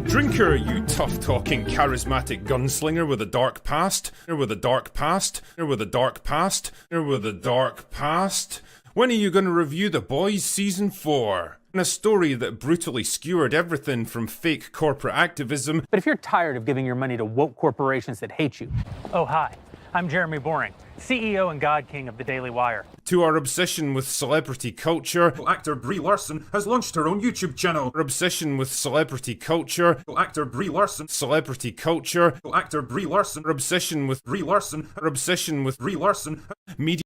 Drinker, you tough-talking, charismatic gunslinger with a dark past. With a dark past. With a dark past. With a dark past. When are you going to review The Boys Season 4? A story that brutally skewered everything from fake corporate activism. But if you're tired of giving your money to woke corporations that hate you, oh hi, I'm Jeremy Boring, CEO and God King of the Daily Wire. To our obsession with celebrity culture, actor Brie Larson has launched her own YouTube channel. Our obsession with celebrity culture, actor Brie Larson, celebrity culture, actor Brie Larson, our obsession with Brie Larson, our obsession with Brie Larson, media.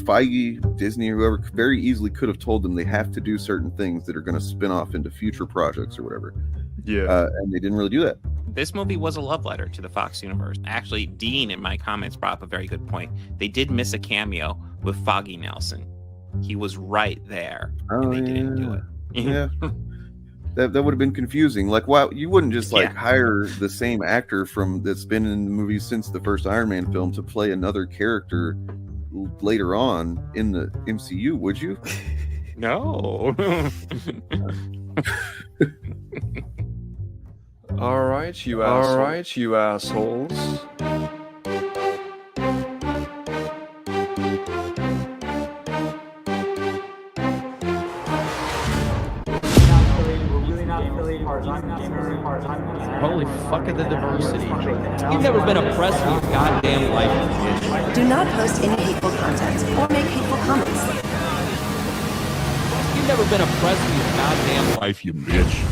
Feige, Disney, whoever very easily could have told them they have to do certain things that are going to spin off into future projects or whatever. Yeah. And they didn't really do that. This movie was a love letter to the Fox universe. Actually, Dean in my comments brought up a very good point. They did miss a cameo with Foggy Nelson. He was right there, and they didn't do it. Yeah. That would have been confusing. Like, wow, you wouldn't just hire the same actor that's been in the movies since the first Iron Man film to play another character later on in the MCU, would you? No. All right, you assholes. Holy fuck at the diversity. You've never been oppressed in your goddamn life. Do not post any hateful content or make hateful comments. You've never been oppressed in your goddamn life, you bitch.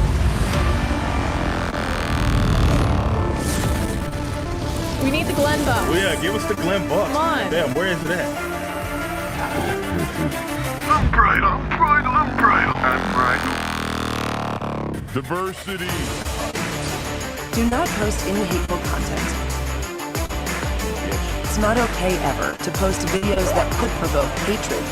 We need the Glen Buck. Well, yeah, give us the Glen Buck. Come on. Damn, where is that? I'm bridal. Diversity. Do not post any hateful content. It's not okay ever to post videos that could provoke hatred.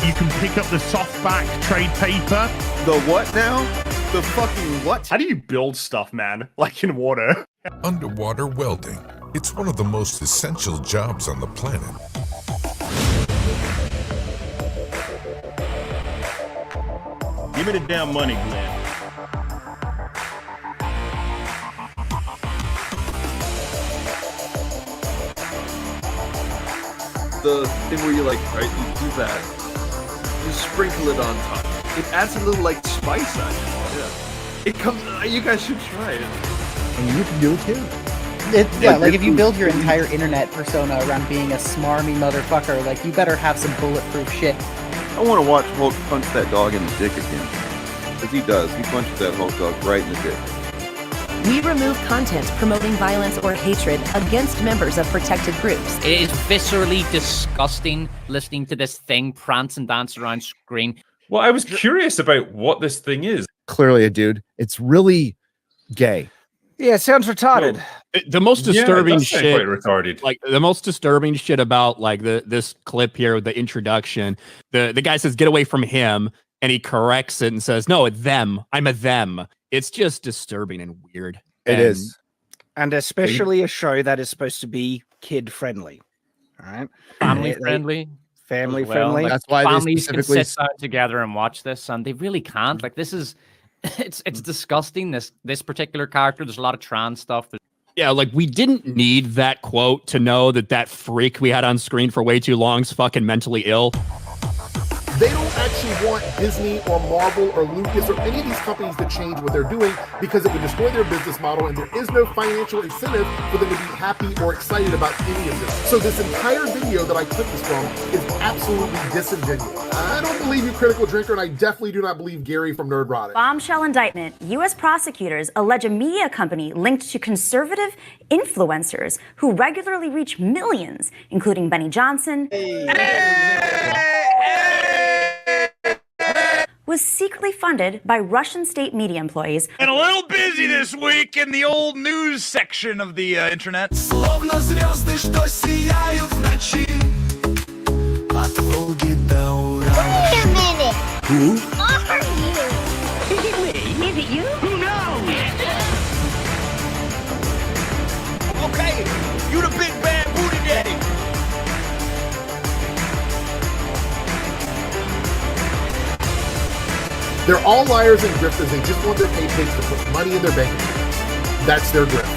You can pick up the softback trade paper. The what now? The fucking what? How do you build stuff, man? Like in water? Underwater welding. It's one of the most essential jobs on the planet. Give me the damn money, Glenn. The thing where you right, you do that. You sprinkle it on top. It adds a little spice on it. Yeah. It comes. You guys should try it. And you can do it too. If you build your entire internet persona around being a smarmy motherfucker, you better have some bulletproof shit. I want to watch Hulk punch that dog in the dick again. Because he does. He punches that Hulk dog right in the dick. We remove content promoting violence or hatred against members of protected groups. It is viscerally disgusting listening to this thing prance and dance around screen. Well, I was curious about what this thing is. Clearly a dude. It's really gay. Yeah, it sounds retarded. Well, the most disturbing shit, quite retarded. The most disturbing shit about this clip here with the introduction. The guy says, "Get away from him," and he corrects it and says, "No, it's them. I'm a them." It's just disturbing and weird. It is, and especially a show that is supposed to be kid friendly. All right, family friendly. Family friendly. That's why families can sit down together and watch this, and they really can't. This is. It's disgusting. This particular character. There's a lot of trans stuff. Yeah, we didn't need that quote to know that freak we had on screen for way too long is fucking mentally ill. They don't actually want Disney or Marvel or Lucas or any of these companies to change what they're doing because it would destroy their business model, and there is no financial incentive for them to be happy or excited about any of this. So this entire video that I clipped this from is absolutely disingenuous. I don't believe you, Critical Drinker, and I definitely do not believe Gary from Nerdrotic. Bombshell indictment. U.S. prosecutors allege a media company linked to conservative influencers who regularly reach millions, including Benny Johnson. Was secretly funded by Russian state media employees. And a little busy this week in the old news section of the internet. Who? Are you? Is it me? Is it you? Who knows? You the big bad booty daddy. They're all liars and grifters. They just want their paychecks to put money in their bank account. That's their grift.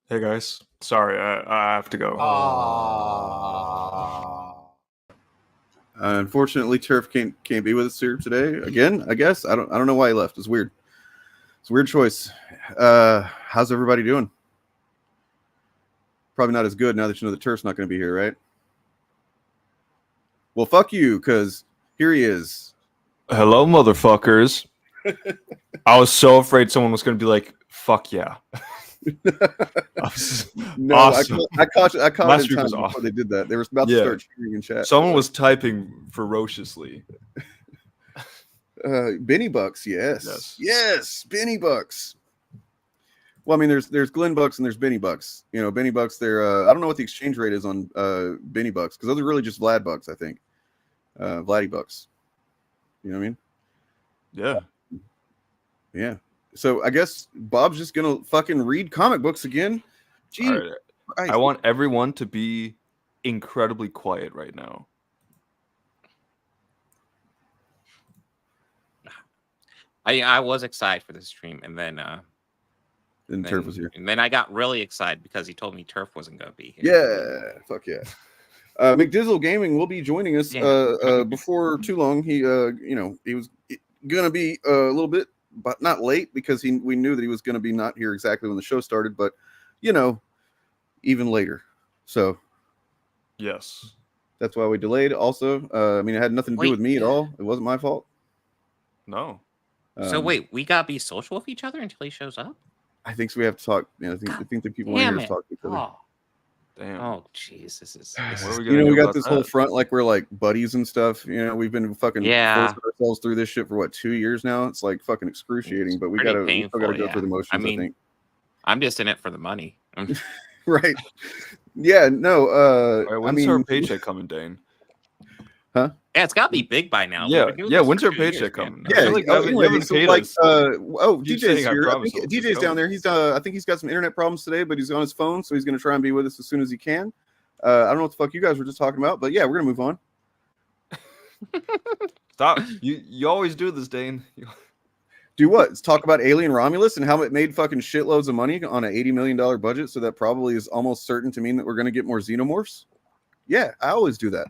Hey guys, sorry, I have to go. Unfortunately, Turf can't be with us here today again. I guess I don't know why he left. It's weird. It's a weird choice. How's everybody doing? Probably not as good now that you know the Turf's not going to be here, right? Well, fuck you, because here he is. Hello, motherfuckers. I was so afraid someone was going to be like, "Fuck yeah." No, awesome. I caught Last it in week time was before awesome. they did that. They were about to start cheering in chat. Someone was typing ferociously. Benny Bucks, yes, Benny Bucks. Well, I mean, there's Glenn Bucks and there's Benny Bucks. You know, Benny Bucks. They're I don't know what the exchange rate is on Benny Bucks because those are really just Vlad Bucks, I think. Vladdy Bucks. You know what I mean? Yeah. Yeah. So I guess Bob's just gonna fucking read comic books again. Gee, right. I want everyone to be incredibly quiet right now. I was excited for this stream, and then Turf was here, and then I got really excited because he told me Turf wasn't going to be here. Yeah, fuck yeah. McDizzle Gaming will be joining us before too long. He he was gonna be a little bit, but not late because we knew that he was going to be not here exactly when the show started, but even later. So yes, that's why we delayed. Also, I mean, it had nothing to do with me at all. It wasn't my fault. No. So wait, we gotta be social with each other until he shows up? I think so. We have to talk. I think the people want to hear us talk to each other. Oh. Damn. Oh, jeez, this is we got this whole front like we're like buddies and stuff. We've been fucking forcing ourselves through this shit for what 2 years now. It's like fucking excruciating, but we still gotta go through the motions. I think I'm just in it for the money. Right? Yeah. No. Right, when's our paycheck coming, Dane? Huh? Yeah, it's got to be big by now. Yeah. When's our paycheck coming? Yeah. DJ's here. I think so DJ's down there. He's I think he's got some internet problems today, but he's on his phone, so he's gonna try and be with us as soon as he can. I don't know what the fuck you guys were just talking about, but yeah, we're gonna move on. Stop. You always do this, Dane. Do what? Let's talk about Alien Romulus and how it made fucking shitloads of money on an $80 million budget, so that probably is almost certain to mean that we're gonna get more xenomorphs. Yeah, I always do that.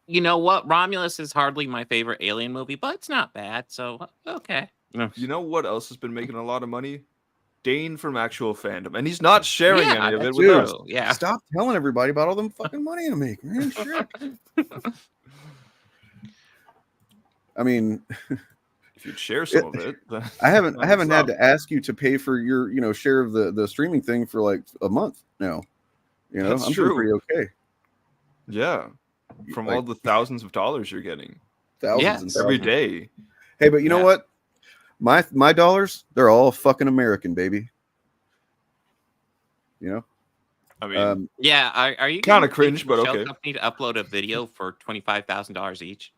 You know what? Romulus is hardly my favorite Alien movie, but it's not bad. So okay. You know what else has been making a lot of money? Dane from Actual Fandom, and he's not sharing any of it with us. Yeah. Stop telling everybody about all them fucking money I make, man. Shit. I mean, if you'd share some of it, I haven't had to ask you to pay for your share of the streaming thing for like a month now. That's I'm true. doing pretty okay. Yeah. From all the thousands of dollars you're getting. Thousands every day. Hey, but you know what? My dollars, they're all fucking American, baby. I mean, are you kind of cringe, but okay. Company to upload a video for $25,000 each.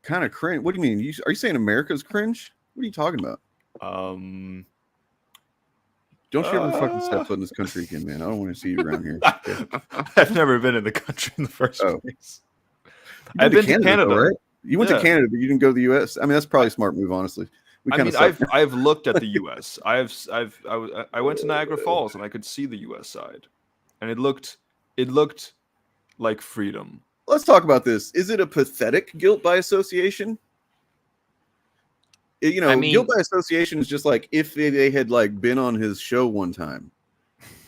Kind of cringe. What do you mean? Are you saying America's cringe? What are you talking about? Don't you ever fucking step foot in this country again, man. I don't want to see you around here. Okay. I've never been in the country in the first place. I've been to Canada, right? You went to Canada, but you didn't go to the U.S. I mean, that's probably a smart move, honestly. I've looked at the U.S. I went to Niagara Falls and I could see the U.S. side, and it looked like freedom. Let's talk about this. Is it a pathetic guilt by association? Guilt by association is just like if they had like been on his show one time.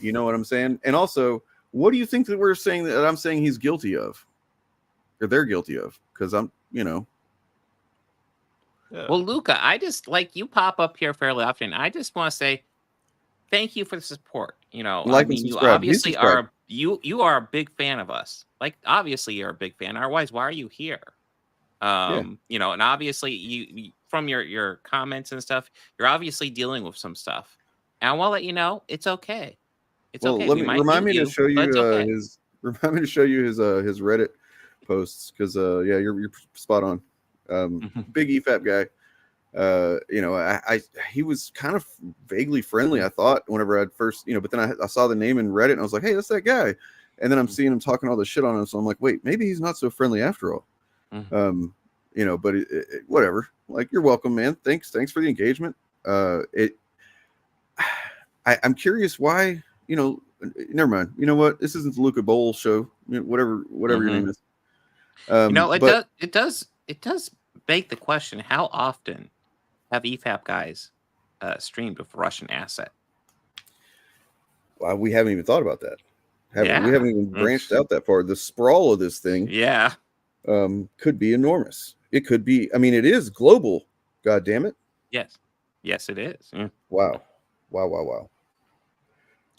You know what I'm saying? And also, what do you think that we're saying that I'm saying he's guilty of? Or they're guilty of? Because I'm. Yeah. Well, Luca, I just you pop up here fairly often. I just want to say thank you for the support. You obviously are you are a big fan of us. Like, obviously you're a big fan. Otherwise, why are you here? And obviously you from your comments and stuff, you're obviously dealing with some stuff. And I want to let you know it's okay. It's well, okay. let me remind me to show you okay. his his Reddit posts because yeah, you're spot on. Big EFAP guy. You know, he was kind of vaguely friendly, I thought, whenever I'd first, you know, but then I saw the name in Reddit and I was like, hey, that's that guy. And then I'm seeing him talking all this shit on him, so I'm like, wait, maybe he's not so friendly after all. You know, but whatever. Like, you're welcome, man. Thanks for the engagement. I'm curious why, you know, never mind. You know what? This isn't the Luca Bowl show. You know, whatever your name is. You know, it does beg the question: how often have EFAP guys streamed with Russian asset? Well, we haven't even thought about that. We haven't even branched out that far. The sprawl of this thing, could be enormous. It could be. I mean, it is global. God damn it. Yes, it is. Wow.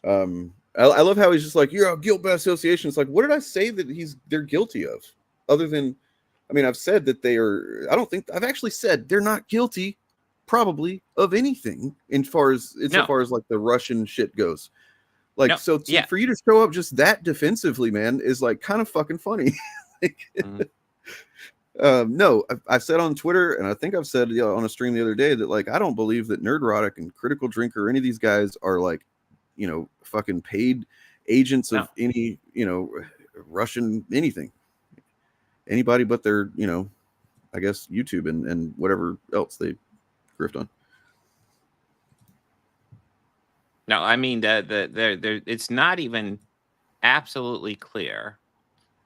I love how he's just like, you're a guilt by association. It's like, what did I say that they're guilty of? Other than, I mean, I've said that they are. I've actually said they're not guilty, probably, of anything insofar as like the Russian shit goes. Like, for you to show up just that defensively, man, is like kind of fucking funny. No, I said on Twitter, and I think I've said on a stream the other day that, like, I don't believe that Nerdrotic and Critical Drinker or any of these guys are, like, you know, fucking paid agents of any, you know, Russian anything. Anybody but their, you know, I guess YouTube and whatever else they grift on. No, I mean, it's not even absolutely clear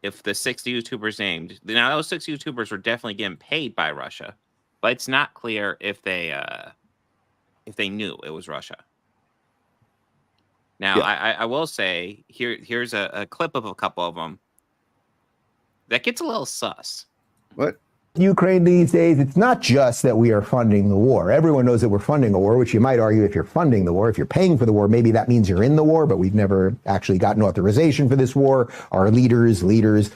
if the 6 YouTubers named. Now, those 6 YouTubers were definitely getting paid by Russia, but it's not clear if they knew it was Russia. Now, I will say here's a clip of a couple of them that gets a little sus. What? Ukraine these days, it's not just that we are funding the war. Everyone knows that we're funding a war, which you might argue if you're funding the war, if you're paying for the war, maybe that means you're in the war, but we've never actually gotten authorization for this war. Our leaders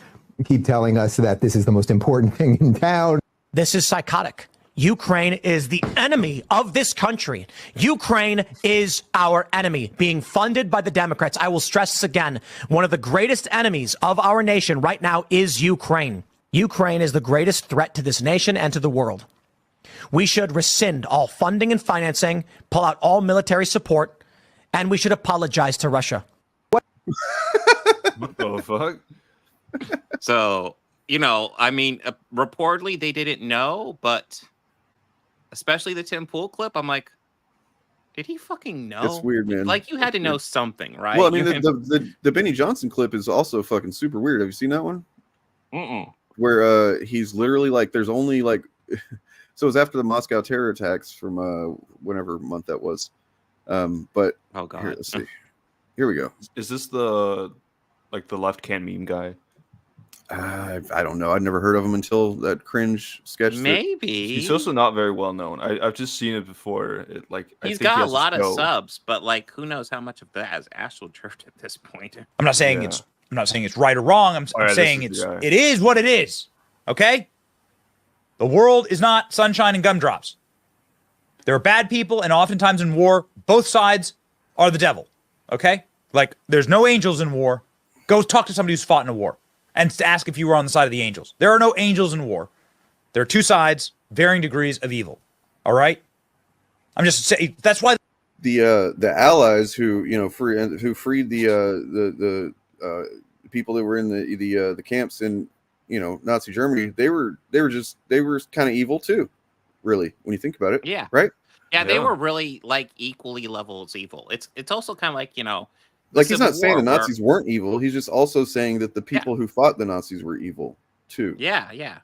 keep telling us that this is the most important thing in town. This is psychotic. Ukraine is the enemy of this country. Ukraine is our enemy, being funded by the Democrats. I will stress this again. One of the greatest enemies of our nation right now is Ukraine. Ukraine is the greatest threat to this nation and to the world. We should rescind all funding and financing, pull out all military support, and we should apologize to Russia. What the fuck? So, you know, I mean, reportedly they didn't know, but especially the Tim Pool clip, I'm like, did he fucking know? It's weird, man. Like, you had to know something, right? Well, I mean, the Benny Johnson clip is also fucking super weird. Have you seen that one? Where he's literally like, there's only like, so it was after the Moscow terror attacks from whenever month that was. But oh god, here, let's see. Here we go. Is this the left can meme guy? I don't know. I'd never heard of him until that cringe sketch. Maybe he's also not very well known. I've just seen it before. He's got a lot of subs, but like, who knows how much of that has actual truth at this point? I'm not saying it's right or wrong. I'm saying it is what it is. Okay? The world is not sunshine and gumdrops. There are bad people, and oftentimes in war, both sides are the devil. Okay? Like, there's no angels in war. Go talk to somebody who's fought in a war and ask if you were on the side of the angels. There are no angels in war. There are two sides, varying degrees of evil. All right? I'm just saying, that's why the allies who, you know, freed the people that were in the camps in, you know, Nazi Germany, they were kind of evil too, really, when you think about it. Yeah. Right? Yeah, they were really like equally levels evil. It's also kind of like, you know, like, he's not saying the Nazis weren't evil. He's just also saying that the people who fought the Nazis were evil too. Yeah.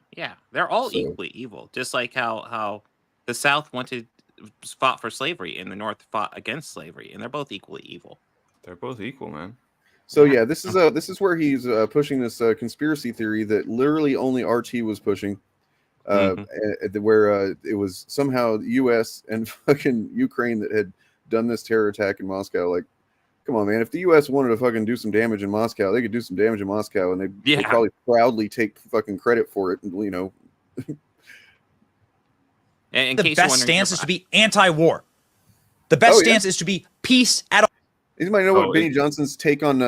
They're all equally evil. Just like how the South fought for slavery and the North fought against slavery, and they're both equally evil. They're both equal, man. So yeah, this is where he's pushing this conspiracy theory that literally only RT was pushing, where it was somehow the U.S. and fucking Ukraine that had done this terror attack in Moscow. Like, come on, man! If the U.S. wanted to fucking do some damage in Moscow, they could do some damage in Moscow, and they'd probably proudly take fucking credit for it. You know, the best stance is to be anti-war. The best stance is to be peace at all. Anybody know what Benny Johnson's take on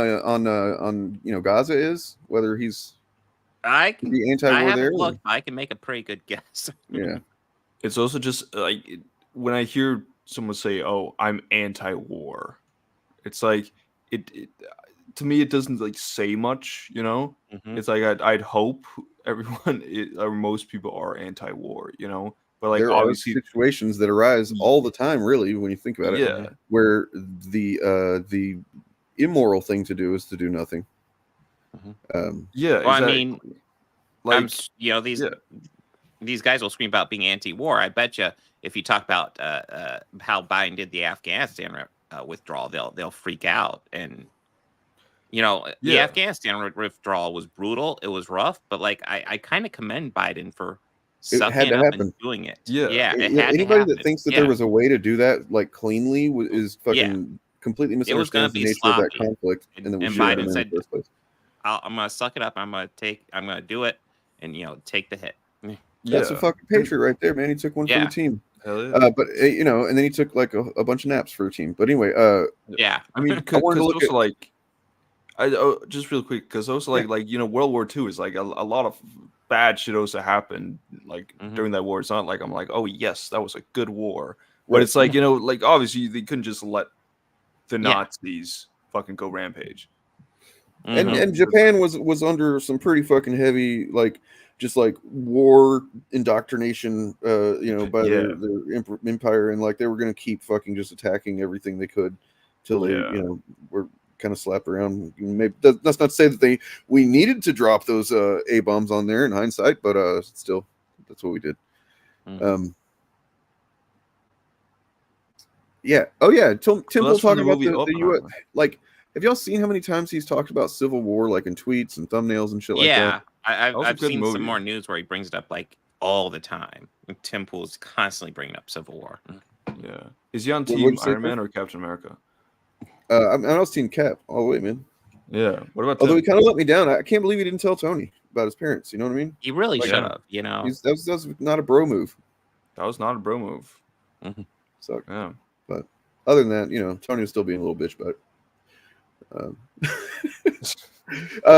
Gaza is? Whether he's I can be anti-war I haven't there? looked, but I can make a pretty good guess. Yeah. It's also just like when I hear someone say, "Oh, I'm anti-war," it's like it to me it doesn't like say much, you know. It's like I'd hope everyone or most people are anti-war, you know. But like there obviously are situations that arise all the time, really, when you think about it. Yeah. Where the immoral thing to do is to do nothing. Yeah. Well, I exactly. mean, like these guys will scream about being anti-war. I bet you if you talk about how Biden did the Afghanistan withdrawal, they'll freak out. And the Afghanistan withdrawal was brutal. It was rough, but like I kind of commend Biden for sucking it up and doing it. Yeah. Anybody that thinks that there was a way to do that like cleanly is fucking completely misunderstands the nature of that conflict, and that we should have been in the first place. I'm gonna suck it up. I'm gonna do it, and take the hit. That's a fucking patriot right there, man. He took one for the team. Hell yeah. But and then he took like a bunch of naps for the team. But anyway, I mean, because also like, just real quick, because also like World War II is like a lot of bad shit also happened like during that war. It's not like I'm like, oh yes, that was a good war. But it's like like obviously they couldn't just let the Nazis fucking go rampage. And Japan was under some pretty fucking heavy just war indoctrination by their empire, and like they were gonna keep fucking just attacking everything they could till they were kind of slapped around. Maybe that's not to say that we needed to drop those A bombs on there in hindsight, but still that's what we did. Yeah. Oh yeah. Tim will talk about the U.S. Like, have y'all seen how many times he's talked about Civil War, like in tweets and thumbnails and shit like that? Yeah, I've seen some more news where he brings it up like all the time. Tim Pool's constantly bringing up Civil War. Yeah. Is he on Team Iron Man or Captain America? I'm on Team Cap all the way, man. Yeah. What about? Although he kind of let me down. I can't believe he didn't tell Tony about his parents. You know what I mean? He really should have. That was not a bro move. That was not a bro move. So yeah. But other than that, Tony was still being a little bitch about it.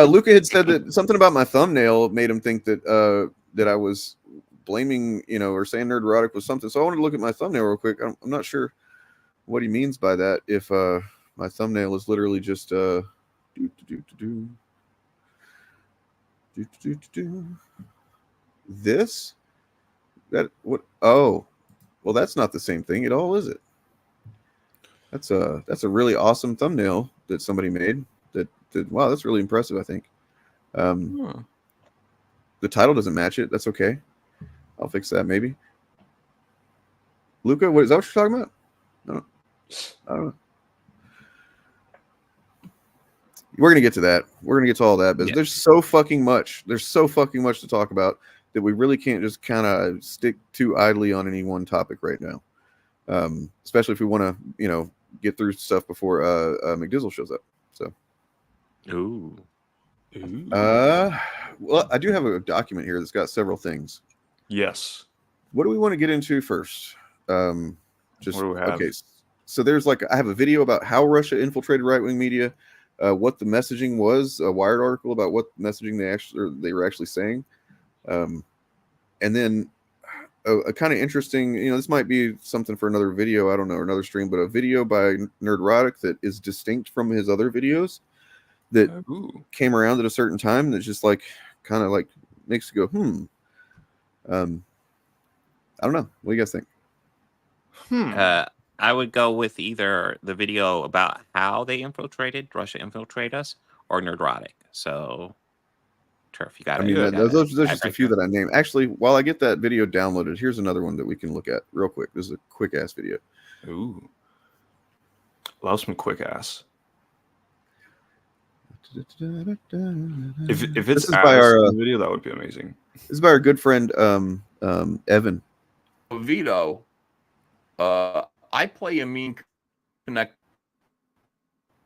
Luca had said that something about my thumbnail made him think that that I was blaming, or saying Nerdrotic was something. So I wanted to look at my thumbnail real quick. I'm not sure what he means by that. If my thumbnail is literally just this, that what? Oh, well, that's not the same thing at all, is it? That's a really awesome thumbnail that somebody made. Wow, that's really impressive. I think the title doesn't match it. That's okay. I'll fix that maybe. Luca, what is that? What you're talking about? No, I don't know. We're gonna get to that. We're gonna get to all that, but there's so fucking much. There's so fucking much to talk about that we really can't just kind of stick too idly on any one topic right now. Especially if we want to, get through stuff before McDizzle shows up. So, well, I do have a document here that's got several things. Yes. What do we want to get into first? Just what do we have? Okay. So there's I have a video about how Russia infiltrated right-wing media, what the messaging was, a Wired article about what messaging they were actually saying, and then a kind of interesting, this might be something for another video, I don't know, or another stream, but a video by Nerdrotic that is distinct from his other videos that came around at a certain time that just kind of makes you go, I don't know. What do you guys think? I would go with either the video about how Russia infiltrated us, or Nerdrotic. So, Turf, you got it. Those are just a few that I named. Actually, while I get that video downloaded, here's another one that we can look at real quick. This is a quick ass video. Ooh, love some quick ass. If it's by our video, that would be amazing. This is by our good friend Evan. Vito, I play a mean connect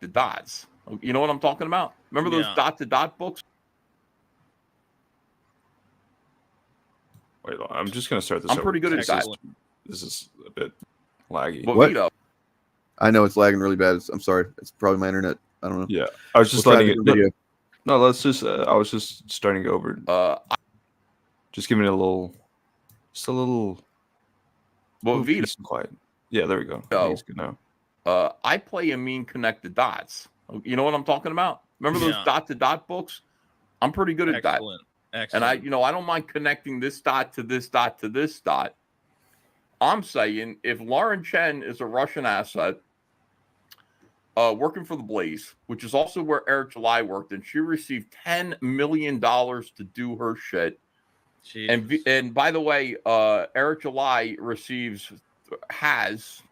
the dots. You know what I'm talking about? Remember those dot-to-dot books? Wait, I'm just gonna start this. I'm pretty good at that. This is a bit laggy. Vito, I know it's lagging really bad. I'm sorry. It's probably my internet. I don't know. Yeah, I was just letting it. No, let's just. I was just starting over. Just giving it a little. Just a little. Well, Vito. Peace and quiet. Yeah, there we go. No. He's good now. I play a mean connect the dots. You know what I'm talking about? Remember those dot-to-dot books? I'm pretty good at that. Excellent. And I don't mind connecting this dot to this dot to this dot. I'm saying if Lauren Chen is a Russian asset working for the Blaze, which is also where Eric July worked, and she received $10 million to do her shit. And by the way, Eric July has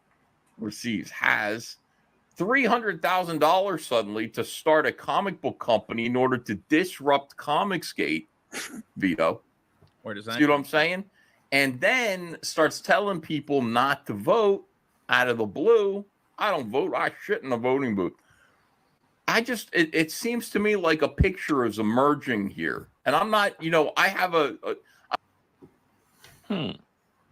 $300,000 suddenly to start a comic book company in order to disrupt Comicsgate. Vito, where does that? See what I'm saying? And then starts telling people not to vote out of the blue. I don't vote. I shit in a voting booth. It seems to me like a picture is emerging here, and I'm not. I have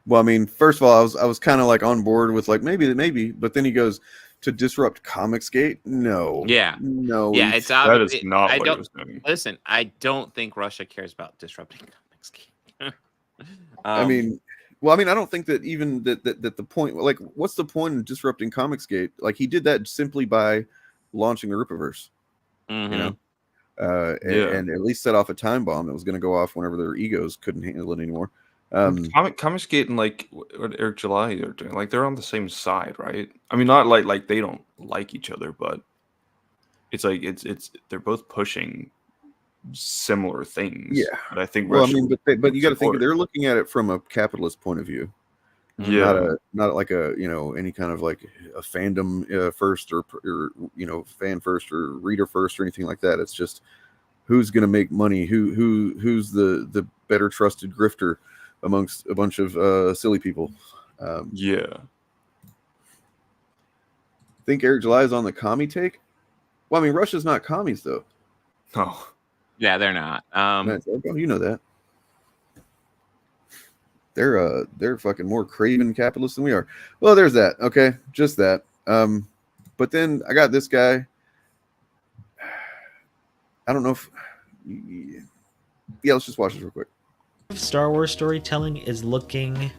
Well, I mean, first of all, I was kind of like on board with like maybe, but then he goes to disrupt Comicsgate. No. Yeah. No. Yeah, it's that obvious. is not I what don't it was doing. listen. I don't think Russia cares about disrupting Comicsgate. I mean, I don't think that even that the point, like, what's the point of disrupting Comicsgate? Like, he did that simply by launching the Rippaverse, and at least set off a time bomb that was going to go off whenever their egos couldn't handle it anymore. Comicsgate and like what Eric July are doing, like they're on the same side, right? I mean, not like they don't like each other, but it's like it's they're both pushing similar things. Yeah, but I think. Well, I mean, but you got to think they're looking at it from a capitalist point of view. Yeah, not like a any kind of like a fandom first or fan first or reader first or anything like that. It's just who's going to make money, who's the better trusted grifter amongst a bunch of silly people. Think Eric July is on the commie take? Well, I mean, Russia's not commies though. Oh, yeah, they're not. You know that. They're fucking more craven capitalists than we are. Well, there's that. Okay, just that. But then I got this guy. I don't know if. Yeah, let's just watch this real quick. Star Wars storytelling is looking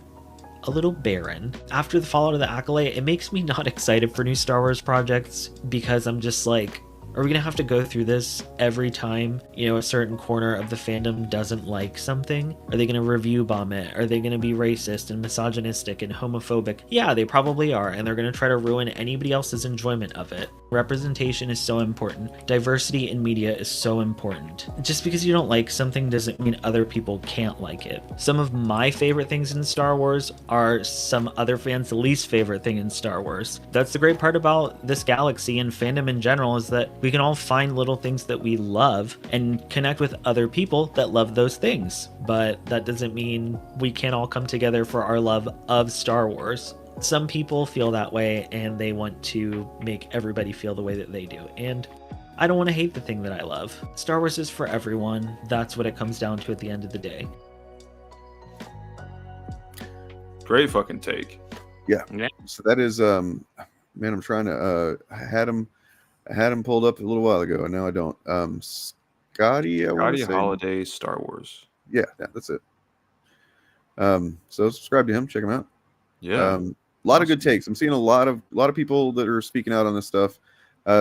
a little barren. After the fallout of the Acolyte, it makes me not excited for new Star Wars projects because I'm just like, are we gonna have to go through this every time, a certain corner of the fandom doesn't like something? Are they gonna review bomb it? Are they gonna be racist and misogynistic and homophobic? Yeah, they probably are, and they're gonna try to ruin anybody else's enjoyment of it. Representation is so important. Diversity in media is so important. Just because you don't like something doesn't mean other people can't like it. Some of my favorite things in Star Wars are some other fans' least favorite thing in Star Wars. That's the great part about this galaxy and fandom in general, is that we can all find little things that we love and connect with other people that love those things. But that doesn't mean we can't all come together for our love of Star Wars. Some people feel that way and they want to make everybody feel the way that they do. And I don't want to hate the thing that I love. Star Wars is for everyone. That's what it comes down to at the end of the day. Great fucking take. Yeah. So that is man, I'm trying to I had him pulled up a little while ago and now I don't. Scotty Holiday Star Wars. Yeah, that's it. So subscribe to him, check him out. Yeah. A lot of good takes. I'm seeing a lot of people that are speaking out on this stuff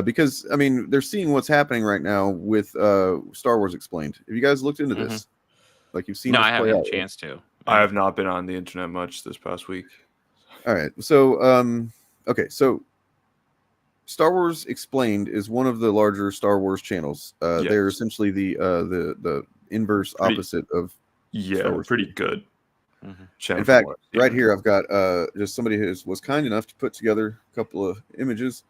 because I mean they're seeing what's happening right now with Star Wars Explained. Have you guys looked into this? Like you've seen? No, this I haven't play had out, a chance to. I have not been on the internet much this past week. All right. So okay. So Star Wars Explained is one of the larger Star Wars channels. They're essentially the inverse opposite of Star Wars. Pretty good. In fact, right here I've got just somebody who was kind enough to put together a couple of images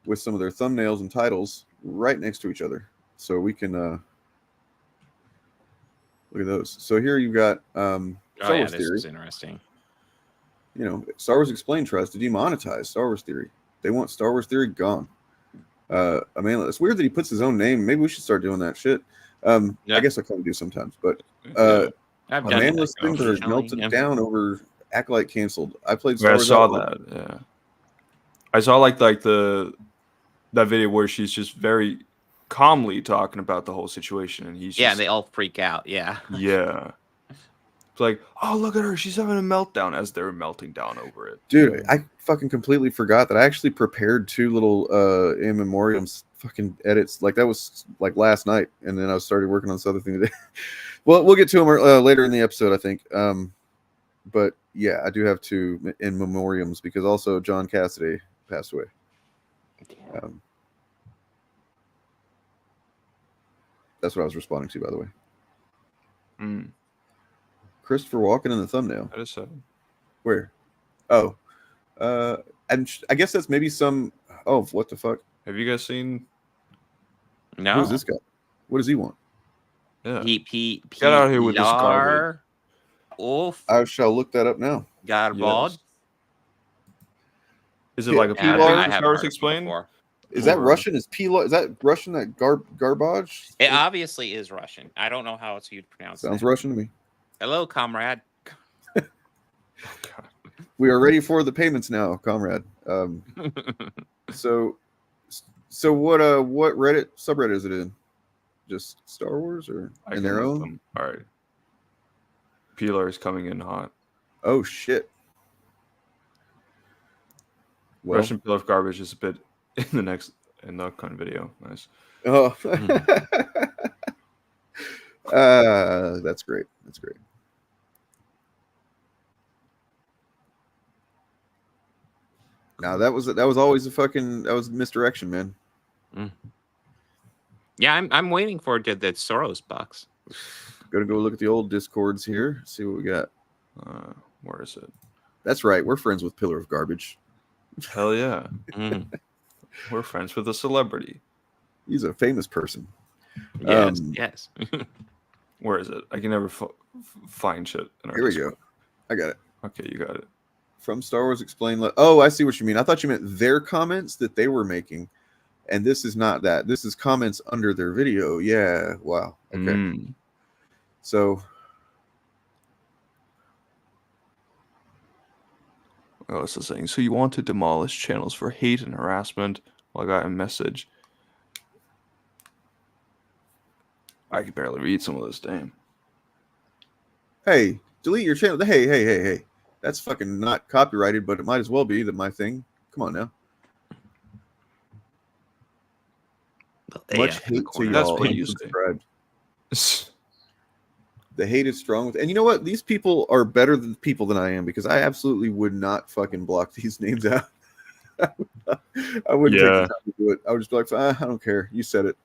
with some of their thumbnails and titles right next to each other, so we can look at those. So here you've got Star Wars this Theory. is interesting. Star Wars Explained tries to demonetize Star Wars Theory. They want Star Wars Theory gone. I mean, it's weird that he puts his own name. Maybe we should start doing that shit. I guess I kind of do sometimes, but a man with Spinberg melted down over Acolyte canceled. I played Star Wars. I saw that. Yeah. I saw like that video where she's just very calmly talking about the whole situation, and he's and they all freak out. Yeah. It's like, oh, look at her, she's having a meltdown as they're melting down over it. Dude, I fucking completely forgot that I actually prepared 2 little in memoriams fucking edits. Like that was like last night, and then I started working on this other thing today. Well, we'll get to them later in the episode, I think. But yeah, I do have 2 in memoriams because also John Cassidy passed away. That's what I was responding to, by the way. Christopher Walken in the thumbnail. That is so. Where? Oh, and I guess that's maybe some. Oh, what the fuck? Have you guys seen? No. Who's this guy? What does he want? Yeah. Get out of here with this garbage. I shall look that up now. Garbage. Yes. Is it like a P-Lard? I haven't explained. Is that Russian? Is P-Lard? Is that Russian? That garbage? It obviously is Russian. I don't know how you'd pronounce it. Sounds Russian to me. Hello, comrade. We are ready for the payments now, comrade. So what Reddit subreddit is it in? Just Star Wars or in their own? All right. Peeler is coming in hot. Oh shit. Well, Russian peel of garbage is a bit in the upcoming video. Nice. Oh. That's great. That's great. Now that was always that was misdirection, man. Yeah, I'm waiting for the Soros box. Gonna go look at the old Discords here, see what we got. Where is it? That's right, we're friends with Pillar of Garbage. Hell yeah. We're friends with a celebrity. He's a famous person. Yes. Where is it? I can never find shit. Here we go. I got it. Okay, you got it. From Star Wars Explained. Oh, I see what you mean. I thought you meant their comments that they were making. And this is not that. This is comments under their video. Yeah. Wow. Okay. So. Oh, it's saying, so you want to demolish channels for hate and harassment? Well, I got a message. I can barely read some of this, damn. Hey, delete your channel. Hey. That's fucking not copyrighted, but it might as well be my thing. Come on now. Much hate to y'all. That's what you subscribed. The hate is strong. And you know what? These people are better than people than I am because I absolutely would not fucking block these names out. I wouldn't take the time to do it. I would just be like, I don't care. You said it.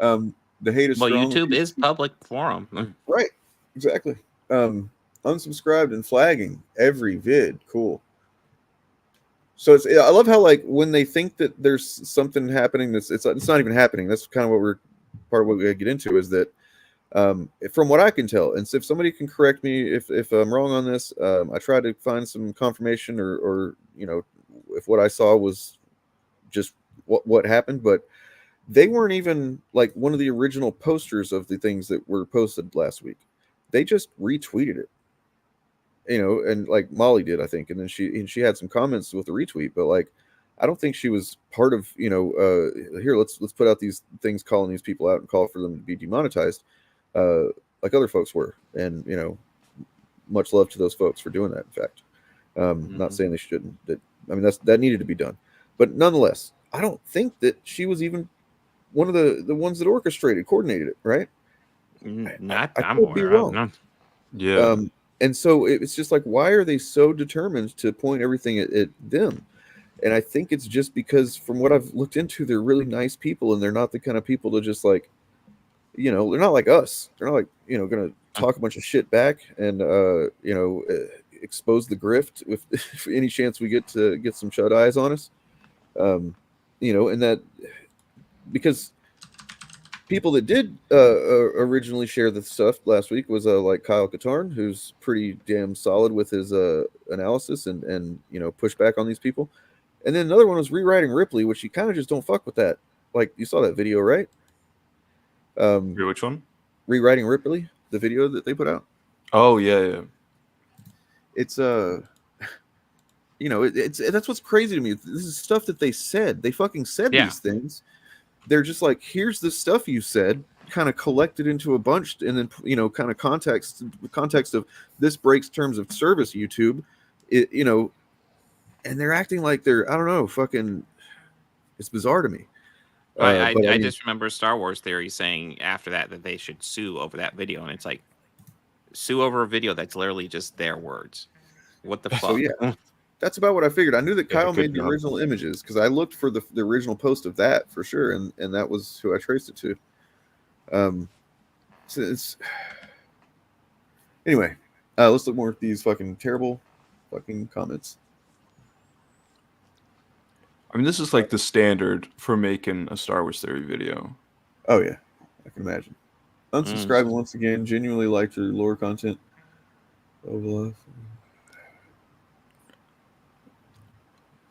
The hate is strong. Well, YouTube is public forum. Right. Exactly. Unsubscribed and flagging every vid. Cool. So I love how like when they think that there's something happening that's it's not even happening. That's kind of what part of what we get into is that from what I can tell, and so if somebody can correct me if I'm wrong on this, I tried to find some confirmation or if what I saw was just what happened, but they weren't even like one of the original posters of the things that were posted last week. They just retweeted it. And like Molly did, I think, and then she had some comments with the retweet, but like I don't think she was part of here let's put out these things calling these people out and call for them to be demonetized like other folks were, and much love to those folks for doing that. In fact, not saying they shouldn't. That needed to be done, but nonetheless, I don't think that she was even one of the ones that coordinated it, right? Not I could be wrong. Yeah. And so it's just like, why are they so determined to point everything at them? And I think it's just because from what I've looked into, they're really nice people and they're not the kind of people to just like, they're not like us. They're not like, going to talk a bunch of shit back and, expose the grift if any chance we get to get some shut eyes on us. And that because people that did originally share the stuff last week was like Kyle Katarn, who's pretty damn solid with his analysis and push back on these people. And then another one was Rewriting Ripley, which you kind of just don't fuck with that. Like you saw that video, right? Which one? Rewriting Ripley, the video that they put out. Oh yeah. It's you know, that's what's crazy to me. This is stuff that they said. They fucking said these things. They're just like, here's the stuff you said, kind of collected into a bunch, and then, you know, kind of context of this breaks terms of service, YouTube, you know, and they're acting like they're, I don't know, fucking, it's bizarre to me. I just remember Star Wars Theory saying after that they should sue over that video, and it's like, sue over a video that's literally just their words. What the fuck? So yeah, that's about what I figured. I knew that Kyle made the original images because I looked for the original post of that for sure, and that was who I traced it to. So it's anyway. Let's look more at these fucking terrible fucking comments. I mean, this is like the standard for making a Star Wars Theory video. Oh yeah, I can imagine. Unsubscribing once again. Genuinely liked your lore content. Oh,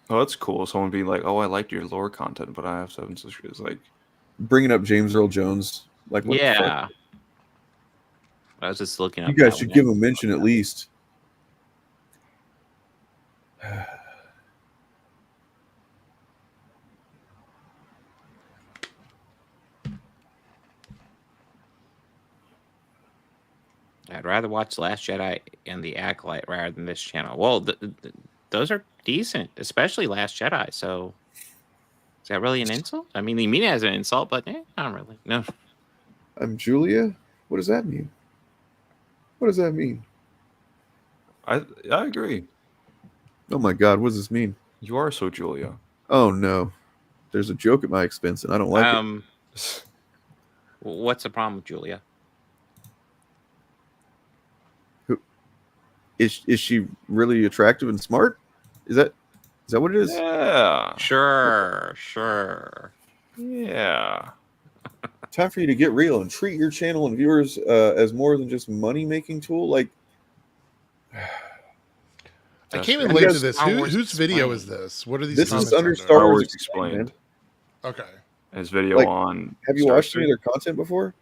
that's cool. Someone being like, "Oh, I liked your lore content, but I have 7 subscribers." Like bringing up James Earl Jones. Like, what the fuck? I was just looking up. You guys should give him a mention at least. I'd rather watch Last Jedi and The Acolyte rather than this channel. Well, those are decent, especially Last Jedi. So, is that really an insult? I mean, they mean it as an insult, but not really. No. I'm Julia. What does that mean? What does that mean? I agree. Oh my God, what does this mean? You are so Julia. Oh no, there's a joke at my expense, and I don't like it. What's the problem with Julia? Is she really attractive and smart? Is that what it is? Yeah. Sure. Yeah. Time for you to get real and treat your channel and viewers as more than just money-making tool. Like, I came in late to this. Whose video is this? What are these? This is under Star Star Wars Explained. Okay. His video on. Have you watched any of their content before?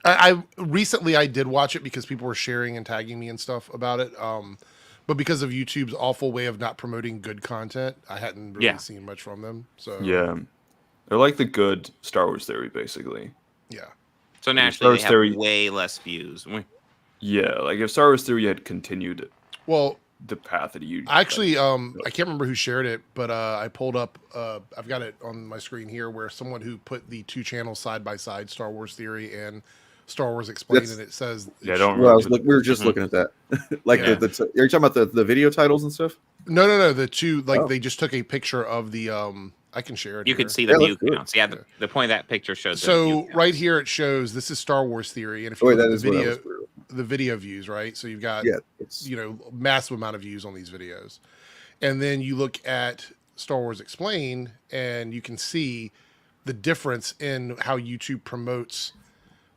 I recently I did watch it because people were sharing and tagging me and stuff about it. But because of YouTube's awful way of not promoting good content, I hadn't really seen much from them. So yeah, they're like the good Star Wars Theory, basically. Yeah. So naturally, they have way less views. Yeah, like if Star Wars Theory had continued, the path that you actually, I can't remember who shared it, but I pulled up. I've got it on my screen here, where someone who put the two channels side by side, Star Wars Theory and Star Wars Explained, and it says, "Yeah, don't." Well, we were just looking at that. Like, are you talking about the video titles and stuff? No. The two, like, they just took a picture of the. I can share it. You can see the view counts. Yeah, the point of that picture shows. So right here it shows this is Star Wars Theory, and if you look at the video views, right? So you've got massive amount of views on these videos, and then you look at Star Wars Explained, and you can see the difference in how YouTube promotes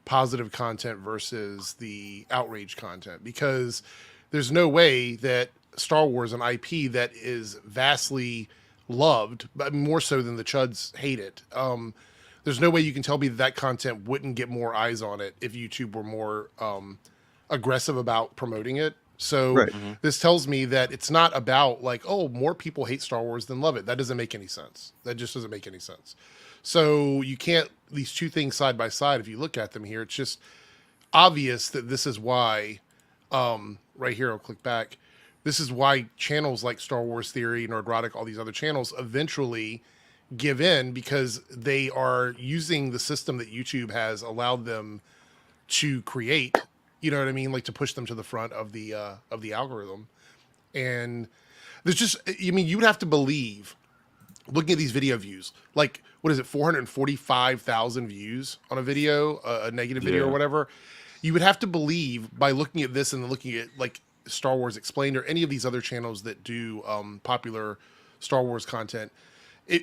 positive content versus the outrage content, because there's no way that Star Wars, an IP that is vastly loved, but more so than the chuds hate it, there's no way you can tell me that content wouldn't get more eyes on it if YouTube were more aggressive about promoting it. So this tells me that it's not about like, oh, more people hate Star Wars than love it. That doesn't make any sense. That just doesn't make any sense. So you can't, these two things side by side, if you look at them here, it's just obvious that this is why, right here, I'll click back. This is why channels like Star Wars Theory, Nerdrotic, all these other channels eventually give in, because they are using the system that YouTube has allowed them to create, you know what I mean? Like to push them to the front of the algorithm. And there's just, I mean, you would have to believe, looking at these video views, like, what is it, 445,000 views on a video, a negative video or whatever. You would have to believe by looking at this and then looking at like Star Wars Explained or any of these other channels that do popular Star Wars content.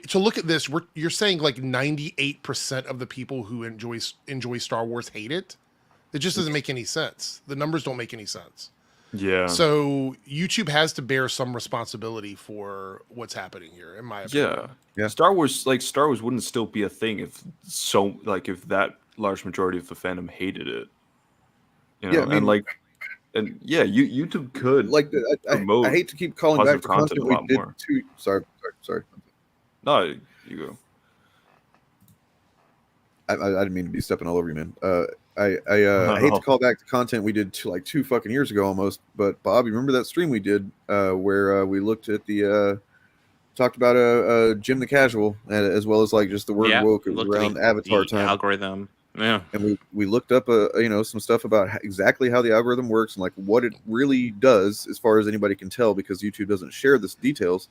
To look at this, you're saying like 98% of the people who enjoy Star Wars hate it. It just doesn't make any sense. The numbers don't make any sense. Yeah. So YouTube has to bear some responsibility for what's happening here, in my opinion. Yeah. Star Wars wouldn't still be a thing if if that large majority of the fandom hated it. You know, I mean, and like And yeah, YouTube could like I hate to keep calling back to content we did more. Sorry. No, you go. I didn't mean to be stepping all over you, man. I hate to call back to content we did like 2 fucking years ago almost. But Bob, you remember that stream we did where we looked at the talked about Jim the Casual as well as like just the word woke around Avatar time algorithm. Yeah, and we looked up some stuff about exactly how the algorithm works and like what it really does as far as anybody can tell, because YouTube doesn't share this details.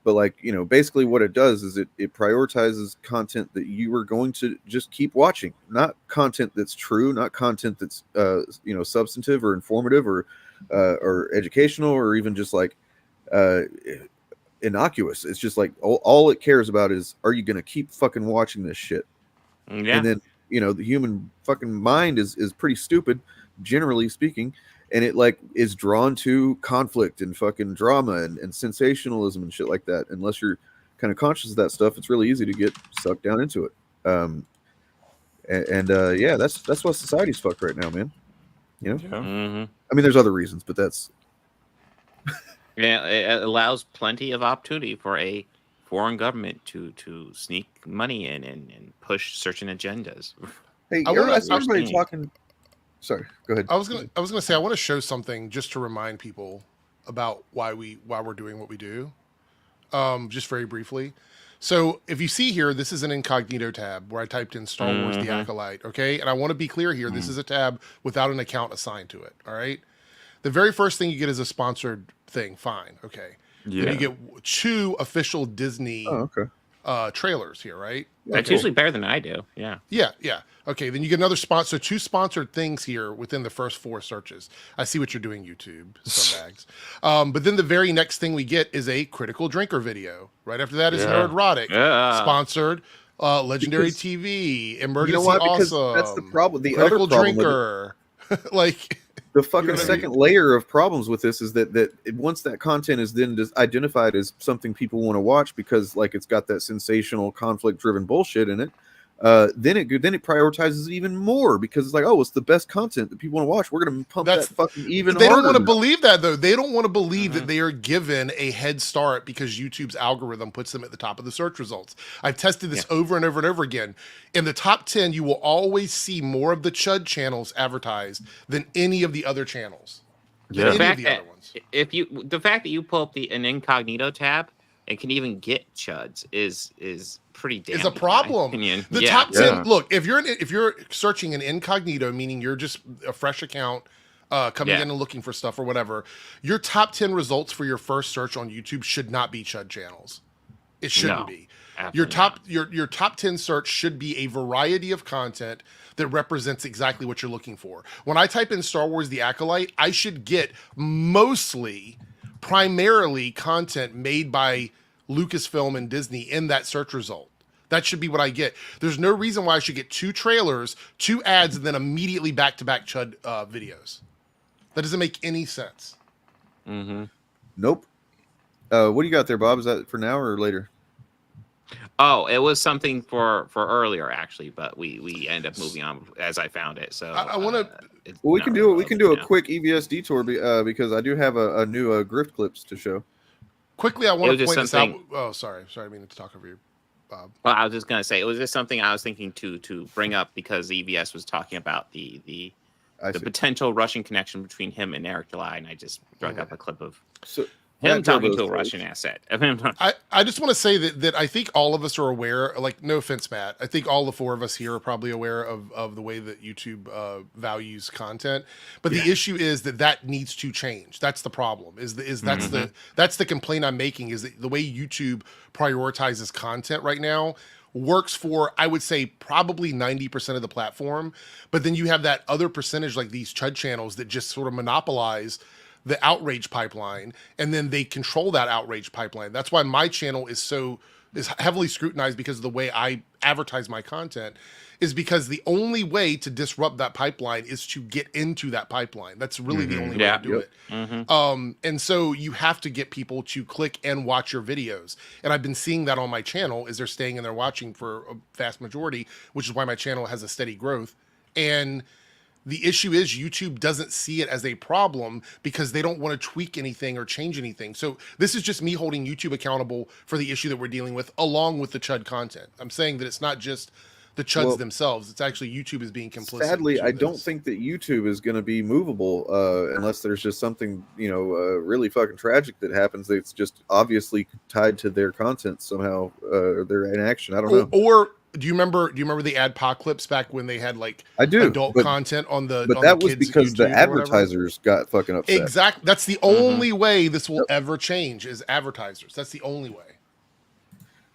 But like, basically what it does is it prioritizes content that you are going to just keep watching, not content that's true, not content that's substantive or informative or educational or even just like innocuous. It's just like all it cares about is, are you going to keep fucking watching this shit? Yeah. And then the human fucking mind is pretty stupid, generally speaking. And it like is drawn to conflict and fucking drama and sensationalism and shit like that. Unless you're kind of conscious of that stuff, it's really easy to get sucked down into it. Yeah, that's why society's fucked right now, man. Mm-hmm. I mean, there's other reasons, but that's yeah. It allows plenty of opportunity for a foreign government to sneak money in and push certain agendas. Hey, everybody talking. Sorry, go ahead. I was gonna say I want to show something just to remind people about why we're doing what we do. Just very briefly. So if you see here, this is an incognito tab where I typed in Star Wars The Acolyte. Okay, and I want to be clear here. This is a tab without an account assigned to it. All right. The very first thing you get is a sponsored thing. Fine. Okay. Yeah. Then you get 2 official Disney trailers here, right? That's usually better than I do. Yeah. Yeah. Okay, then you get another sponsor. 2 sponsored things here within the first 4 searches. I see what you're doing, YouTube, scumbags. But then the very next thing we get is a Critical Drinker video. Right after that is Nerdrotic, sponsored, Legendary TV, Emergency Awesome. That's the problem. The Critical other problem Drinker, like the fucking second layer of problems with this is that once that content is then just identified as something people want to watch because like it's got that sensational conflict-driven bullshit in it, then it prioritizes it even more because it's like, oh, it's the best content that people want to watch. We're going to pump that fucking even harder. They don't want to believe that, though. They don't want to believe that they are given a head start because YouTube's algorithm puts them at the top of the search results. I've tested this over and over and over again. In the top 10, you will always see more of the Chud channels advertised than any of the other channels. The fact that you pull up an incognito tab and can even get Chuds is pretty damn. It's a problem. The top 10. Look, if you're searching an incognito, meaning you're just a fresh account coming in and looking for stuff or whatever, your top 10 results for your first search on YouTube should not be Chud channels. It shouldn't be. Your top 10 search should be a variety of content that represents exactly what you're looking for. When I type in Star Wars The Acolyte, I should get primarily content made by Lucasfilm and Disney in that search result. That should be what I get. There's no reason why I should get 2 trailers, 2 ads, and then immediately back-to-back Chud videos. That doesn't make any sense. Nope. What do you got there, Bob? Is that for now or later? Oh, it was something for earlier actually, but we end up moving on as I found it. So I want to. Well, we can do it. We can do a quick EVS detour because I do have a new grift clips to show. Quickly, I want to point this out. Oh, sorry, I mean to talk over you, Bob. Well, I was just gonna say it was just something I was thinking to bring up because EVS was talking about the potential Russian connection between him and Eric July, and I just drug up a clip of him talking to a Russian asset. I just want to say that I think all of us are aware, like, no offense, Matt, I think all the 4 of us here are probably aware of the way that YouTube values content. But the issue is that needs to change. That's the problem. That's the complaint I'm making, is that the way YouTube prioritizes content right now works for, I would say, probably 90% of the platform. But then you have that other percentage, like these Chud channels, that just sort of monopolize the outrage pipeline, and then they control that outrage pipeline. That's why my channel is heavily scrutinized, because of the way I advertise my content, is because the only way to disrupt that pipeline is to get into that pipeline. That's really the only way to do it. And so you have to get people to click and watch your videos. And I've been seeing that on my channel, is they're staying and they're watching for a vast majority, which is why my channel has a steady growth. And The issue is YouTube doesn't see it as a problem because they don't want to tweak anything or change anything. So this is just me holding YouTube accountable for the issue that we're dealing with, along with the Chud content. I'm saying that it's not just the Chuds themselves. It's actually YouTube is being complicit. Sadly, I don't think that YouTube is going to be movable unless there's just something, really fucking tragic that happens that's just obviously tied to their content somehow, or their inaction. I don't know. Or do you remember the adpocalypse back when they had like adult content on the but that was because the advertisers got fucking upset. Exactly. That's the only way this will ever change is advertisers. That's the only way.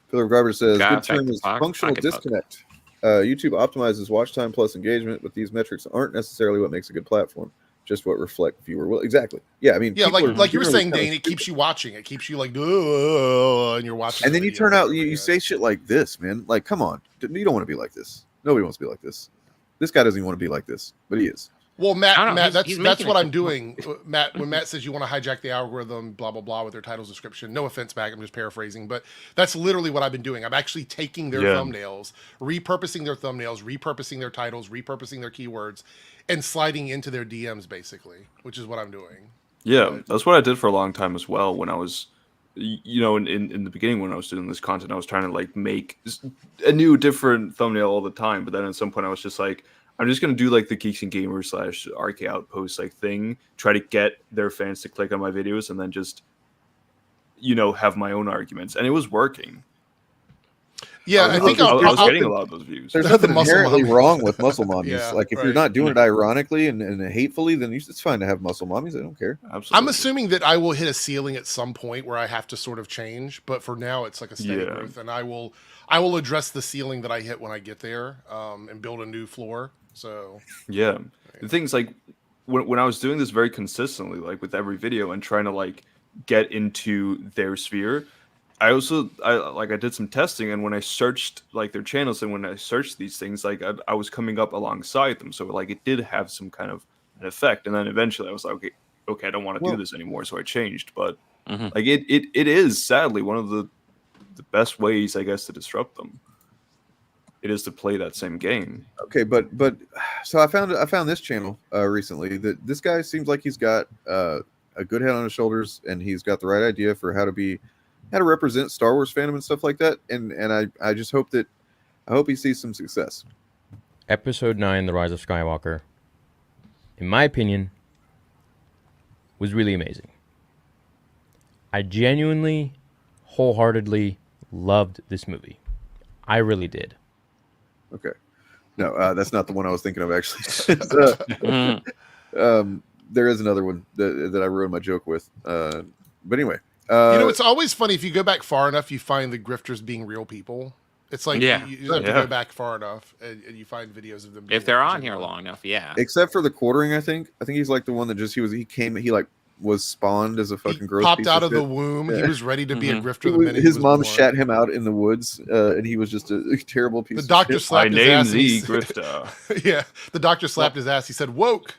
Philip Garber says good term is functional disconnect. YouTube optimizes watch time plus engagement, but these metrics aren't necessarily what makes a good platform. Just what reflect viewer will. Exactly. Yeah, I mean, like you were saying, Dane, it keeps you watching. It keeps you like, and you're watching. And then you turn out, you say shit like this, man. Like, come on, you don't want to be like this. Nobody wants to be like this. This guy doesn't even want to be like this, but he is. Well, Matt, that's what I'm doing. Matt, when Matt says you want to hijack the algorithm, blah blah blah, with their titles description. No offense, Matt. I'm just paraphrasing, but that's literally what I've been doing. I'm actually taking their thumbnails, repurposing their titles, repurposing their keywords, and sliding into their DMs, basically, which is what I'm doing. Yeah, that's what I did for a long time as well. When I was, in the beginning when I was doing this content, I was trying to like make a new, different thumbnail all the time. But then at some point, I was just like, I'm just gonna do like the Geeks and Gamers / RK Outpost like thing, try to get their fans to click on my videos, and then just, have my own arguments, and it was working. Yeah, I think I was getting a lot of those views. There's nothing inherently wrong with muscle mommies. Like if you're not doing it ironically and hatefully, then it's fine to have muscle mommies. I don't care. Absolutely. I'm assuming that I will hit a ceiling at some point where I have to sort of change, but for now it's like a steady growth, and I will address the ceiling that I hit when I get there, and build a new floor. So the thing's like when I was doing this very consistently, like with every video and trying to like get into their sphere, I did some testing, and when I searched like their channels and when I searched these things, like I was coming up alongside them, so like it did have some kind of an effect. And then eventually I was like, okay, I don't want to do this anymore, so I changed. But like it is sadly one of the best ways, I guess, to disrupt them. It is to play that same game. Okay, but so I found this channel recently. That this guy seems like he's got a good head on his shoulders, and he's got the right idea for how to represent Star Wars fandom and stuff like that. And I just hope he sees some success. Episode 9, The Rise of Skywalker, in my opinion, was really amazing. I genuinely, wholeheartedly loved this movie. I really did. Okay. No, that's not the one I was thinking of, actually. There is another one that I ruined my joke with. But anyway. It's always funny if you go back far enough, you find the grifters being real people. It's like you have to go back far enough, and you find videos of them. If they're on here long enough, Except for the quartering, I think he's like the one that he was spawned as a fucking growth. Popped out of the womb. He was ready to be a grifter the minute his mom shat him out in the woods, and he was just a terrible piece. The doctor slapped his ass. Grifter. Yeah, the doctor slapped his ass. He said, "Woke,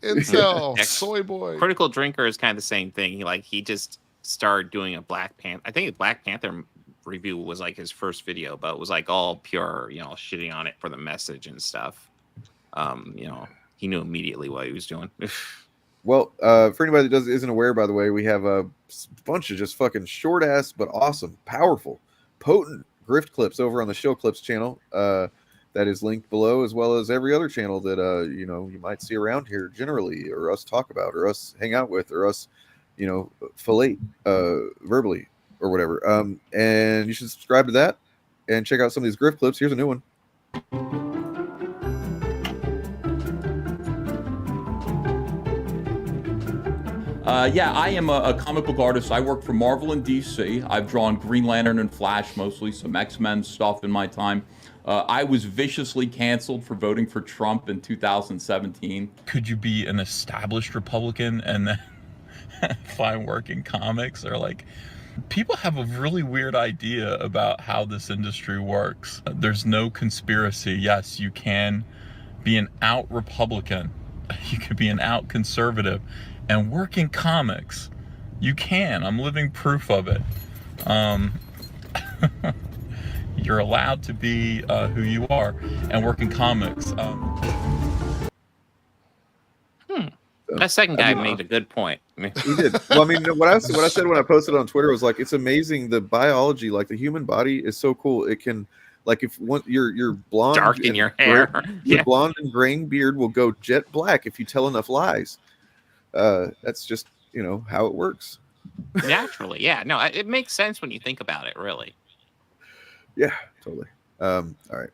incel, soy boy." Critical Drinker is kind of the same thing. He just started doing a Black Panther. I think the Black Panther review was like his first video, but it was like all pure, shitting on it for the message and stuff. He knew immediately what he was doing. Well, for anybody that isn't aware, by the way, we have a bunch of just fucking short ass but awesome, powerful, potent grift clips over on the Shillcast channel. That is linked below, as well as every other channel that you might see around here generally, or us talk about, or us hang out with, or us fillet verbally or whatever. And you should subscribe to that and check out some of these grift clips. Here's a new one. I am a comic book artist. I work for Marvel and DC. I've drawn Green Lantern and Flash mostly, some X-Men stuff in my time. I was viciously canceled for voting for Trump in 2017. Could you be an established Republican and then find work in comics? Or people have a really weird idea about how this industry works. There's no conspiracy. Yes, you can be an out Republican. You could be an out conservative and work in comics. You can. I'm living proof of it. You're allowed to be who you are and work in comics. That second guy made a good point. He did. Well, I mean, what I said when I posted on Twitter was like, it's amazing the biology, like the human body is so cool. It can, like, if you're blonde, darken your hair, your blonde and graying beard will go jet black if you tell enough lies. That's just how it works. Naturally, yeah. No, it makes sense when you think about it, really. Yeah, totally. All right.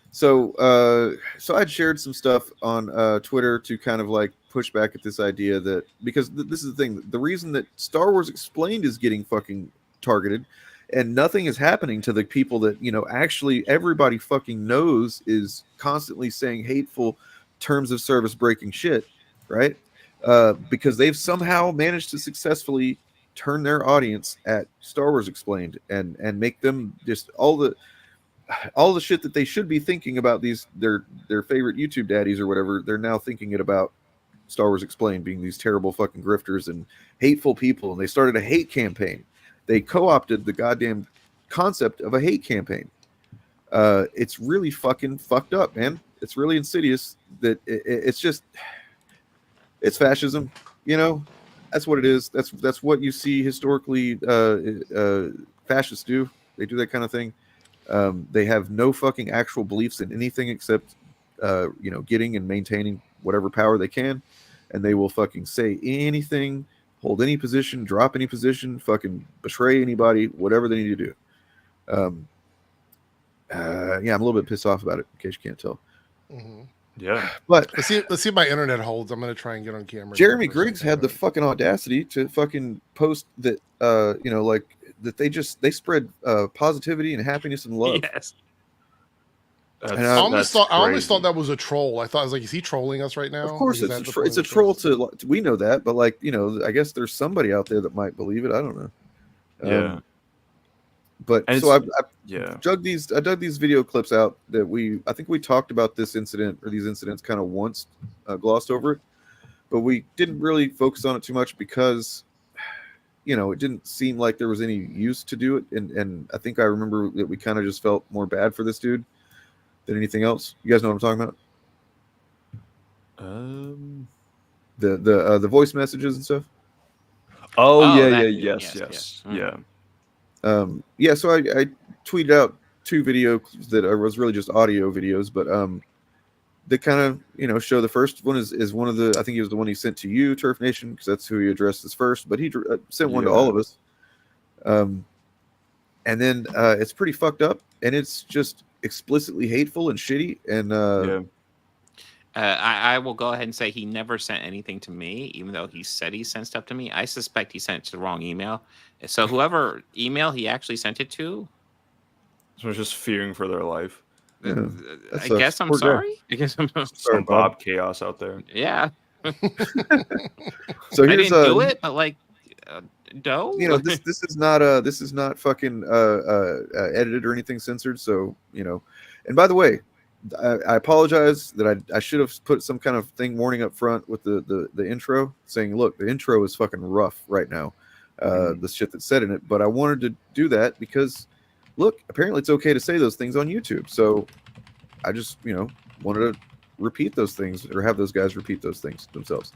So I'd shared some stuff on Twitter to kind of like push back at this idea that, because this is the thing, the reason that Star Wars Explained is getting fucking targeted and nothing is happening to the people that, actually everybody fucking knows is constantly saying hateful terms of service breaking shit, right? Because they've somehow managed to successfully turn their audience at Star Wars Explained and make them just all the shit that they should be thinking about their favorite YouTube daddies or whatever, they're now thinking it about Star Wars Explained being these terrible fucking grifters and hateful people, and they started a hate campaign. They co-opted the goddamn concept of a hate campaign. It's really fucking fucked up, man. It's really insidious that it's fascism, That's what it is. That's what you see historically fascists do. They do that kind of thing. They have no fucking actual beliefs in anything except, getting and maintaining whatever power they can, and they will fucking say anything, hold any position, drop any position, fucking betray anybody, whatever they need to do. I'm a little bit pissed off about it, in case you can't tell. Mm-hmm. Yeah, but let's see if my internet holds. I'm gonna try and get on camera. Jeremy Griggs had the fucking audacity to fucking post that, that they spread positivity and happiness and love. Yes. I almost thought that was a troll. I thought, I was like, is he trolling us right now? Of course, it's a troll to we know that, but I guess there's somebody out there that might believe it. I don't know. Yeah. But and so I dug these video clips out that I think we talked about this incident or these incidents kind of once, glossed over it, but we didn't really focus on it too much because it didn't seem like there was any use to do it, and I think I remember that we kind of just felt more bad for this dude than anything else. You guys know what I'm talking about? The voice messages and stuff. Yes. Yeah. So I tweeted out 2 videos that was really just audio videos, but they kind of show. The first one is one of the, I think it was the one he sent to you, Turf Nation, because that's who he addressed as first, but he sent one to all of us. And then it's pretty fucked up, and it's just explicitly hateful and shitty, and I will go ahead and say he never sent anything to me, even though he said he sent stuff to me. I suspect he sent it to the wrong email. So whoever email he actually sent it to, so just fearing for their life. I guess I'm sorry. I guess I'm some Bob chaos out there. Yeah. So I here's didn't do it, but dough. This is not fucking edited or anything censored. So and by the way, I apologize that I should have put some kind of thing warning up front with the intro saying, look, the intro is fucking rough right now. The shit that's said in it, but I wanted to do that because look, apparently it's okay to say those things on YouTube. So I just, wanted to repeat those things or have those guys repeat those things themselves.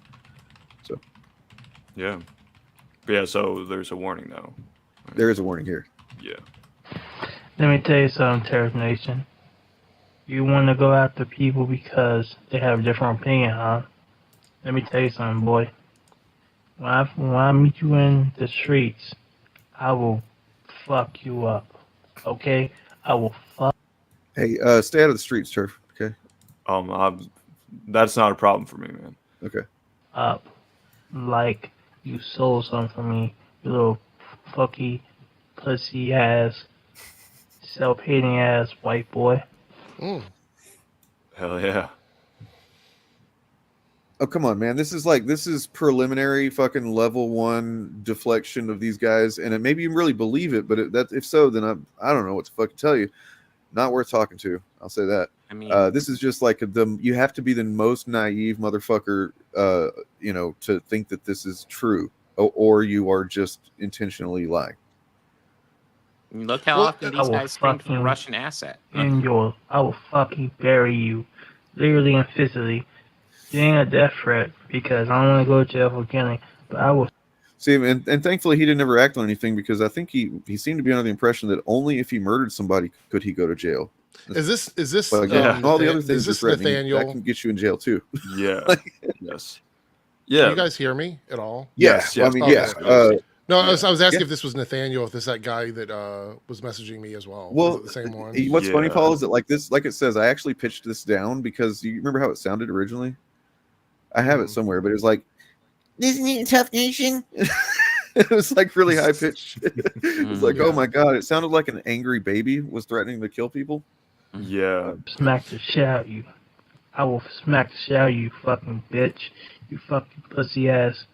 So yeah. So there's a warning though. There is a warning here. Yeah. Let me tell you something, Terror Nation. You want to go after people because they have a different opinion, huh? Let me tell you something, boy. When I meet you in the streets, I will fuck you up. Okay? I will fuck. Hey, stay out of the streets, Turf. Okay? That's not a problem for me, man. Okay. Up. Like you sold something for me, you little fucky, pussy ass, self-hating ass white boy. Hell yeah. Oh, come on, man. This is preliminary fucking level 1 deflection of these guys, and maybe you really believe it, but if so, then I don't know what to fucking tell you. Not worth talking to. I'll say that. I mean, this is just like you have to be the most naive motherfucker, to think that this is true, or you are just intentionally lying. Look how often these guys scream from a Russian asset. I will fucking bury you, literally and physically. Being a death threat because I don't want to go to jail for killing, but I will. See, and thankfully he didn't ever act on anything because I think he seemed to be under the impression that only if he murdered somebody could he go to jail. Is this all the other things is this Nathaniel? That can get you in jail too. Yeah. Yes. Yeah. Can you guys hear me at all? Yes. Well, I mean, Okay. yeah. No, I was asking if this was Nathaniel, if this that guy that was messaging me as well. Well, was it the same one. What's funny, Paul, is that like it says, I actually pitched this down because you remember how it sounded originally. I have it somewhere, but it was like, "Isn't it a tough nation?" It was like really high pitched. It was like, oh my god, it sounded like an angry baby was threatening to kill people. Yeah. Smack the shit out of you. I will smack the shit out of you, fucking bitch. You fucking pussy ass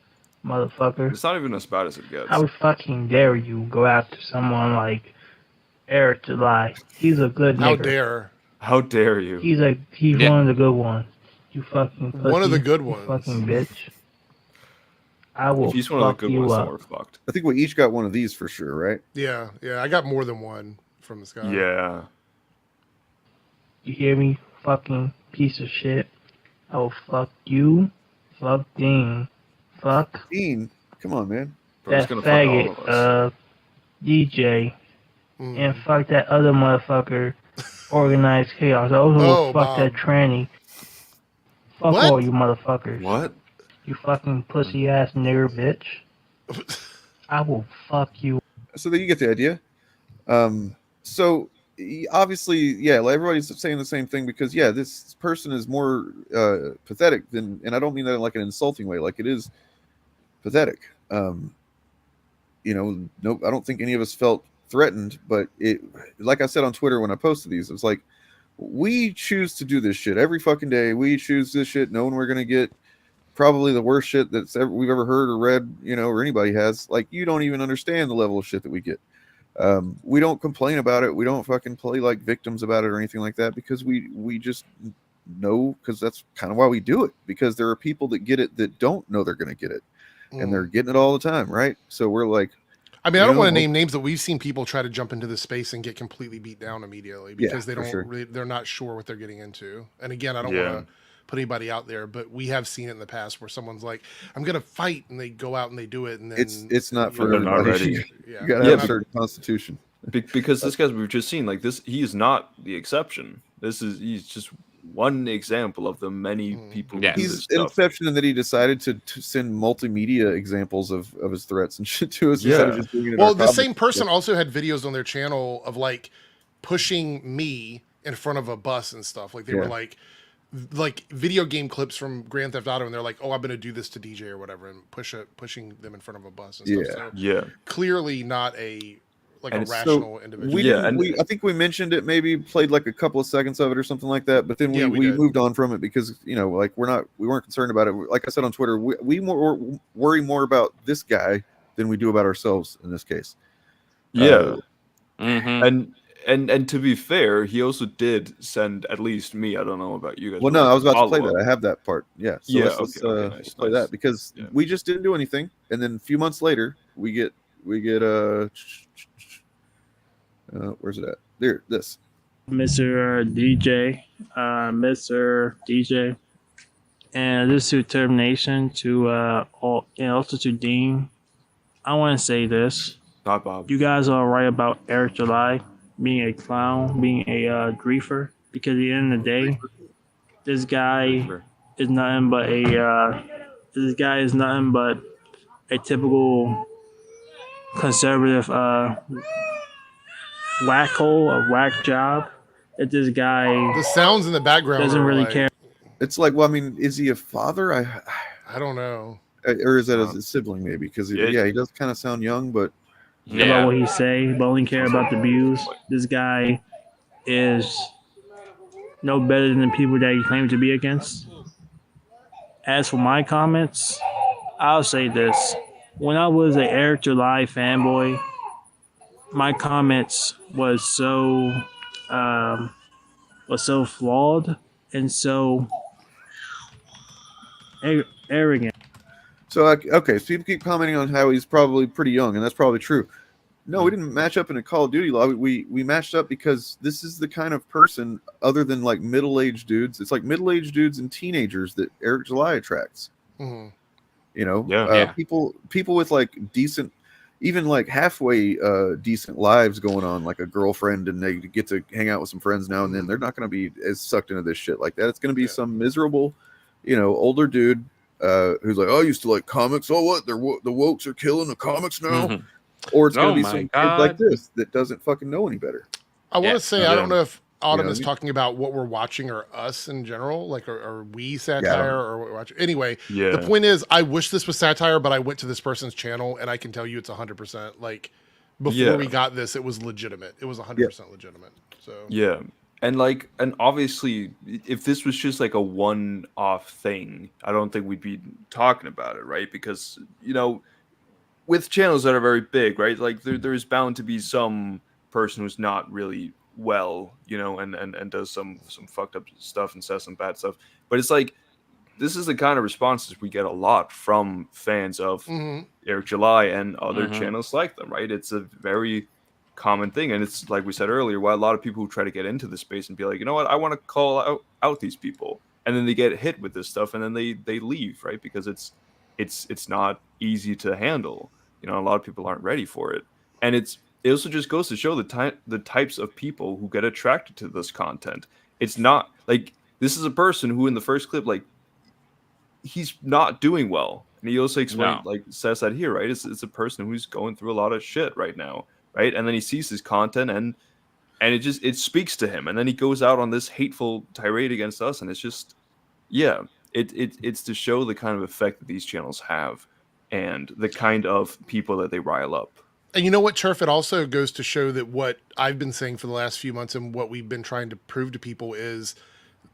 motherfucker. It's not even as bad as it gets. How fucking dare you go after someone like Eric July? He's a good nigger. How dare? How dare you? He's one of the good ones. You fucking pussy. One of the good you ones. Fucking bitch. I will If he's fuck you up. fucked. I think we each got one of these for sure, right? Yeah, I got more than one from this guy. Yeah. You hear me, fucking piece of shit? I will fuck you. Fuck Dean. Fuck Dean. Come on, man. that faggot, DJ. And fuck that other motherfucker, Organized Chaos. I also fuck that tranny. Fuck What? all you motherfuckers. What? You fucking pussy ass nigger bitch. I will fuck you. So then you get the idea. So obviously, yeah, like everybody's saying the same thing because this person is more pathetic than, and I don't mean that in like an insulting way. Like it is pathetic. No, I don't think any of us felt threatened, but it, like I said on Twitter when I posted these, it's like we choose to do this shit every fucking day. We choose this shit knowing we're gonna get probably the worst shit we've ever heard or read, or anybody has. Like, you don't even understand the level of shit that we get. We don't complain about it. We don't fucking play like victims about it or anything like that because we just know, because that's kind of why we do it, because there are people that get it that don't know they're going to get it, and they're getting it all the time, right? So we're like, I mean, I don't want to name names, but we've seen people try to jump into this space and get completely beat down immediately because they're not sure what they're getting into. And again, I don't want to put anybody out there, but we have seen it in the past where someone's like, "I'm gonna fight," and they go out and they do it, and then it's not for everybody. You gotta have a certain constitution. Because this guy we've just seen, like this, he is not the exception. He's just one example of the many people. Yeah, he's an exception in that he decided to send multimedia examples of his threats and shit to us. Instead of just doing it well, the same person also had videos on their channel of like pushing me in front of a bus and stuff. Like they were like video game clips from Grand Theft Auto, and they're like, "Oh, I'm going to do this to DJ or whatever," and pushing them in front of a bus and stuff. So clearly not a rational individual. I think we mentioned it, maybe played like a couple of seconds of it or something like that, but then we moved on from it because like we weren't concerned about it. Like I said on Twitter, we worry more about this guy than we do about ourselves in this case. And to be fair, he also did send at least me. I don't know about you guys. Well, no, I was about to play that. I have that part. Yeah. So let's play that because we just didn't do anything, and then a few months later, we get where's it at? There, this. Mr. DJ, and this to termination to and also to Dean. I want to say this. Not Bob. You guys are right about Eric July being a clown, being a griefer, because at the end of the day, this guy is nothing but a typical conservative whack hole, a whack job. That this guy, the sounds in the background doesn't really care. It's like, well, I mean, is he a father? I don't know, or is that a sibling maybe? Because he does kind of sound young, but about what he say, but only care about the views. This guy is no better than the people that he claims to be against. As for my comments, I'll say this: when I was an Eric July fanboy, my comments was so flawed and so arrogant. So okay, so people keep commenting on how he's probably pretty young, and that's probably true. No, we didn't match up in a Call of Duty lobby. We matched up because this is the kind of person, other than like middle-aged dudes, it's like middle-aged dudes and teenagers that Eric July attracts. Mm-hmm. You know, people with like decent, even like halfway decent lives going on, like a girlfriend, and they get to hang out with some friends now and then. They're not going to be as sucked into this shit like that. It's going to be some miserable, older dude who's like, "Oh, I used to like comics. Oh, what? The wokes are killing the comics now." Mm-hmm. Or it's going to be some kid like this that doesn't fucking know any better. I want to say, I don't know if Autumn is talking about what we're watching or us in general, like are we satire or what we're watching. Anyway, the point is, I wish this was satire, but I went to this person's channel and I can tell you it's 100%. Like before we got this, it was legitimate. It was 100% legitimate. So and obviously, if this was just like a one-off thing, I don't think we'd be talking about it, right? Because with channels that are very big, right? Like there's bound to be some person who's not really well, and does some fucked up stuff and says some bad stuff. But it's like this is the kind of responses we get a lot from fans of Eric July and other channels like them, right? It's a very common thing, and it's like we said earlier, why a lot of people who try to get into the space and be like, you know what, I want to call out these people, and then they get hit with this stuff, and then they leave, right? Because it's not easy to handle. A lot of people aren't ready for it, and it also just goes to show the types of people who get attracted to this content. It's not like this is a person who in the first clip, like, he's not doing well, and he also says that here, right? It's a person who's going through a lot of shit right now, right? And then he sees his content and it speaks to him, and then he goes out on this hateful tirade against us, and it's just it's to show the kind of effect that these channels have and the kind of people that they rile up. And you know what, Turf? It also goes to show that what I've been saying for the last few months and what we've been trying to prove to people is,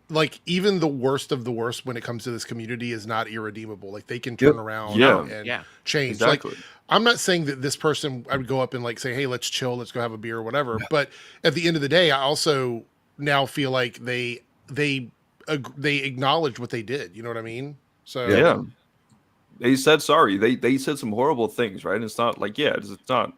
like, even the worst of the worst when it comes to this community is not irredeemable. Like, they can turn around and change. Exactly. Like, I'm not saying that this person, I would go up and like say, hey, let's chill, let's go have a beer or whatever. But at the end of the day, I also now feel like they acknowledged what they did. You know what I mean? So they said sorry. They said some horrible things, right? And it's not like it's not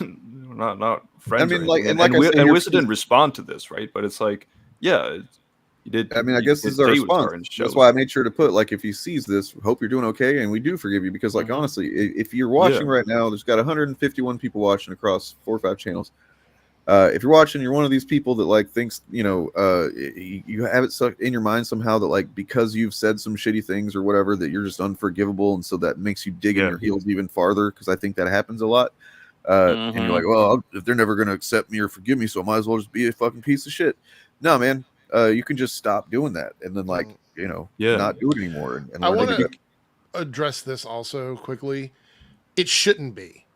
not friends. I mean, and Wizard didn't respond to this, right? But it's like, he did. I mean, I guess this is our response. That's why I made sure to put, like, if he sees this, hope you're doing okay, and we do forgive you, because, like, honestly, if you're watching right now, there's got 151 people watching across 4 or 5 channels. If you're watching, you're one of these people that like thinks, you have it stuck in your mind somehow that, like, because you've said some shitty things or whatever, that you're just unforgivable, and so that makes you dig in your heels even farther, because I think that happens a lot. And you're like, well, if they're never going to accept me or forgive me, so I might as well just be a fucking piece of shit. No, man. You can just stop doing that and then, like, not do it anymore. And I want to address this also quickly. It shouldn't be.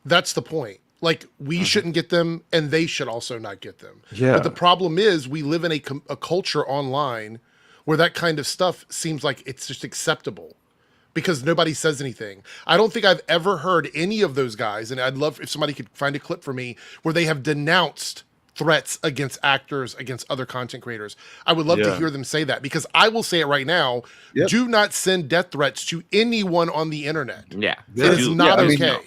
That's the point. Like, we shouldn't get them, and they should also not get them. But the problem is, we live in a culture online where that kind of stuff seems like it's just acceptable because nobody says anything. I don't think I've ever heard any of those guys, and I'd love if somebody could find a clip for me where they have denounced threats against actors, against other content creators. I would love to hear them say that, because I will say it right now. Do not send death threats to anyone on the internet. It is not okay.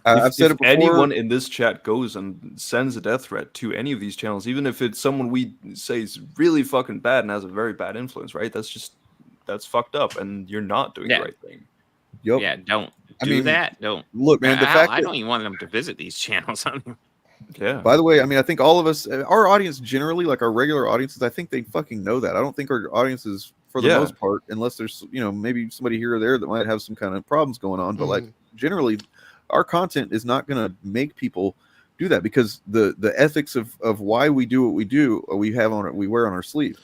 I've said it before. Anyone in this chat goes and sends a death threat to any of these channels, even if it's someone we say is really fucking bad and has a very bad influence, right? That's fucked up, and you're not doing the right thing. Yeah, don't do that. Don't look, man. The fact I don't even want them to visit these channels. By the way, I mean, I think all of us, our audience generally, like our regular audiences, I think they fucking know that. I don't think our audiences, for the most part, unless there's, maybe somebody here or there that might have some kind of problems going on, but like generally, our content is not going to make people do that, because the ethics of why we do what we do, we wear on our sleeve,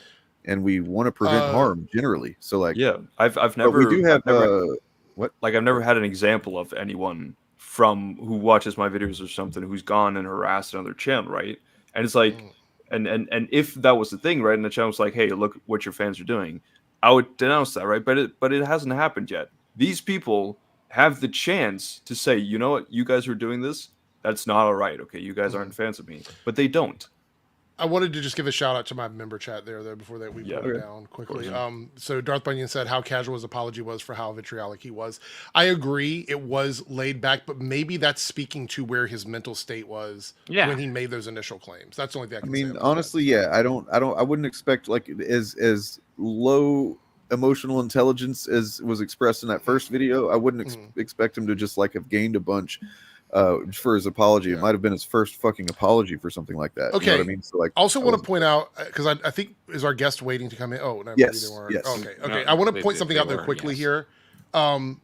and we want to prevent harm generally. So, like, I've never, we do have I've never had an example of anyone from who watches my videos or something who's gone and harassed another channel, right? And it's like, and if that was the thing, right, and the channel's like, hey, look what your fans are doing, I would denounce that, right? But it hasn't happened yet. These people have the chance to say, you know what, you guys are doing this, that's not all right. Okay, you guys aren't fans of me, but they don't. I wanted to just give a shout out to my member chat there, though, before that we put it down quickly. So Darth Bunyan said how casual his apology was for how vitriolic he was. I agree, it was laid back, but maybe that's speaking to where his mental state was when he made those initial claims. That's the only thing I can say. Honestly, yeah, I wouldn't expect like as low emotional intelligence as was expressed in that first video. I wouldn't expect him to just like have gained a bunch. For his apology, it might have been his first fucking apology for something like that. Okay, you know what I mean? So like, also want to point out because I think is our guest waiting to come in. Oh no, yes, maybe they weren't. yes. Okay. No, I want to point something out there quickly here. Andy,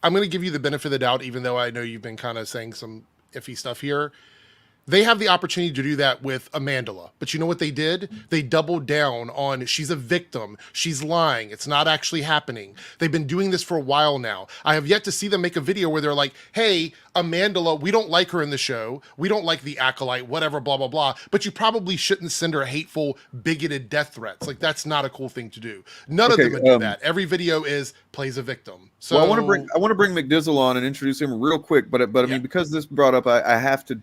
I'm going to give you the benefit of the doubt, even though I know you've been kind of saying some iffy stuff here. They have the opportunity to do that with Amandla. But you know what they did? They doubled down on she's a victim. She's lying. It's not actually happening. They've been doing this for a while now. I have yet to see them make a video where they're like, hey, Amandla, we don't like her in the show. We don't like the acolyte, whatever, blah, blah, blah. But you probably shouldn't send her hateful, bigoted death threats. Like, that's not a cool thing to do. None of them would do that. Every video plays a victim. So well, I want to bring McDizzle on and introduce him real quick, but I mean, because this brought up, I have to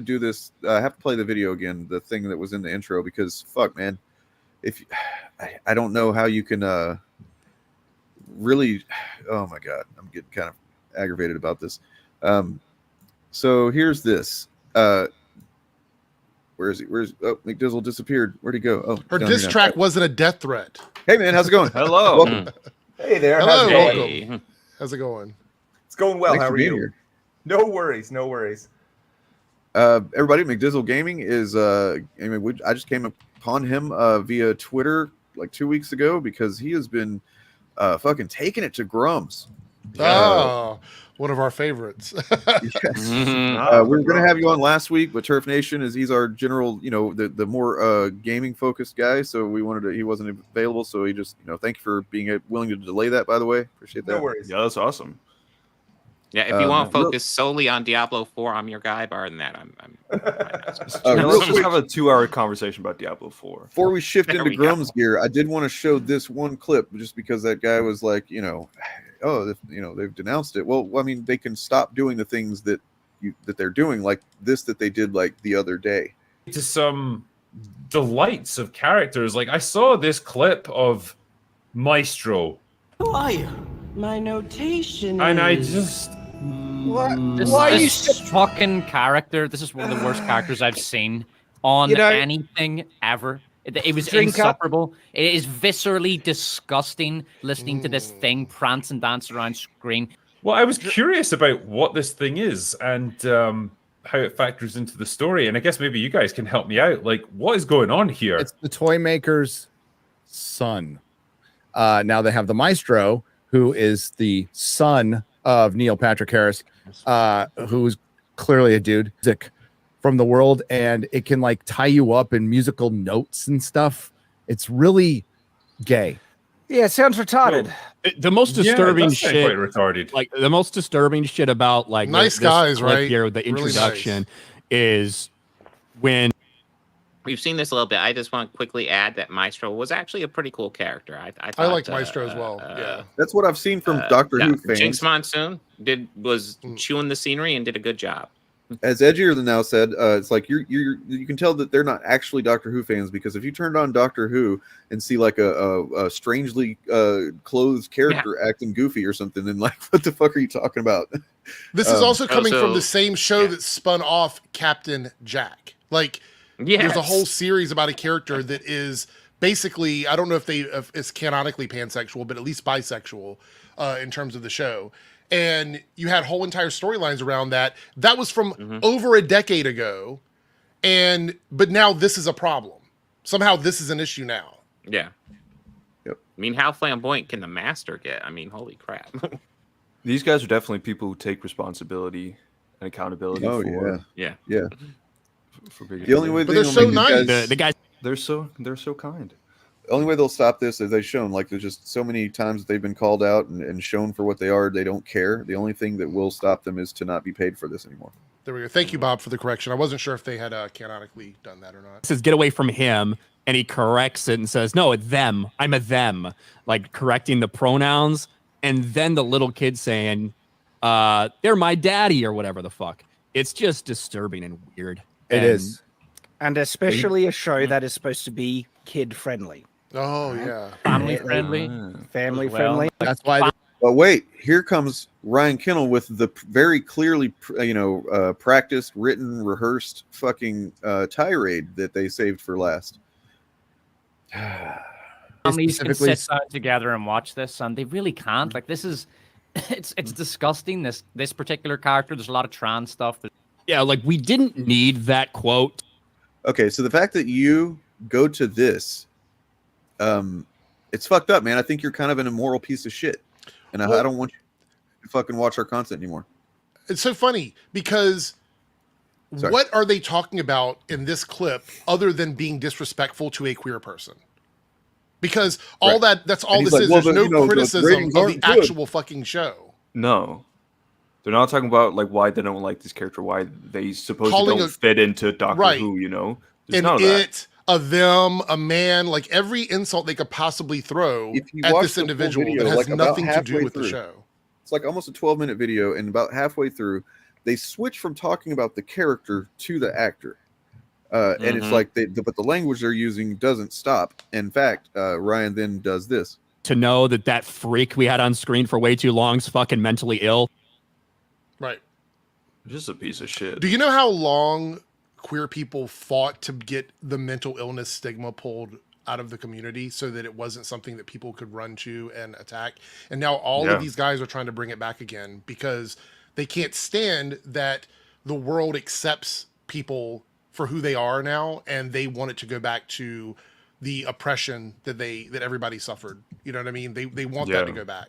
do this. I have to play the video again, the thing that was in the intro, because fuck, man, if I don't know how you can really. Oh my god, I'm getting kind of aggravated about this. So here's this. Where is he? McDizzle disappeared. Where'd he go? Oh, her diss track wasn't a death threat. Hey man, how's it going? Hello. Welcome. Hey there. Hello. Welcome. How's it going? It's going well. Thanks How for are being you? here. No worries. No worries. Everybody, McDizzle Gaming is I just came upon him via Twitter like 2 weeks ago because he has been fucking taking it to Grums. One of our favorites. Yes. We were gonna have you on last week, but Turf Nation he's our general, the more gaming focused guy. So we wanted to. He wasn't available, so he just thank you for being willing to delay that. By the way, appreciate that. No worries. Yeah, that's awesome. Yeah, if you want to focus solely on Diablo 4, I'm your guy. Bar than that, I'm let's just have a 2-hour conversation about Diablo 4. Before we shift into Grum's gear, I did want to show this one clip just because that guy was like, they've denounced it. Well, I mean, they can stop doing the things that they're doing, like this that they did like the other day. To some delights of characters, like I saw this clip of Maestro. Who are you? My notation. And I is... just. Why are you fucking character? This is one of the worst characters I've seen on anything ever. It was insufferable. It is viscerally disgusting listening to this thing prance and dance around screen. Well, I was curious about what this thing is and how it factors into the story. And I guess maybe you guys can help me out. Like, what is going on here? It's the toy maker's son. Now they have the Maestro, who is the son of Neil Patrick Harris, who's clearly a dude from the world, and it can like tie you up in musical notes and stuff. It's really gay. Yeah, it sounds retarded. The most disturbing shit, quite retarded. Like the most disturbing shit about like nice guys, right? Here with the introduction is when we've seen this a little bit. I just want to quickly add that Maestro was actually a pretty cool character. I liked Maestro as well. Yeah, that's what I've seen from Doctor Who fans. Jinx Monsoon was chewing the scenery and did a good job. As Edgier than Now said, it's like you can tell that they're not actually Doctor Who fans, because if you turned on Doctor Who and see like a strangely clothed character acting goofy or something, then like, what the fuck are you talking about? This is also coming from the same show that spun off Captain Jack. Like, there's a whole series about a character that is basically, I don't know if it's canonically pansexual, but at least bisexual in terms of the show. And you had whole entire storylines around that. That was from over a decade ago. But now this is a problem. Somehow this is an issue now. Yeah. Yep. I mean, how flamboyant can the master get? I mean, holy crap. These guys are definitely people who take responsibility and accountability for. Yeah. For bigger the only way they're so nice. The guys, they're so kind. The only way they'll stop this is they've shown, like, there's just so many times that they've been called out and shown for what they are. They don't care. The only thing that will stop them is to not be paid for this anymore. There we go. Thank you, Bob, for the correction. I wasn't sure if they had canonically done that or not. says get away from him, and he corrects it and says, no, it's them. I'm a them. Like correcting the pronouns, and then the little kid saying, they're my daddy or whatever the fuck. It's just disturbing and weird. It is. And especially a show that is supposed to be kid friendly. Oh yeah, family friendly. Family well. friendly. That's why. But wait, here comes Ryan Kinnell with the very clearly, practiced, written, rehearsed fucking tirade that they saved for last. Families can sit down together and watch this, and they really can't. Like, this is, it's disgusting. This particular character. There's a lot of trans stuff. Yeah, like we didn't need that quote. Okay, so the fact that you go to this, it's fucked up, man. I think you're kind of an immoral piece of shit, and I don't want you to fucking watch our content anymore. It's so funny because what are they talking about in this clip other than being disrespectful to a queer person? Because that's all this is. There's no criticism of the actual fucking show. No. They're not talking about like why they don't like this character, why they supposedly don't fit into Doctor Who, you know? There's none of that. A them, a man, like every insult they could possibly throw at this individual that has nothing to do with the show. It's like almost a 12-minute video, and about halfway through, they switch from talking about the character to the actor. And it's like, but the language they're using doesn't stop. In fact, Ryan then does this. To know that freak we had on screen for way too long is fucking mentally ill. Right. Just a piece of shit. Do you know how long queer people fought to get the mental illness stigma pulled out of the community so that it wasn't something that people could run to and attack? And now all of these guys are trying to bring it back again because they can't stand that the world accepts people for who they are now, and they want it to go back to the oppression that everybody suffered. You know what I mean? They want that to go back.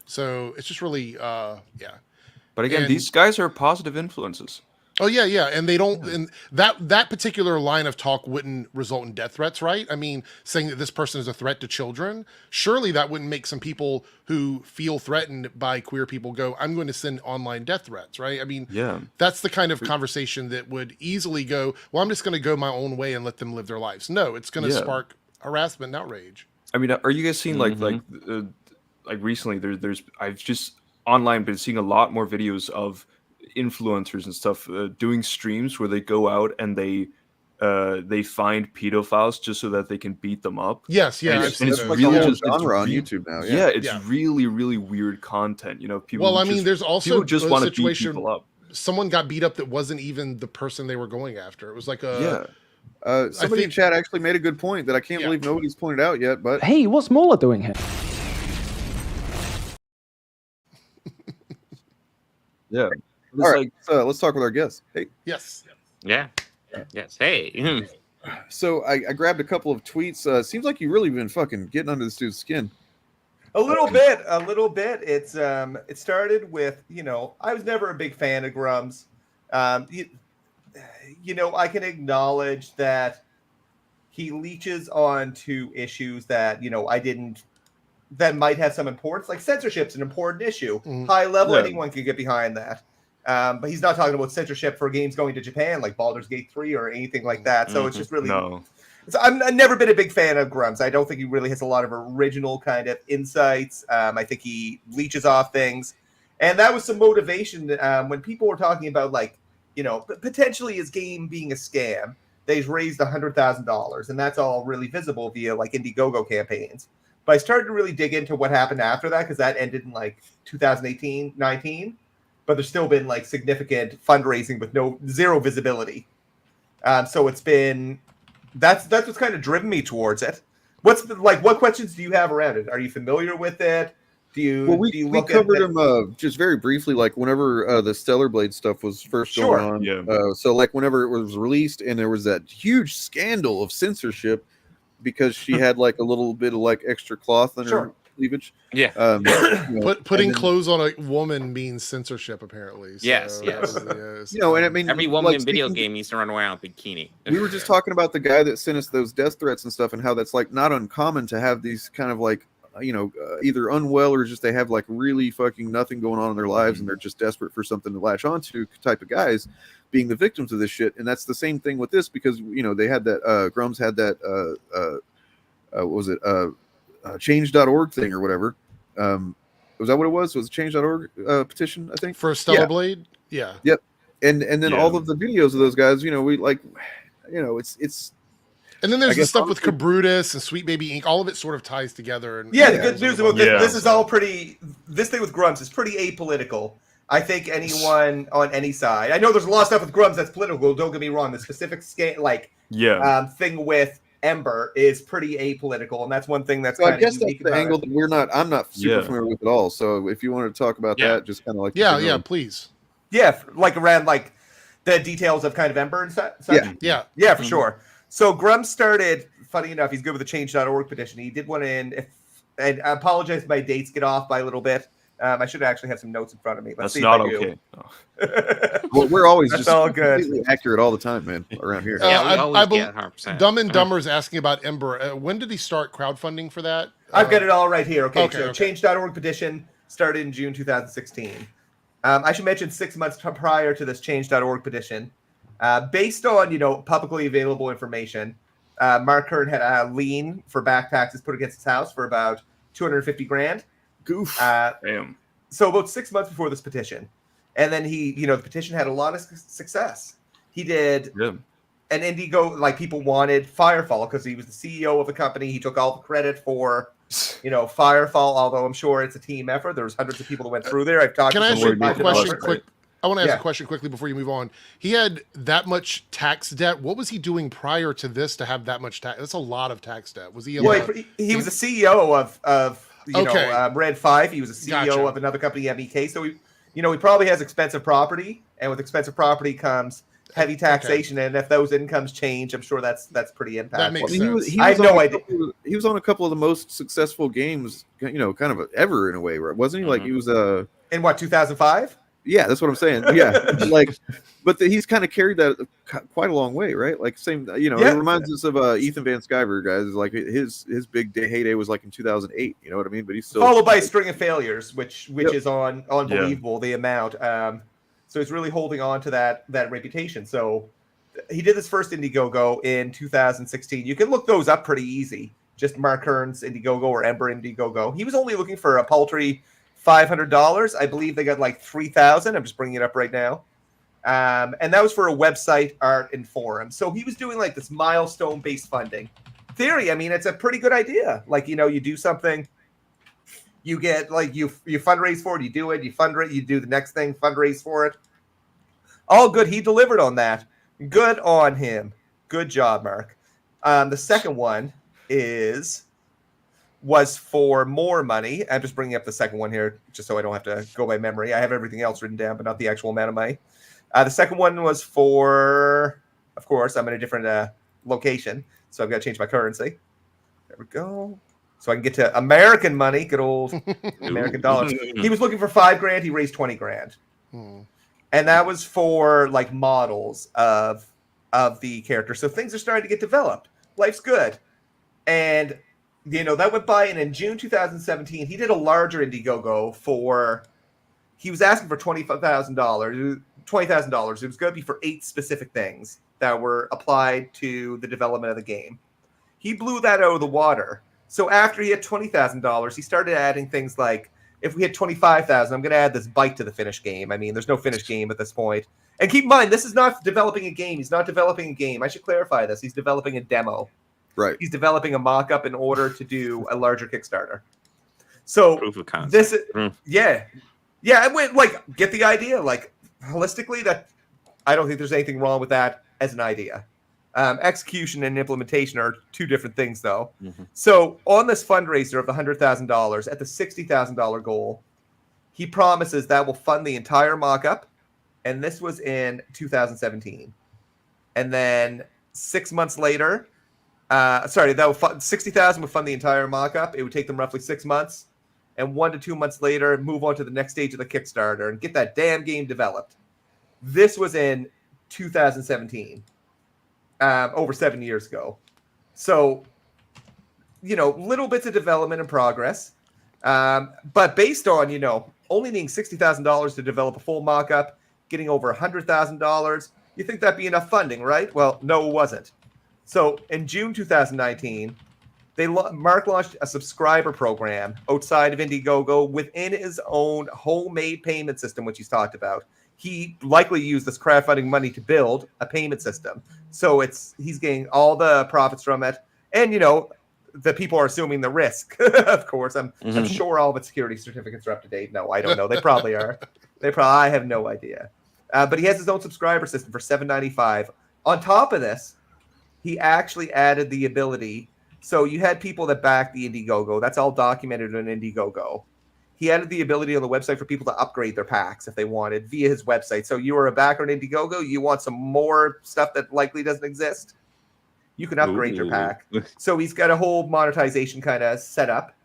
So it's just really But again, these guys are positive influences. Oh yeah, and they don't. And that particular line of talk wouldn't result in death threats, right? I mean, saying that this person is a threat to children. Surely that wouldn't make some people who feel threatened by queer people go, "I'm going to send online death threats," right? I mean, that's the kind of conversation that would easily go, "Well, I'm just going to go my own way and let them live their lives." No, it's going to spark harassment and outrage. I mean, are you guys seeing like recently? There's I've just online been seeing a lot more videos of influencers and stuff doing streams where they go out and they find pedophiles just so that they can beat them up. Yes, and it's like really just genre on YouTube now. It's really weird content. You know, people. Well, I mean, there's also people just want to beat people up. Someone got beat up that wasn't even the person they were going after. It was like somebody in chat actually made a good point that I can't believe nobody's pointed out yet. But hey, what's Mola doing here? Yeah. All right, so let's talk with our guests. Hey. Yes. Yeah. Yes. Hey. So I grabbed a couple of tweets. Seems like you've really been fucking getting under this dude's skin. A little bit. It's it started with, I was never a big fan of Grums. I can acknowledge that he leeches onto issues that, that might have some importance, like censorship's an important issue. High level, anyone can get behind that. But he's not talking about censorship for games going to Japan, like Baldur's Gate 3 or anything like that. So it's just really... I've never been a big fan of Grums. I don't think he really has a lot of original kind of insights. I think he leeches off things. And that was some motivation when people were talking about, potentially his game being a scam. They've raised $100,000, and that's all really visible via, Indiegogo campaigns. But I started to really dig into what happened after that, because that ended in, 2018-19. But there's still been significant fundraising with zero visibility. So it's been that's what's kind of driven me towards it. What questions do you have around it? Are you familiar with it? We covered them just very briefly, whenever the Stellar Blade stuff was first going on. Yeah. So whenever it was released, and there was that huge scandal of censorship because she had a little bit of extra cloth on her cleavage. Yeah. Putting clothes on a woman means censorship, apparently. So, yes. And I mean, every woman in video game needs to run around with bikini. We were just talking about the guy that sent us those death threats and stuff, and how that's not uncommon to have these kind of either unwell or just they have really fucking nothing going on in their lives and they're just desperate for something to latch onto type of guys being the victims of this shit. And that's the same thing with this, because they had that Grums had that what was it change.org thing or whatever. Was that what it was? Was it change.org petition, I think, for Stellar Blade? Yeah. Yep. And then all of the videos of those guys, we like, it's. And then there's the stuff with Cabrutus and Sweet Baby Inc. All of it sort of ties together. And the good news about this is all pretty. This thing with Grumps is pretty apolitical. I think anyone on any side. I know there's a lot of stuff with Grumps that's political. Don't get me wrong. The specific thing with Ember is pretty apolitical, and that's one thing that's. So I guess that's the angle that I'm not super familiar with at all. So if you want to talk about that, just kind of like please. Yeah, like around like the details of kind of Ember and such. Yeah, for sure. So Grumps started. Funny enough, he's good with the Change.org petition. He did one and I apologize if my dates get off by a little bit. I should actually have some notes in front of me. That's not okay. Well, we're always That's just all good. completely accurate all the time, man, around here. I believe Dumb and Dumber is asking about Ember. When did he start crowdfunding for that? I've got it all right here. Okay. Change.org petition started in June 2016. I should mention 6 months prior to this Change.org petition, based on publicly available information, Mark Kern had a lien for back taxes put against his house for about $250,000. Goof. Damn. So about 6 months before this petition, and then the petition had a lot of success. He did an Indigo, like people wanted Firefall because he was the CEO of the company. He took all the credit for Firefall, although I'm sure it's a team effort. There was hundreds of people that went through there. I've talked. Can I ask you a question quick? I want to ask Yeah. a question quickly before you move on. He had that much tax debt. What was he doing prior to this to have that much tax? That's a lot of tax debt. Was he? He was the CEO of Red 5. He was the CEO of another company, MEK. So he probably has expensive property, and with expensive property comes heavy taxation. And if those incomes change, I'm sure that's pretty impactful. That makes sense. I have no idea. He was on a couple of the most successful games, kind of ever in a way, right? Wasn't he? Like he was in what 2005? Yeah, that's what I'm saying. Yeah, but he's kind of carried that quite a long way, right? Like same, it reminds us of Ethan Van Sciver, guys. Like his big heyday was like in 2008. You know what I mean? But he's still followed by a string of failures, which is unbelievable the amount. So he's really holding on to that reputation. So he did his first Indiegogo in 2016. You can look those up pretty easy. Just Mark Kern's Indiegogo or Ember Indiegogo. He was only looking for a paltry $500. I believe they got like 3,000. I'm just bringing it up right now. And that was for a website, art, and forum. So he was doing like this milestone-based funding. Theory, I mean, it's a pretty good idea. Like, you do something, you get like you fundraise for it, you do it, you fundraise, you do the next thing, fundraise for it. All good. He delivered on that. Good on him. Good job, Mark. The second one was for more money. I'm just bringing up the second one here just so I don't have to go by memory. I have everything else written down, but not the actual amount of money. The second one was for, of course, I'm in a different location, so I've got to change my currency. There we go. So I can get to American money, good old American dollars. He was looking for $5,000. He raised $20,000. And that was for like models of the character. So things are starting to get developed. Life's good. And that went by, and in June 2017, he did a larger Indiegogo he was asking for $20,000. $20,000. It was going to be for 8 specific things that were applied to the development of the game. He blew that out of the water. So after he had $20,000, he started adding things like, if we hit $25,000, I'm going to add this bite to the finished game. I mean, there's no finished game at this point. And keep in mind, this is not developing a game. He's not developing a game. I should clarify this. He's developing a demo. Right. He's developing a mock-up in order to do a larger Kickstarter. So proof of concept. This, I went get the idea. Like holistically, that I don't think there's anything wrong with that as an idea. Execution and implementation are two different things, though. So on this fundraiser of the $100,000 at the $60,000 goal, he promises that will fund the entire mock-up, and this was in 2017. And then 6 months later. That would $60,000 would fund the entire mock-up. It would take them roughly 6 months, and 1 to 2 months later, move on to the next stage of the Kickstarter and get that damn game developed. This was in 2017, over 7 years ago. So, little bits of development and progress, but based on only needing $60,000 to develop a full mock-up, getting over $100,000, you think that'd be enough funding, right? Well, no, it wasn't. So in June 2019, Mark launched a subscriber program outside of Indiegogo within his own homemade payment system, which he's talked about. he likely used this crowdfunding money to build a payment system. So he's getting all the profits from it. And, the people are assuming the risk, of course. I'm sure all of its security certificates are up to date. No, I don't know. They probably are. I have no idea. But he has his own subscriber system for $7.95. On top of this, he actually added the ability. So you had people that backed the Indiegogo. That's all documented on Indiegogo. He added the ability on the website for people to upgrade their packs if they wanted via his website. So you are a backer on Indiegogo, you want some more stuff that likely doesn't exist, you can upgrade your pack. So he's got a whole monetization kind of set up.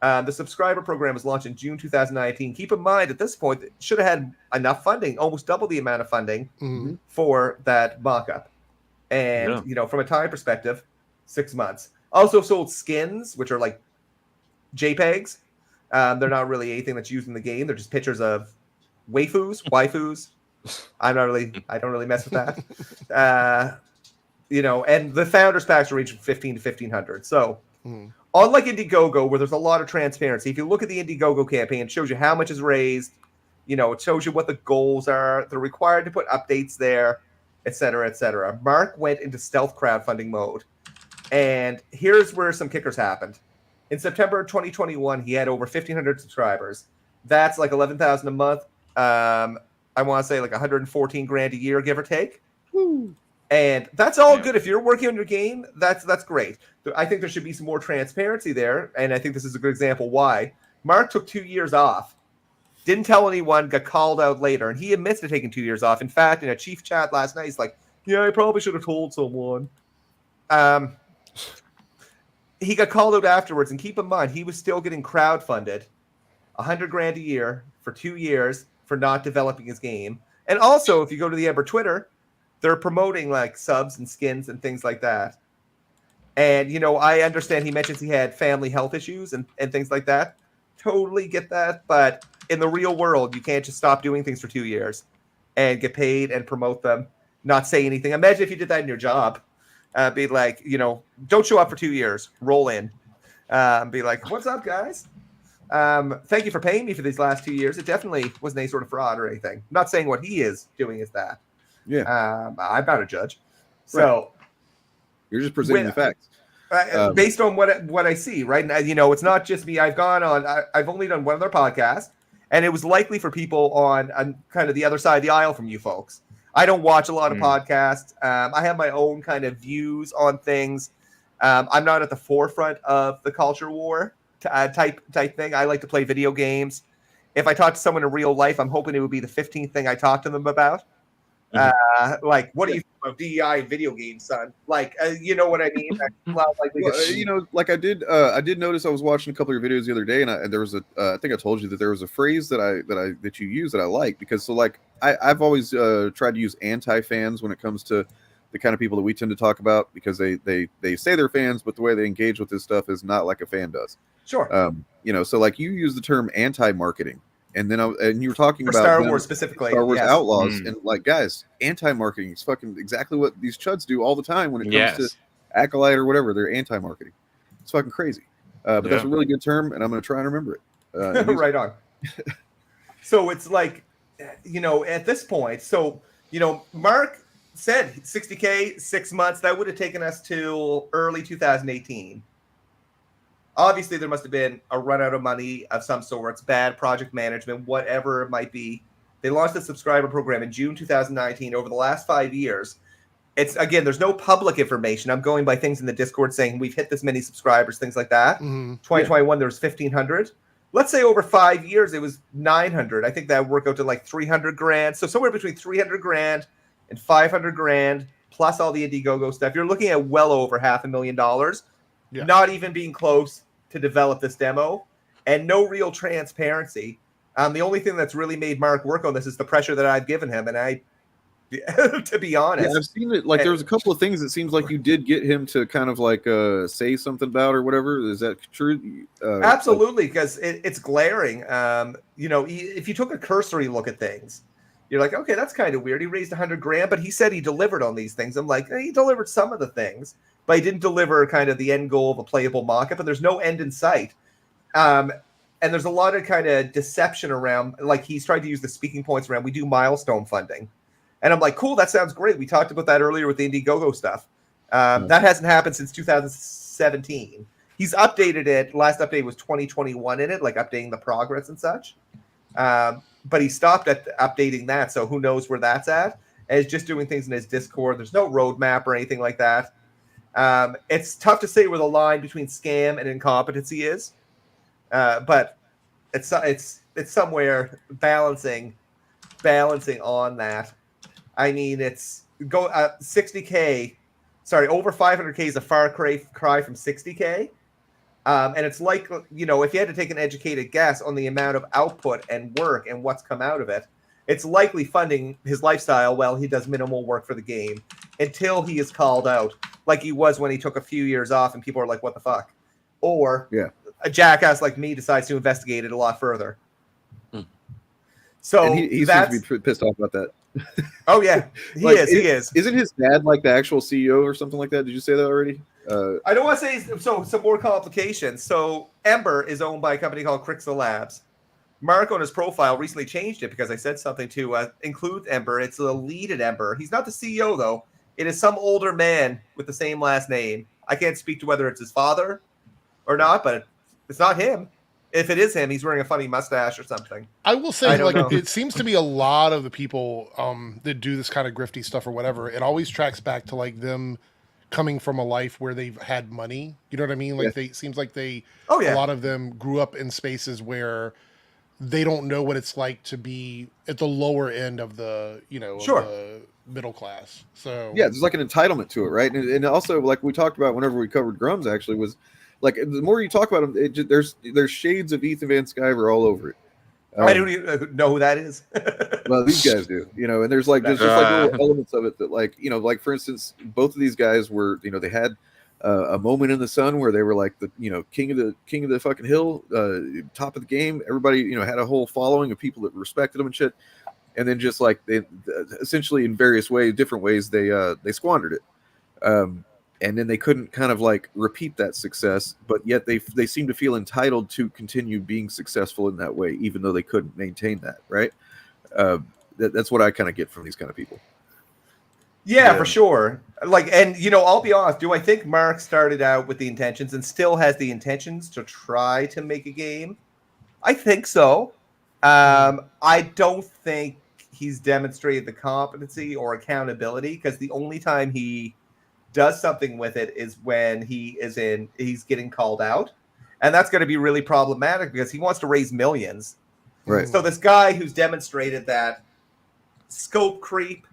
The subscriber program was launched in June 2019. Keep in mind, at this point, it should have had enough funding, almost double the amount of funding for that mock-up. And, from a time perspective, 6 months. Also sold skins, which are like JPEGs. They're not really anything that's used in the game. They're just pictures of waifus. I don't really mess with that. And the founders packs range from 15 to 1,500. So unlike Indiegogo, where there's a lot of transparency, if you look at the Indiegogo campaign, it shows you how much is raised. It shows you what the goals are. They're required to put updates there, et cetera, et cetera. Mark went into stealth crowdfunding mode. And here's where some kickers happened. In September 2021, he had over 1,500 subscribers. That's like $11,000 a month. I want to say like 114 grand a year, give or take. Woo. And that's all good. If you're working on your game, that's great. I think there should be some more transparency there. And I think this is a good example why. Mark took 2 years off. Didn't tell anyone, got called out later. And he admits to taking 2 years off. In fact, in a chief chat last night, he's like, I probably should have told someone. He got called out afterwards, and keep in mind, he was still getting crowdfunded 100 grand a year for 2 years for not developing his game. And also, if you go to the Ember Twitter, they're promoting like subs and skins and things like that. And, I understand he mentions he had family health issues and things like that. Totally get that. But in the real world, you can't just stop doing things for 2 years and get paid and promote them, not say anything. Imagine if you did that in your job. Be like, don't show up for 2 years. Roll in. Be like, what's up, guys? Thank you for paying me for these last 2 years. It definitely wasn't any sort of fraud or anything. I'm not saying what he is doing is that. Yeah. I'm not a judge. So you're just presenting the facts. Based on what I see right now, it's not just me. I've only done one other podcast, and it was likely for people on kind of the other side of the aisle from you folks. I don't watch a lot of podcasts. I have my own kind of views on things. I'm not at the forefront of the culture war type thing. I like to play video games. If I talk to someone in real life, I'm hoping it would be the 15th thing I talk to them about. Like, what do you think about DEI in video games, son? Like, you know what I mean? Like I did notice. I was watching a couple of your videos the other day, and there was I think I told you that there was a phrase that you use that I like, because I've always tried to use anti-fans when it comes to the kind of people that we tend to talk about, because they say they're fans, but the way they engage with this stuff is not like a fan does. Sure. So like you use the term anti-marketing. And then you were talking about Star Wars specifically, Star Wars Outlaws, and like, guys, anti-marketing is fucking exactly what these chuds do all the time when it comes to Acolyte or whatever. They're anti-marketing. It's fucking crazy. But that's a really good term, and I'm going to try and remember it. Right on. So it's like, at this point, Mark said 60K, 6 months. That would have taken us to early 2018. Obviously, there must have been a run out of money of some sorts, bad project management, whatever it might be. They launched the subscriber program in June 2019. Over the last 5 years, there's no public information. I'm going by things in the Discord saying we've hit this many subscribers, things like that. 2021, there was 1,500. Let's say over 5 years, it was 900. I think that would work out to like 300 grand. So somewhere between 300 grand and 500 grand, plus all the Indiegogo stuff. You're looking at well over $500,000, not even being close to develop this demo, and no real transparency. The only thing that's really made Mark work on this is the pressure that I've given him, and I, to be honest, I've seen it. Like, there was a couple of things that seems like you did get him to kind of like say something about or whatever. Is that true? Absolutely, because it's glaring. If you took a cursory look at things, you're like, okay, that's kind of weird. He raised 100 grand, but he said he delivered on these things. I'm like, he delivered some of the things, but he didn't deliver kind of the end goal of a playable mock-up, and there's no end in sight. and there's a lot of kind of deception around, like he's tried to use the speaking points around, we do milestone funding. And I'm like, cool, that sounds great. We talked about that earlier with the Indiegogo stuff. That hasn't happened since 2017. He's updated it. Last update was 2021 in it, like updating the progress and such. But he stopped at updating that, so who knows where that's at. And he's just doing things in his Discord. There's no roadmap or anything like that. It's tough to say where the line between scam and incompetency is, but it's somewhere balancing on that. I mean, it's 60K. Sorry, over 500K is a far cry from 60K. And it's like, you know, if you had to take an educated guess on the amount of output and work and what's come out of it, it's likely funding his lifestyle while he does minimal work for the game until he is called out, like he was when he took a few years off and people are like, what the fuck? Or a jackass like me decides to investigate it a lot further. So and he seems to be pissed off about that. Oh, yeah. He is. Isn't his dad like the actual CEO or something like that? Did you say that already? I don't want to say so. Some more complications. So Ember is owned by a company called Crixel Labs. Mark on his profile recently changed it because I said something to include Ember. It's the lead at Ember. He's not the CEO though. It is some older man with the same last name. I can't speak to whether it's his father or not, but it's not him. If it is him, he's wearing a funny mustache or something. I will say, like, it seems to be a lot of the people that do this kind of grifty stuff or whatever. It always tracks back to like them coming from a life where they've had money. You know what I mean? Like seems like a lot of them grew up in spaces where they don't know what it's like to be at the lower end of the, you know, of the middle class. So yeah, there's like an entitlement to it, right? And also, like we talked about whenever we covered Grums, actually, was like the more you talk about him, there's shades of Ethan Van Sciver all over it. I don't even know who that is. Well, these guys do, you know, and there's just like little elements of it that, like, you know, like for instance, both of these guys were, you know, they had a moment in the sun where they were like the, you know, king of the fucking hill, top of the game. Everybody, you know, had a whole following of people that respected them and shit. And then just like they essentially in various ways, different ways, they squandered it. And then they couldn't kind of like repeat that success, but yet they seem to feel entitled to continue being successful in that way, even though they couldn't maintain that, right? That's what I kind of get from these kind of people. Yeah, for sure. Like, and you know, I'll be honest. Do I think Mark started out with the intentions and still has the intentions to try to make a game? I think so. I don't think he's demonstrated the competency or accountability, because the only time he does something with it is when he's getting called out, and that's going to be really problematic because he wants to raise millions. Right. So this guy who's demonstrated that scope creep,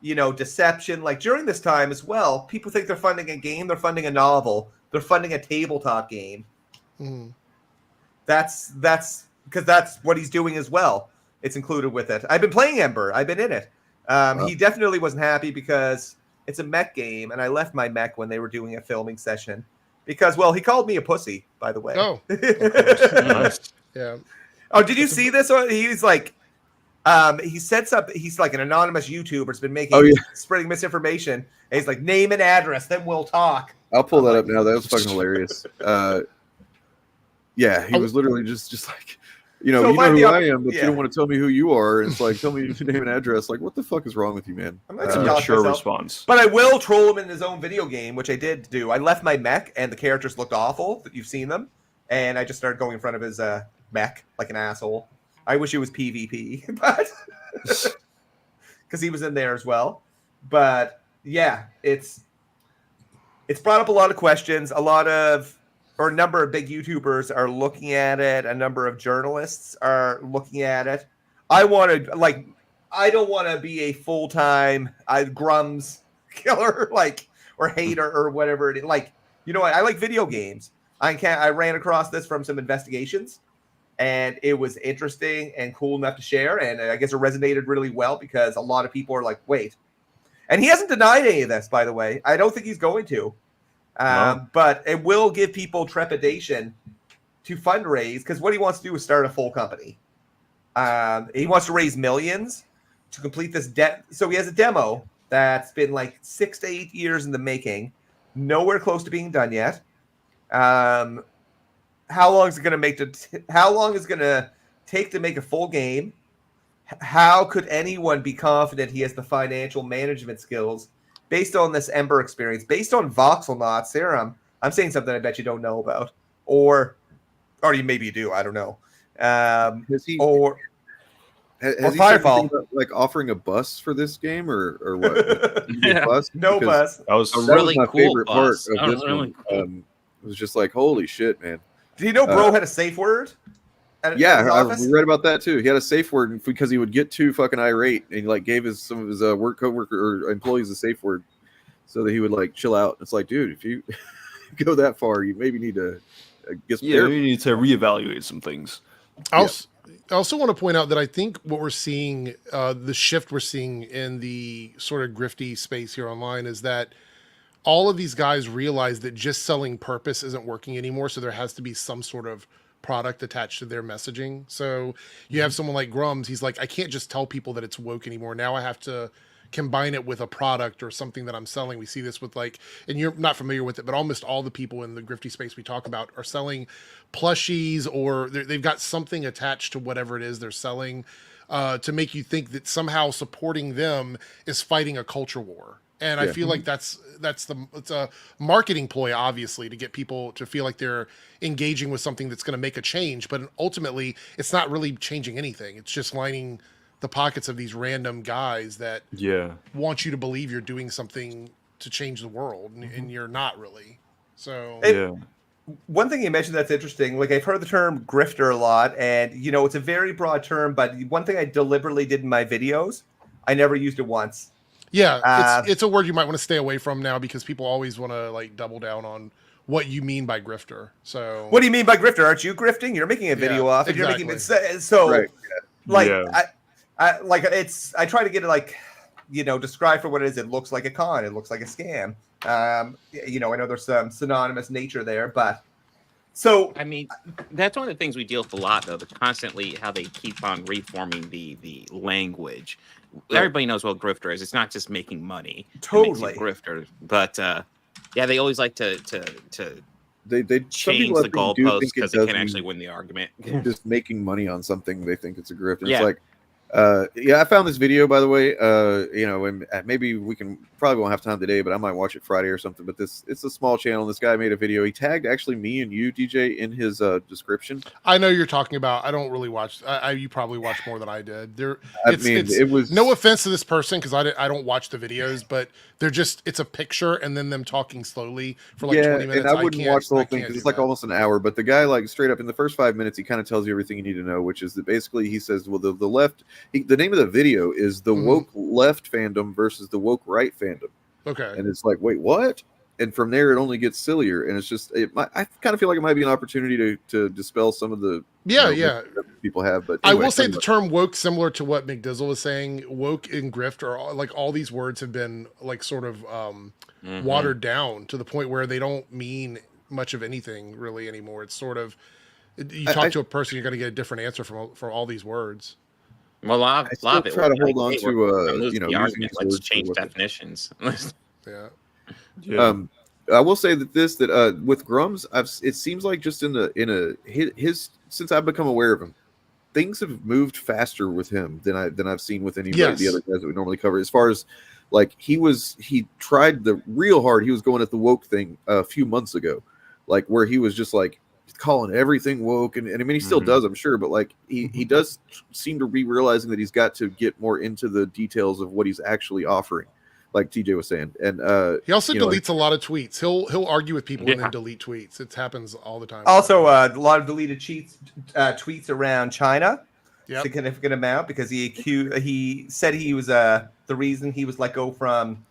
you know, deception, like during this time as well, people think they're funding a game, they're funding a novel, they're funding a tabletop game. That's because that's what he's doing as well. It's included with it. I've been playing Ember. I've been in it. He definitely wasn't happy because it's a mech game, and I left my mech when they were doing a filming session because, well, he called me a pussy, by the way. Oh, yeah. Oh, did you see this? He was like, he said something. He's like an anonymous YouTuber's been spreading misinformation. And he's like, name and address, then we'll talk. I'll pull that up now. That was fucking hilarious. Yeah, he was literally just like, you know, you know who I am, but you don't want to tell me who you are. And it's like, tell me your name and address. Like, what the fuck is wrong with you, man? That's a mature response. But I will troll him in his own video game, which I did do. I left my mech, and the characters looked awful. You've seen them. And I just started going in front of his mech like an asshole. I wish it was PvP, but because he was in there as well. But yeah, it's brought up a lot of questions. A number of big YouTubers are looking at it. A number of journalists are looking at it. I don't want to be a full-time Grums killer, like, or hater or whatever it is. Like, you know what? I like video games. I ran across this from some investigations, and it was interesting and cool enough to share. And I guess it resonated really well because a lot of people are like, wait. And he hasn't denied any of this, by the way. I don't think he's going to. But it will give people trepidation to fundraise, because what he wants to do is start a full company. He wants to raise millions to complete this debt. So he has a demo that's been like 6 to 8 years in the making, nowhere close to being done yet. how long is it going to how long is it going to take to make a full game? How could anyone be confident he has the financial management skills based on this Ember experience, based on voxel knots? Serum, I'm saying something I bet you don't know about, or you maybe you do. I don't know. Has he said Firefall about, like offering a bus for this game or what? Yeah. Bus? No Because bus. That was that really was my cool favorite bus. part of this one. It was just like, holy shit, man. Do you know Bro had a safe word? Yeah, I read about that too. He had a safe word because he would get too fucking irate, and he like gave some of his work coworker or employees a safe word so that he would like chill out. It's like, dude, if you go that far, you maybe need to get some therapy. You need to reevaluate some things. I also want to point out that I think what we're seeing, the shift we're seeing in the sort of grifty space here online, is that all of these guys realize that just selling purpose isn't working anymore. So there has to be some sort of product attached to their messaging. So you have someone like Grums. He's like, I can't just tell people that it's woke anymore. Now I have to combine it with a product or something that I'm selling. We see this with like, and you're not familiar with it, but almost all the people in the grifty space we talk about are selling plushies, or they've got something attached to whatever it is they're selling to make you think that somehow supporting them is fighting a culture war. And I feel like it's a marketing ploy, obviously, to get people to feel like they're engaging with something that's going to make a change. But ultimately, it's not really changing anything. It's just lining the pockets of these random guys that want you to believe you're doing something to change the world, and you're not really. So one thing you mentioned that's interesting, like I've heard the term grifter a lot, and it's a very broad term, but one thing I deliberately did in my videos, I never used it once. Yeah, it's a word you might want to stay away from now because people always want to like double down on what you mean by grifter. So what do you mean by grifter? Aren't you grifting? You're making a video off it. Exactly. You're making it so Right. I try to get it like described for what it is. It looks like a con. It looks like a scam. I know there's some synonymous nature there, but so I mean, that's one of the things we deal with a lot, though. Constantly how they keep on reforming the language. Right. Everybody knows what grifter is. It's not just making money. Totally grifter, but they always like to they change the goalposts because they can't actually win the argument. Just making money on something, they think it's a grift. And it's like, I found this video, by the way. And maybe we probably won't have time today, but I might watch it Friday or something. But it's a small channel. This guy made a video. He tagged actually me and you, DJ, in his description. I know you're talking about. I don't really watch. You probably watch more than I did. It was no offense to this person because I don't watch the videos, but it's a picture and then them talking slowly for like 20 minutes. And I wouldn't watch the whole thing because it's like almost an hour. But the guy, like straight up in the first 5 minutes, he kind of tells you everything you need to know, which is that basically he says, well, the left. The name of the video is the woke left fandom versus the woke right fandom. Okay. And it's like, wait, what? And from there, it only gets sillier. And it's just, I kind of feel like it might be an opportunity to dispel some of the that people have. But anyway, I will say the term woke, similar to what McDizzle was saying, woke and grift are like all these words have been like sort of watered down to the point where they don't mean much of anything really anymore. It's sort of, you talk to a person, you're going to get a different answer for all these words. Well, a lot of it. Try to hold on to the argument. Let's change definitions. I will say that with Grums, it seems like just his since I've become aware of him, things have moved faster with him than I've seen with any of the other guys that we normally cover. As far as like he tried the real hard. He was going at the woke thing a few months ago, like where he was just like calling everything woke, and I mean he still does, I'm sure, but like he does seem to be realizing that he's got to get more into the details of what he's actually offering, like TJ was saying. And he also deletes a lot of tweets. He'll argue with people and then delete tweets. It happens all the time. Also, a lot of deleted tweets around China. Significant amount because he said he was the reason he was let go from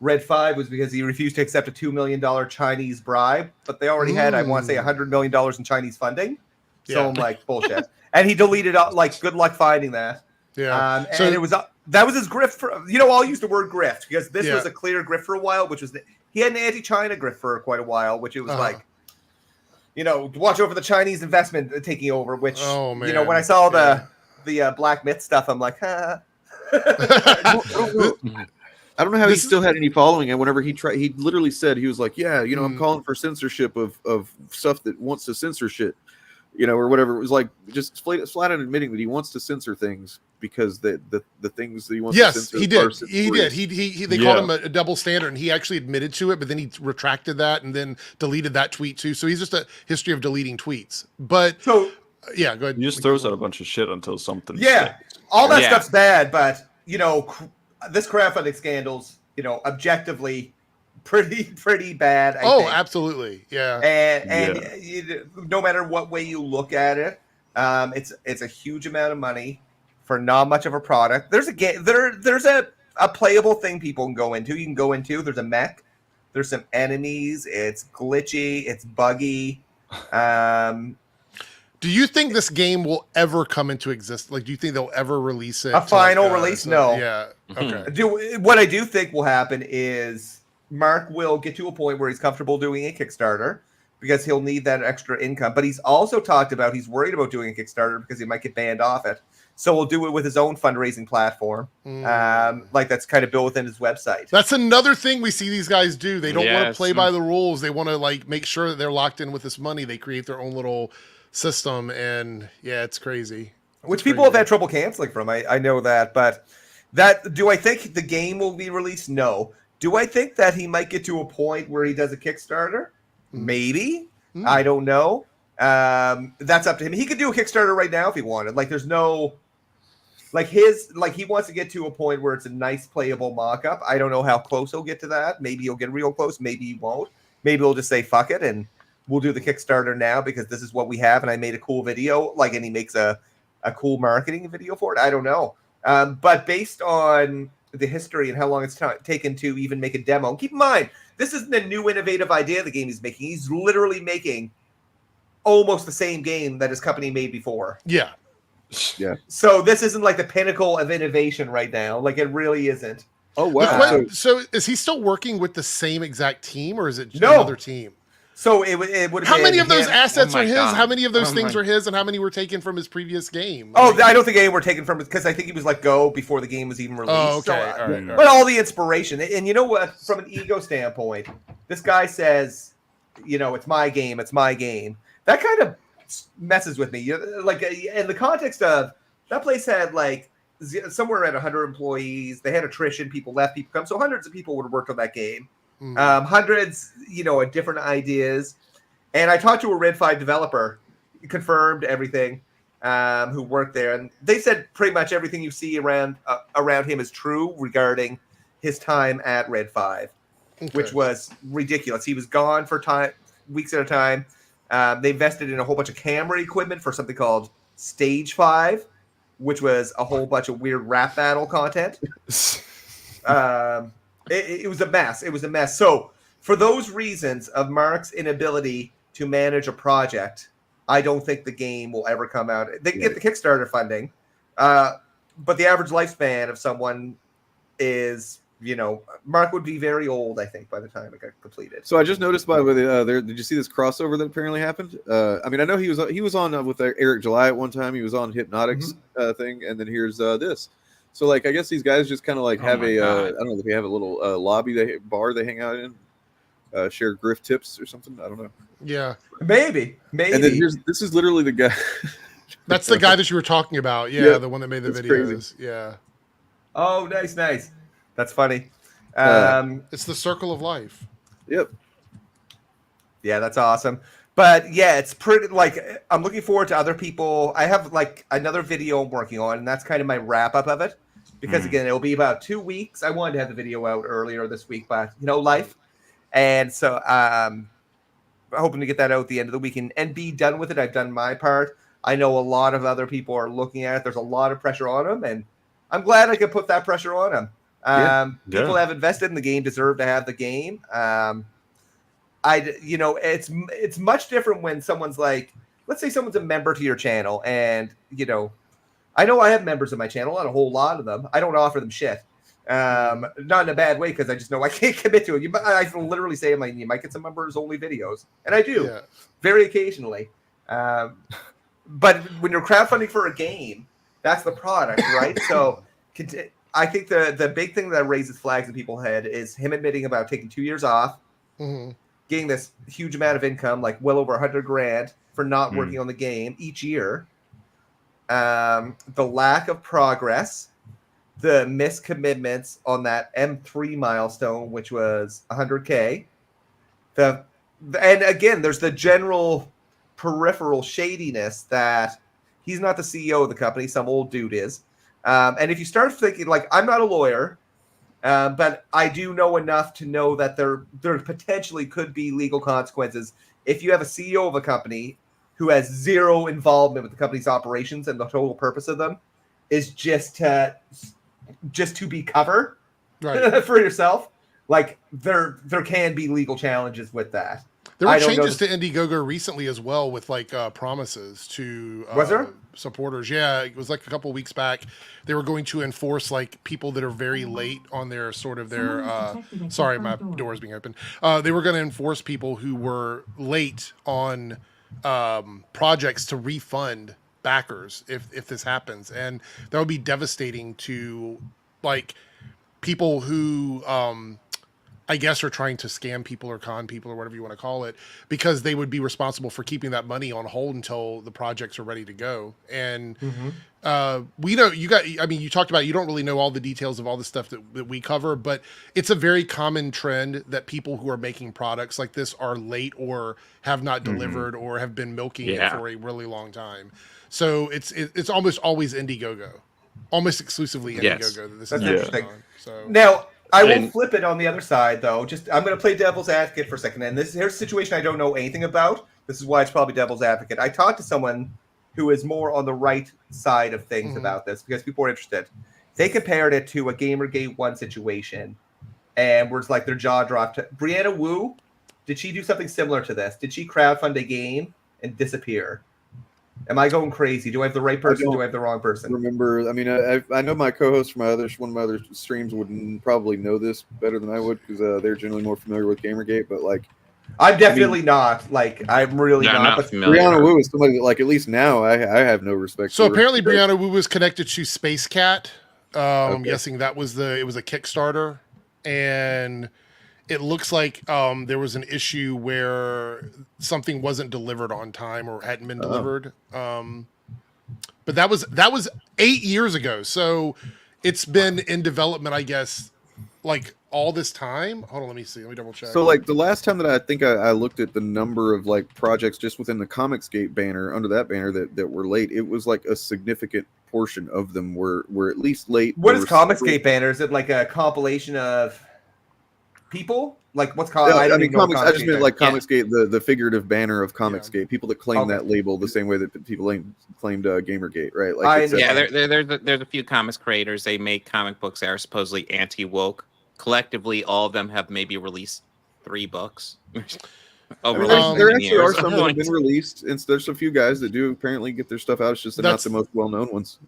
Red 5 was because he refused to accept a $2 million Chinese bribe, but they already had, I want to say, $100 million in Chinese funding. So I'm like, bullshit. And he deleted like, good luck finding that. Yeah. And it was that was his grift for, I'll use the word grift because this was a clear grift for a while, which was he had an anti-China grift for quite a while, which it was like, watch over the Chinese investment taking over, which, when I saw the Black Myth stuff, I'm like, I don't know how he still had any following. And whenever he literally said, he was like, yeah, you know, I'm calling for censorship of stuff that wants to censor shit, you know, or whatever. It was like just flat out admitting that he wants to censor things because the things that he wants to censor. Yes, he did. They called him a double standard, and he actually admitted to it, but then he retracted that and then deleted that tweet too. So he's just a history of deleting tweets. But yeah, go ahead. He just throws out a bunch of shit until something. Yeah, all that stuff's bad, but you know, this crowdfunding scandal's, you know, objectively pretty bad. I think. Absolutely, yeah. And no matter what way you look at it, it's a huge amount of money for not much of a product. There's a game. There's a playable thing people can go into. You can go into. There's a mech. There's some enemies. It's glitchy. It's buggy. Do you think this game will ever come into existence? Like, do you think they'll ever release it? A final release? No. Yeah. Okay. What I do think will happen is Mark will get to a point where he's comfortable doing a Kickstarter because he'll need that extra income. But he's also talked about he's worried about doing a Kickstarter because he might get banned off it. So we'll do it with his own fundraising platform, like that's kind of built within his website. That's another thing we see these guys do. They don't want to play by the rules. They want to like make sure that they're locked in with this money. They create their own little system, and it's crazy. Which people have had trouble canceling from. I know that, but do I think the game will be released? No. Do I think that he might get to a point where he does a Kickstarter? Maybe. I don't know. That's up to him. He could do a Kickstarter right now if he wanted. Like, there's no, like he wants to get to a point where it's a nice playable mock-up. I don't know how close he'll get to that. Maybe he'll get real close. Maybe he won't. Maybe he'll just say fuck it and we'll do the Kickstarter now because this is what we have and I made a cool video. Like, and he makes a cool marketing video for it. I don't know. But based on the history and how long it's taken to even make a demo, keep in mind, this isn't a new innovative idea the game he's making. He's literally making almost the same game that his company made before. Yeah. So this isn't like the pinnacle of innovation right now. Like, it really isn't. Oh, wow. So is he still working with the same exact team or is it another team? So it would. How many of those assets are his? How many of those things are his, and how many were taken from his previous game? Oh, I don't think any were taken from it because I think he was let go before the game was even released. Oh, okay. So, but all the inspiration, and you know what? From an ego standpoint, this guy says, you know, it's my game. It's my game. That kind of messes with me. Like, in the context of that place had like somewhere around 100 employees. They had attrition. People left. People come. So hundreds of people would have worked on that game. Hundreds, you know, of different ideas. And I talked to a Red 5 developer, confirmed everything, who worked there. And they said pretty much everything you see around him is true regarding his time at Red 5, which was ridiculous. He was gone for weeks at a time. They invested in a whole bunch of camera equipment for something called Stage 5, which was a whole bunch of weird rap battle content. It was a mess. It was a mess. So for those reasons of Mark's inability to manage a project, I don't think the game will ever come out. They can get the Kickstarter funding, but the average lifespan of someone is, you know, Mark would be very old, I think, by the time it got completed. So I just noticed, by the way, did you see this crossover that apparently happened? I mean, I know he was on with Eric July at one time. He was on Hypnotic's thing, and then here's this. So, like, I guess these guys just kind of like have I don't know if they have a little lobby, bar they hang out in, share grift tips or something. I don't know. Yeah, maybe. And then this is literally the guy. That's the guy that you were talking about. Yeah, the one that made the videos. Crazy. Yeah. Oh, nice. That's funny. It's the circle of life. Yep. Yeah, that's awesome. But yeah, it's pretty, like, I'm looking forward to other people. I have like another video I'm working on, and that's kind of my wrap up of it. Because again, it'll be about 2 weeks. I wanted to have the video out earlier this week, but you know, life. And so hoping to get that out at the end of the week and be done with it. I've done my part. I know a lot of other people are looking at it. There's a lot of pressure on them, and I'm glad I could put that pressure on them. People have invested in the game, deserve to have the game. You know, it's much different when someone's like, let's say someone's a member to your channel, and you know, I know I have members of my channel, not a whole lot of them. I don't offer them shit, not in a bad way, because I just know I can't commit to it. I literally say, like, you might get some members only videos, and I do very occasionally. But when you're crowdfunding for a game, that's the product, right? So I think the big thing that raises flags in people's head is him admitting about taking 2 years off, getting this huge amount of income, like well over $100,000 for not working on the game each year. The lack of progress, the missed commitments on that M3 milestone, which was 100K. And again, there's the general peripheral shadiness that he's not the CEO of the company, some old dude is. And if you start thinking, like, I'm not a lawyer, but I do know enough to know that there potentially could be legal consequences if you have a CEO of a company who has zero involvement with the company's operations, and the total purpose of them is just to be cover for yourself. Like, there can be legal challenges with that. There were changes to Indiegogo recently as well, with like promises to supporters. Yeah, it was like a couple of weeks back. They were going to enforce like people that are very late on their sorry, my door is being open. They were going to enforce people who were late on projects to refund backers if this happens, and that would be devastating to like people who I guess are trying to scam people or con people or whatever you want to call it, because they would be responsible for keeping that money on hold until the projects are ready to go. And we know you talked about, you don't really know all the details of all the stuff that we cover, but it's a very common trend that people who are making products like this are late or have not delivered or have been milking it for a really long time. So it's almost always Indiegogo, almost exclusively Indiegogo. That this is interesting. So now, I will flip it on the other side, though. I'm going to play devil's advocate for a second. And here's a situation I don't know anything about. This is why it's probably devil's advocate. I talked to someone who is more on the right side of things about this, because people are interested. They compared it to a Gamergate 1 situation, and was like their jaw dropped. Brianna Wu, did she do something similar to this? Did she crowdfund a game and disappear? Am I going crazy? Do I have the right person? Do I have the wrong person? Remember, I mean, I know my co-host from one of my other streams would probably know this better than I would, because they're generally more familiar with Gamergate. But like, I'm definitely not. Like, I'm really not. But Brianna Wu is somebody that, like, at least now I have no respect. So apparently, Brianna Wu was connected to Space Cat. I'm guessing that was it was a Kickstarter, and it looks like there was an issue where something wasn't delivered on time or hadn't been delivered. But that was 8 years ago. So it's been in development, I guess, like all this time. Hold on, let me see. Let me double check. So like the last time that I think I looked at the number of like projects just within the Comicsgate banner, under that banner that were late, it was like a significant portion of them were at least late. What is Comicsgate banner? Is it like a compilation of people? Like, what's called? I mean, comics. I just meant like Comicsgate, the figurative banner of Comicsgate. People that claim that label the same way that people claimed Gamergate, right? Like, there's a few comics creators. They make comic books that are supposedly anti-woke. Collectively, all of them have maybe released 3 books. There actually are some that have been released, and there's a few guys that do apparently get their stuff out. It's just not the most well-known ones.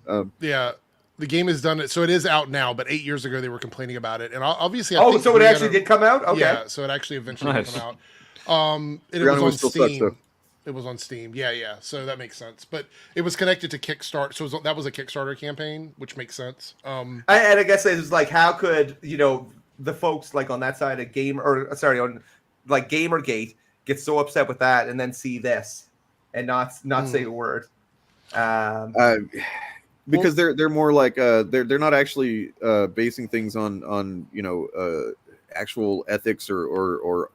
The game is done, so it is out now. But 8 years ago, they were complaining about it, and obviously, so it actually did come out. Okay, yeah, so it actually eventually did come out. It was on Steam. It was on Steam. Yeah. So that makes sense. But it was connected to Kickstarter, so that was a Kickstarter campaign, which makes sense. And I guess it's like, how could the folks like on that side of on like Gamergate get so upset with that, and then see this and not say a word. Because they're more like they're not actually basing things on actual ethics or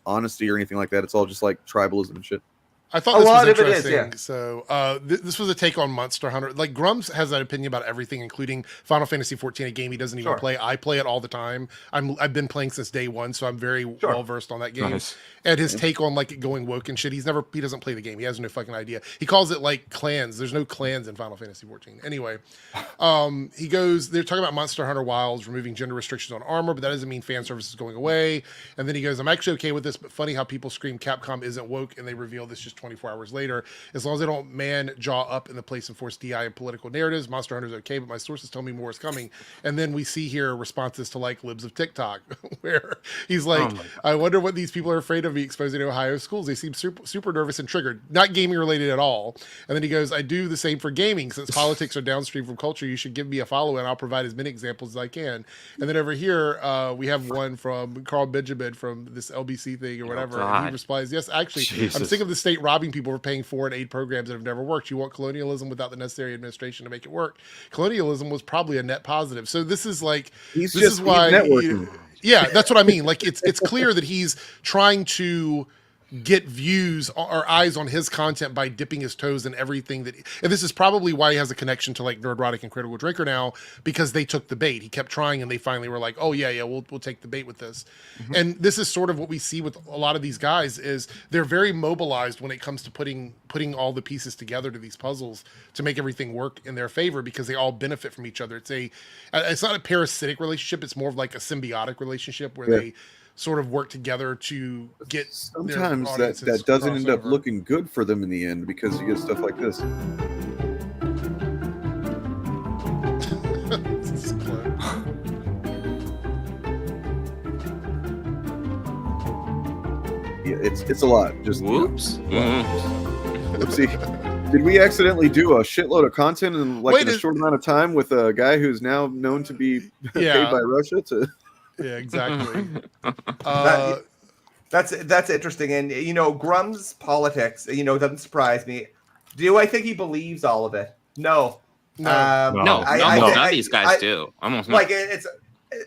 honesty or anything like that. It's all just like tribalism and shit. I thought this was interesting. So this was a take on Monster Hunter. Like, Grumps has that opinion about everything, including Final Fantasy 14, a game he doesn't even play. I play it all the time. I've been playing since day one, so I'm very well versed on that game. Nice. And his take on like it going woke and shit. He doesn't play the game. He has no fucking idea. He calls it like clans. There's no clans in Final Fantasy 14. Anyway, he goes. They're talking about Monster Hunter Wilds removing gender restrictions on armor, but that doesn't mean fan service is going away. And then he goes, "I'm actually okay with this, but funny how people scream Capcom isn't woke, and they reveal this just 24 hours later. As long as they don't man jaw up in the place and force DI and political narratives, Monster Hunter's okay, but my sources tell me more is coming. And then we see here responses to like libs of TikTok, where he's like, I wonder what these people are afraid of me exposing to Ohio schools. They seem super nervous and triggered, not gaming related at all. And then he goes, I do the same for gaming. Since politics are downstream from culture, you should give me a follow and I'll provide as many examples as I can. And then over here, we have one from Carl Benjamin from this LBC thing or whatever. And he replies, yes, actually, I'm sick of the state robbing people for paying foreign aid programs that have never worked. You want colonialism without the necessary administration to make it work. Colonialism was probably a net positive. So this is like, this is why, yeah, that's what I mean. Like it's clear that he's trying to get views or eyes on his content by dipping his toes in everything that, and this is probably why he has a connection to like Nerdrotic and Critical Drinker now, because they took the bait. He kept trying and they finally were like, oh yeah, we'll take the bait with this. And this is sort of what we see with a lot of these guys is they're very mobilized when it comes to putting all the pieces together to these puzzles to make everything work in their favor, because they all benefit from each other. It's not a parasitic relationship. It's more of like a symbiotic relationship where they sort of work together to get. Sometimes that doesn't end up looking good for them in the end, because you get stuff like this. Yeah, it's a lot. Just whoops. Oopsie. Did we accidentally do a shitload of content in in a short amount of time with a guy who's now known to be paid by Russia to? Yeah, exactly. That's interesting. And Grum's politics, doesn't surprise me. Do I think he believes all of it? No. None of these guys do. Almost like it's,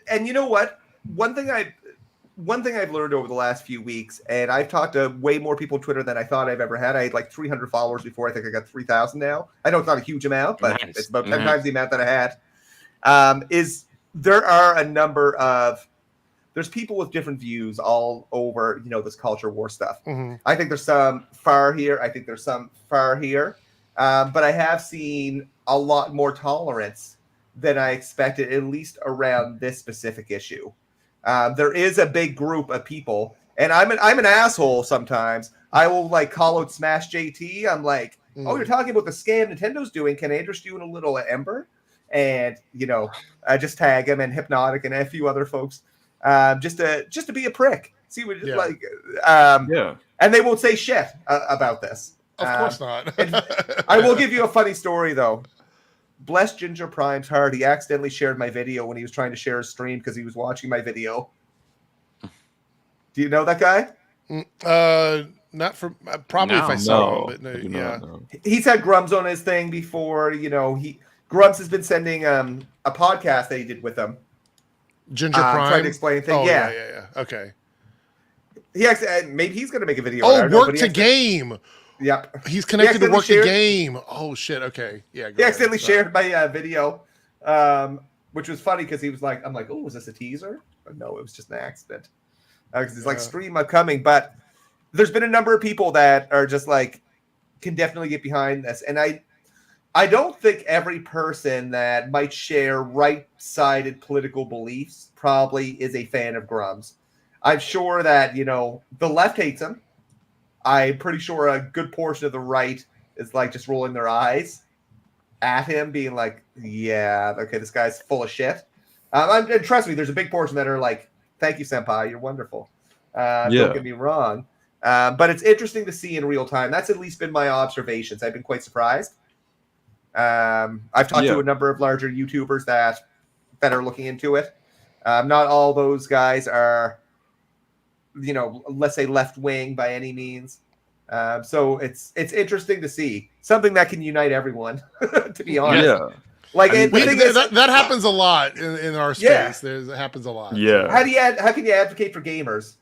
and you know what? One thing I've learned over the last few weeks, and I've talked to way more people on Twitter than I thought I've ever had. I had like 300 followers before. I think I got 3,000 now. I know it's not a huge amount, but it's about 10 times the amount that I had. There are a number of, there's people with different views all over, this culture war stuff. I think there's some far here. I think there's some far here. But I have seen a lot more tolerance than I expected, at least around this specific issue. There is a big group of people, and I'm an asshole sometimes. I will like call out Smash JT. I'm like, oh, you're talking about the scam Nintendo's doing. Can I interest you in a little Ember? And I just tag him and Hypnotic and a few other folks, just to be a prick. See what and they won't say shit about this. Of course not. I will give you a funny story though. Bless Ginger Prime's heart. He accidentally shared my video when he was trying to share a stream because he was watching my video. Do you know that guy? Not from probably if I saw him, but no. He's had Grums on his thing before. Grumps has been sending a podcast that he did with him. Ginger Prime trying to explain things. Oh, yeah. Okay. He actually maybe he's going to make a video. Work to game. Yep. He's connected to work to game. Oh shit. Okay. Yeah. He accidentally shared my video, which was funny because he was like, "I'm like, oh, was this a teaser?" But no, it was just an accident. Because he's like, "Stream upcoming," but there's been a number of people that are just like can definitely get behind this, and I don't think every person that might share right-sided political beliefs probably is a fan of Grums. I'm sure that, the left hates him. I'm pretty sure a good portion of the right is like just rolling their eyes at him, being like, yeah, okay, this guy's full of shit. And trust me, there's a big portion that are like, thank you, Senpai, you're wonderful. Don't get me wrong. But it's interesting to see in real time. That's at least been my observations. I've been quite surprised. I've talked to a number of larger YouTubers that are looking into it. Not all those guys are, let's say left wing by any means. So it's interesting to see something that can unite everyone. To be honest, that happens a lot in our space. It happens a lot. Yeah. How can you advocate for gamers?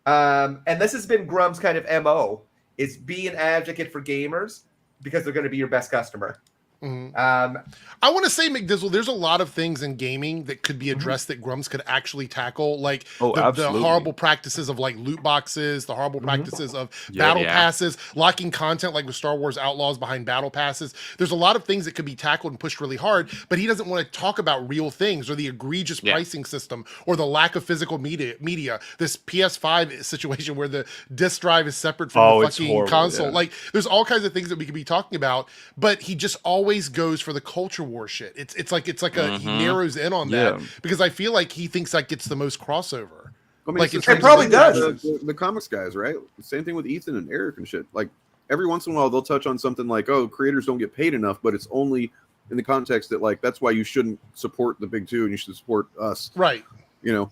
And this has been Grum's kind of MO, is be an advocate for gamers because they're going to be your best customer. I want to say, McDizzle, there's a lot of things in gaming that could be addressed that Grumps could actually tackle, like the horrible practices of like loot boxes, the horrible practices of battle passes, locking content like with Star Wars Outlaws behind battle passes. There's a lot of things that could be tackled and pushed really hard, but he doesn't want to talk about real things or the egregious pricing system or the lack of physical media. This PS5 situation where the disc drive is separate from the fucking console. Like, there's all kinds of things that we could be talking about, but he just always goes for the culture war shit. It's like he narrows in on that because I feel like he thinks that gets the most crossover. I mean, like it probably does. The comics guys, right? Same thing with Ethan and Eric and shit. Like every once in a while they'll touch on something like, oh, creators don't get paid enough, but it's only in the context that like that's why you shouldn't support the big two and you should support us. Right. You know.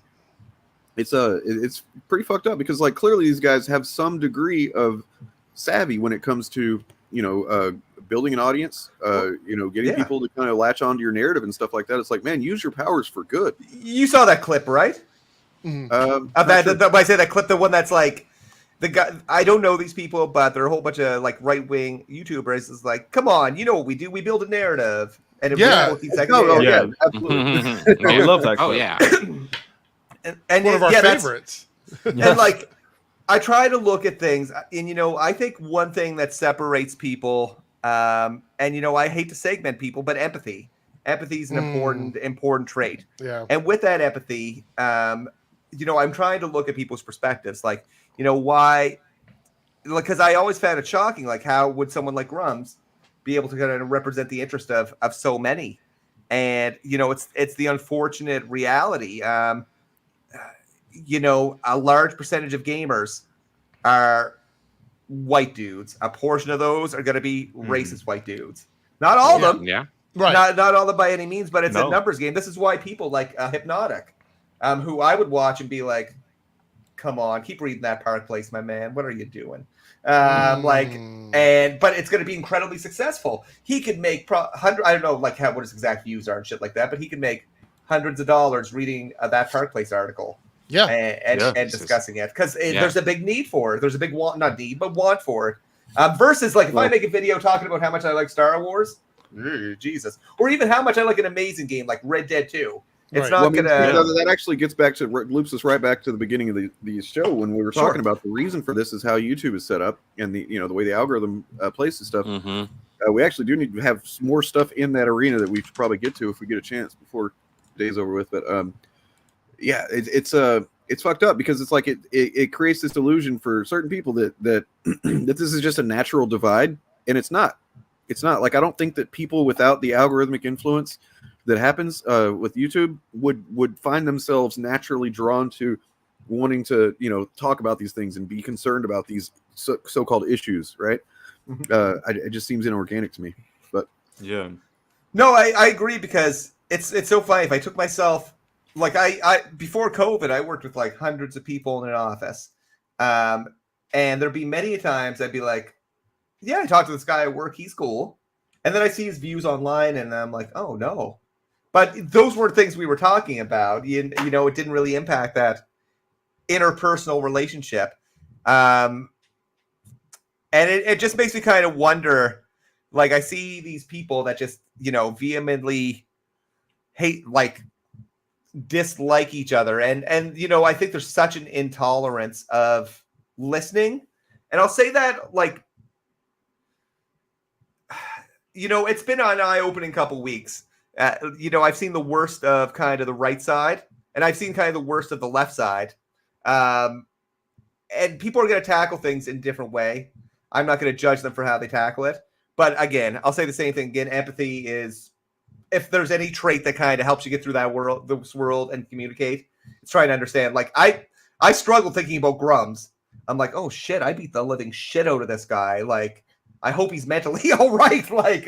It's pretty fucked up because like clearly these guys have some degree of savvy when it comes to, you know, building an audience, you know, getting people to kind of latch onto your narrative and stuff like that. It's like, man, use your powers for good. You saw that clip, right? When I say that clip, the one that's like the guy. I don't know these people, but they're a whole bunch of like right wing YouTubers. Is like, come on, you know what we do? We build a narrative, and it absolutely. We love that clip. Oh yeah, and one of our favorites. And like, I try to look at things, and you know, I think one thing that separates people. And you know, I hate to segment people, but empathy is an important trait. Yeah. And with that empathy, you know, I'm trying to look at people's perspectives. Like, you know, why? Because I always found it shocking. Like, how would someone like Grums be able to kind of represent the interest of so many? And you know, it's the unfortunate reality. You know, a large percentage of gamers are white dudes. A portion of those are going to be racist white dudes. Not all of them. Yeah. Right. Not all of them by any means, but it's a numbers game. This is why people like Hypnotic, who I would watch and be like, come on, keep reading that Park Place, my man. What are you doing? But it's going to be incredibly successful. He could make I don't know like what his exact views are and shit like that, but he could make hundreds of dollars reading that Park Place article. Yeah, and discussing it because there's a big need for it. There's a big want, not need, but want for it. Versus like if I make a video talking about how much I like Star Wars, Jesus, or even how much I like an amazing game like Red Dead 2. It's not gonna. That actually gets back to loops us right back to the beginning of the show when we were talking about the reason for this is how YouTube is set up and the the way the algorithm places stuff. We actually do need to have more stuff in that arena that we should probably get to if we get a chance before the day's over with. But yeah, it's fucked up because it's like it creates this illusion for certain people that that this is just a natural divide, and it's not. It's not. Like I don't think that people without the algorithmic influence that happens with YouTube would find themselves naturally drawn to wanting to talk about these things and be concerned about these so-called issues, right? It just seems inorganic to me. But yeah, no, I agree because it's so funny. If I took myself. Like I before COVID, I worked with like hundreds of people in an office, and there'd be many times I'd be like, "Yeah, I talked to this guy at work. He's cool," and then I see his views online, and I'm like, "Oh no!" But those weren't things we were talking about. You know, it didn't really impact that interpersonal relationship, and it just makes me kind of wonder. Like I see these people that just vehemently hate dislike each other and I think there's such an intolerance of listening, and I'll say that it's been an eye-opening couple weeks. I've seen the worst of kind of the right side, and I've seen kind of the worst of the left side, and people are going to tackle things in a different way. I'm not going to judge them for how they tackle it, but again, I'll say the same thing again. Empathy is, if there's any trait that kind of helps you get through this world and communicate, it's trying to understand. Like I struggle thinking about Grums. I'm like, oh shit, I beat the living shit out of this guy. Like, I hope he's mentally all right. Like,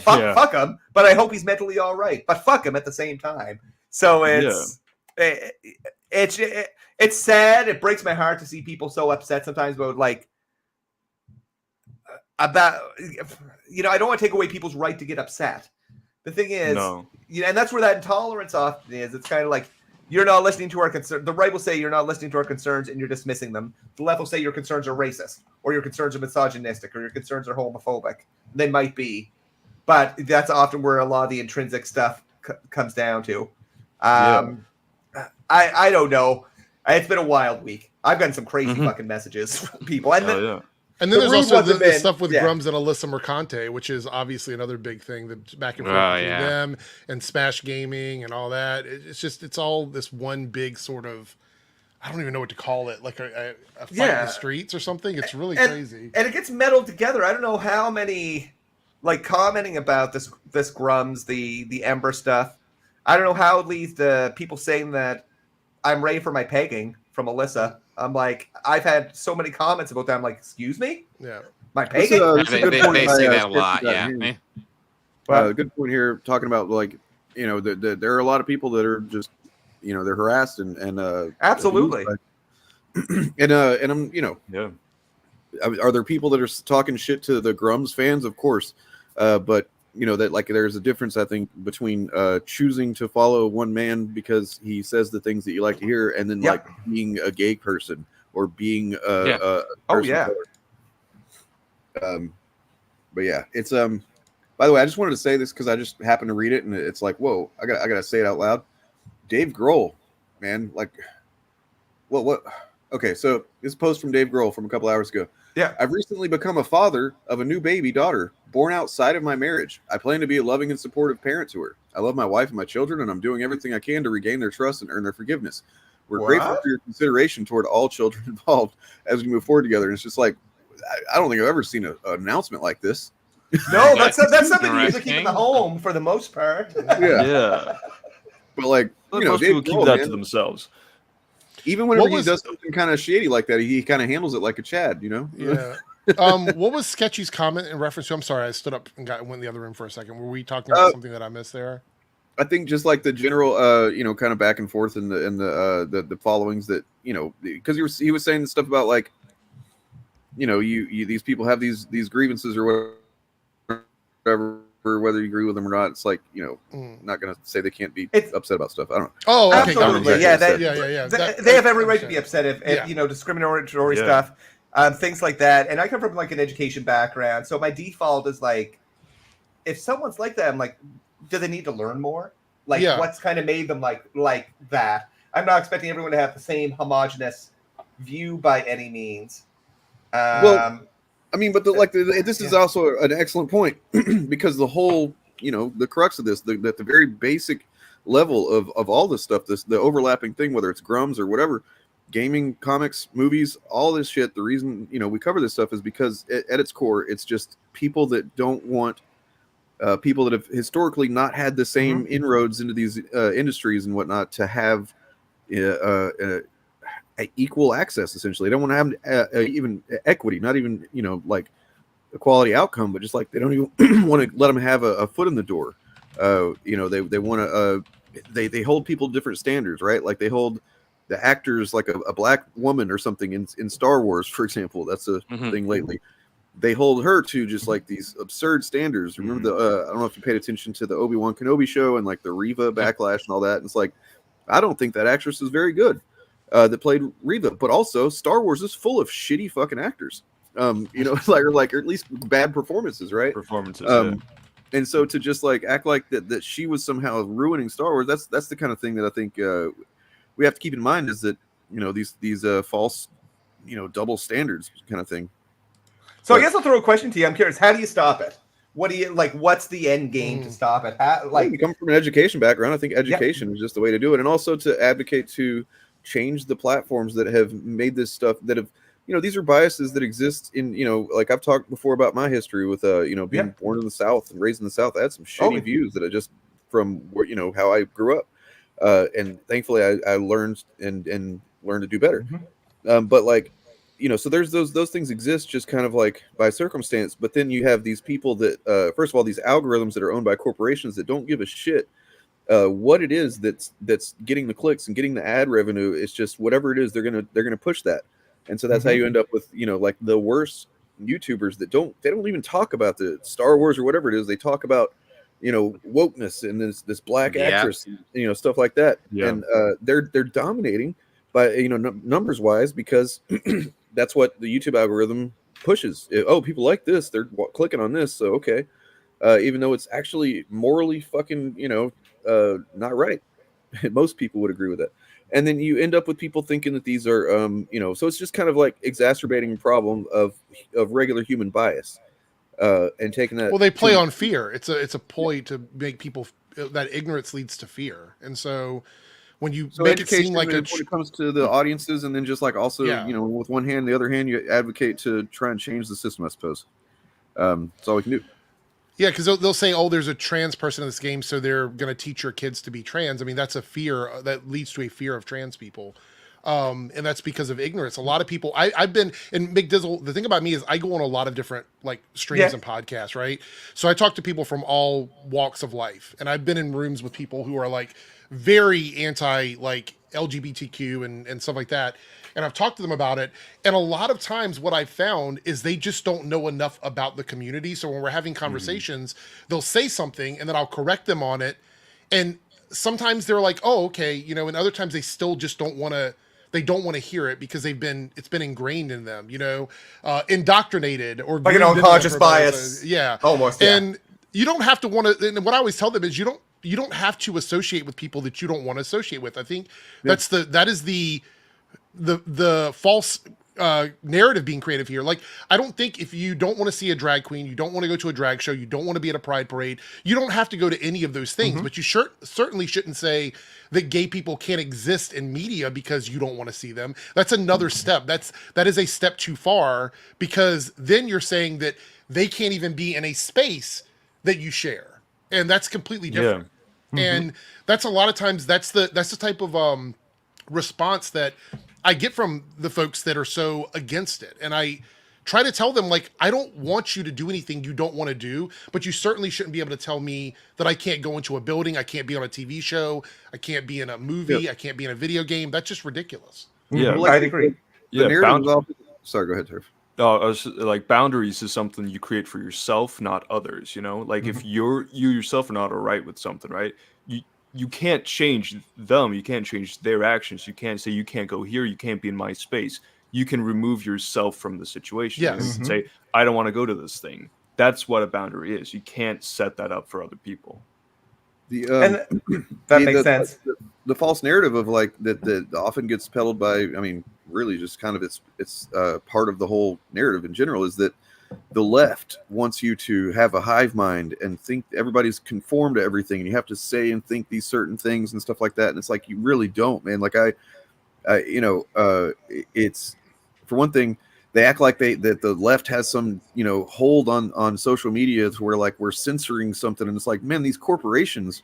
fuck him, but I hope he's mentally all right. But fuck him at the same time. So it's sad. It breaks my heart to see people so upset sometimes about I don't want to take away people's right to get upset. The thing is, and that's where that intolerance often is. It's kind of like, you're not listening to our concerns. The right will say you're not listening to our concerns and you're dismissing them. The left will say your concerns are racist, or your concerns are misogynistic, or your concerns are homophobic. They might be, but that's often where a lot of the intrinsic stuff comes down to. I don't know. It's been a wild week. I've gotten some crazy fucking messages from people. And and then there's also the stuff with Grums and Alyssa Mercante, which is obviously another big thing, the back and forth between them and Smash Gaming and all that. It's all this one big sort of, I don't even know what to call it, like a fight in the streets or something. It's really crazy. And it gets meddled together. I don't know how many, like, commenting about this Grums, the Ember stuff. I don't know how it leads to people saying that I'm ready for my pegging from Alyssa. I'm like, I've had so many comments about that. I'm like, excuse me? Yeah. My pegging? They say that a lot, yeah. Well, a good point here, talking about, like, you know, there are a lot of people that are just, you know, they're harassed and absolutely. And I'm, you know, are there people that are talking shit to the Grums fans? Of course. But, you know, that, like, there's a difference, I think, between choosing to follow one man because he says the things that you like to hear, and then like being a gay person or being a person of color. But yeah, it's by the way, I just wanted to say this because I just happened to read it and it's like, whoa, I gotta say it out loud. Dave Grohl, man, like, what? Okay, so this post from Dave Grohl from a couple hours ago. Yeah. I've recently become a father of a new baby daughter born outside of my marriage. I plan to be a loving and supportive parent to her. I love my wife and my children, and I'm doing everything I can to regain their trust and earn their forgiveness. We're grateful for your consideration toward all children involved as we move forward together. And it's just like, I don't think I've ever seen an announcement like this. No, that's something you usually keep in the home for the most part. Yeah. But like, you know, most people keep that to themselves. Even whenever he does something kind of shady like that, he kind of handles it like a Chad, you know? Yeah. What was Sketchy's comment in reference to? I'm sorry, I stood up and went in the other room for a second. Were we talking about something that I missed there? I think just like the general, you know, kind of back and forth in the followings that, you know, because he was saying stuff about, like, you know, you these people have these grievances or whatever, whether you agree with them or not. It's like, you know, not going to say they can't be upset about stuff. I don't know. Oh, okay. Absolutely. Yeah. They have every right to be upset if you know, discriminatory stuff, things like that. And I come from like an education background. So my default is like, if someone's like that, I'm like, do they need to learn more? Like, what's kind of made them like that? I'm not expecting everyone to have the same homogenous view by any means. Well, I mean, but this is also an excellent point because the whole, you know, the crux of this, the very basic level of all this stuff, the overlapping thing, whether it's Grums or whatever, gaming, comics, movies, all this shit. The reason, you know, we cover this stuff is because at its core, it's just people that don't want people that have historically not had the same inroads into these industries and whatnot to have equal access. Essentially, they don't want to have even equity, not even, you know, like a quality outcome, but just like they don't even want to let them have a foot in the door. You know, they want to they hold people to different standards, right? Like they hold the actors like a black woman or something in Star Wars, for example. That's a thing lately. They hold her to just like these absurd standards. Remember I don't know if you paid attention to the Obi-Wan Kenobi show and like the Reva backlash and all that. And it's like, I don't think that actress is very good that played Reva, but also Star Wars is full of shitty fucking actors. You know, or at least bad performances, right? And so to just like act like that she was somehow ruining Star Wars, that's the kind of thing that I think we have to keep in mind, is that, you know, these false, you know, double standards kind of thing. So I guess I'll throw a question to you. I'm curious, how do you stop it? What do you like? What's the end game to stop it? You come from an education background. I think education is just the way to do it, and also to advocate to change the platforms that have made this stuff, that have, you know, these are biases that exist in, you know, like I've talked before about my history with you know, being born in the South and raised in the South. I had some shitty views that I just, from where, you know, how I grew up, and thankfully I learned and learned to do better. But like, you know, so there's those things exist just kind of like by circumstance, but then you have these people that first of all, these algorithms that are owned by corporations that don't give a shit what it is that's getting the clicks and getting the ad revenue. It's just whatever it is, they're gonna push that. And so that's how you end up with, you know, like the worst YouTubers that don't even talk about the Star Wars or whatever it is. They talk about, you know, wokeness and this black actress, you know, stuff like that. And they're dominating by, you know, numbers wise, because that's what the YouTube algorithm pushes. Oh, people like this, they're clicking on this, so okay. even though it's actually morally fucking, not right. Most people would agree with that. And then you end up with people thinking that these are, so it's just kind of like exacerbating a problem of regular human bias, and taking that. Well, they play on fear. It's a ploy to make people that ignorance leads to fear, and so when you make it seem like when it comes to the audiences, and then just like also, with one hand, the other hand, you advocate to try and change the system, I suppose. That's all we can do. Yeah, because they'll say, "Oh, there's a trans person in this game, so they're going to teach your kids to be trans." I mean, that's a fear that leads to a fear of trans people, and that's because of ignorance. A lot of people, I've been in McDizzle. The thing about me is I go on a lot of different like streams and podcasts, right? So I talk to people from all walks of life, and I've been in rooms with people who are like very anti like LGBTQ and stuff like that. And I've talked to them about it. And a lot of times what I've found is they just don't know enough about the community. So when we're having conversations, they'll say something and then I'll correct them on it. And sometimes they're like, oh, okay. And other times they still just don't want to hear it because it's been ingrained in them, indoctrinated or like an unconscious bias. Yeah. Almost. And you don't have to want to, and what I always tell them is you don't have to associate with people that you don't want to associate with. I think that is the false narrative being creative here. Like, I don't think if you don't want to see a drag queen, you don't want to go to a drag show, you don't want to be at a pride parade, you don't have to go to any of those things, but you certainly shouldn't say that gay people can't exist in media because you don't want to see them. That's another step. That is a step too far, because then you're saying that they can't even be in a space that you share. And that's completely different. And that's a lot of times that's the type of response that I get from the folks that are so against it. And I try to tell them, like, I don't want you to do anything you don't want to do, but you certainly shouldn't be able to tell me that I can't go into a building, I can't be on a TV show, I can't be in a movie, I can't be in a video game. That's just ridiculous. Yeah, I agree. Sorry, go ahead, Turf. I was like, boundaries is something you create for yourself, not others. Like if you yourself are not all right with something, right? You can't change them. You can't change their actions. You can't say you can't go here. You can't be in my space. You can remove yourself from the situation. Yes. And say, I don't want to go to this thing. That's what a boundary is. You can't set that up for other people. That makes sense. The false narrative of like that often gets peddled by, I mean, really just kind of it's part of the whole narrative in general, is that the left wants you to have a hive mind and think everybody's conformed to everything, and you have to say and think these certain things and stuff like that. And it's like, you really don't, man. Like it's, for one thing, they act like that the left has some, hold on social media to where like we're censoring something. And it's like, man, these corporations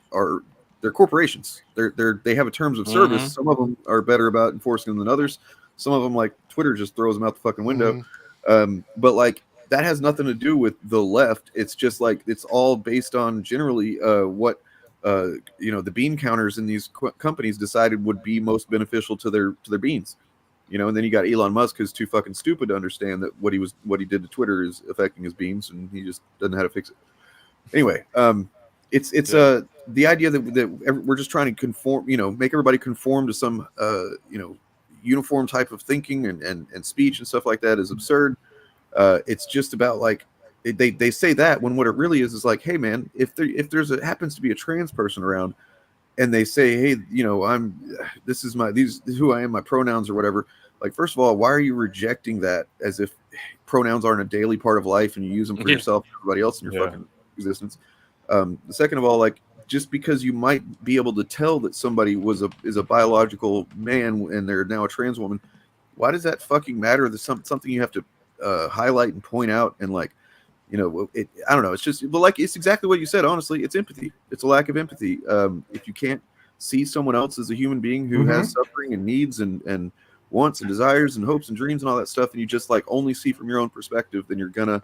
they're corporations. They have a terms of service. Some of them are better about enforcing them than others. Some of them, like Twitter, just throws them out the fucking window. But like, that has nothing to do with the left. It's just like, it's all based on generally what the bean counters in these companies decided would be most beneficial to their beans. And then you got Elon Musk, who's too fucking stupid to understand that what he did to Twitter is affecting his beans, and he just doesn't know how to fix it. Anyway, it's the idea that we're just trying to conform, make everybody conform to some uniform type of thinking and speech and stuff like that is absurd. It's just about like they say that, when what it really is like, hey man, if happens to be a trans person around, and they say, hey, this is who I am, my pronouns or whatever. Like, first of all, why are you rejecting that as if pronouns aren't a daily part of life and you use them for yourself and everybody else in your fucking existence? The second of all, like, just because you might be able to tell that somebody is a biological man and they're now a trans woman, why does that fucking matter? There's something you have to highlight and point out, and like, I don't know. It's just, but like, it's exactly what you said. Honestly, it's empathy. It's a lack of empathy. If you can't see someone else as a human being who has suffering and needs and wants and desires and hopes and dreams and all that stuff, and you just like only see from your own perspective, then you're gonna,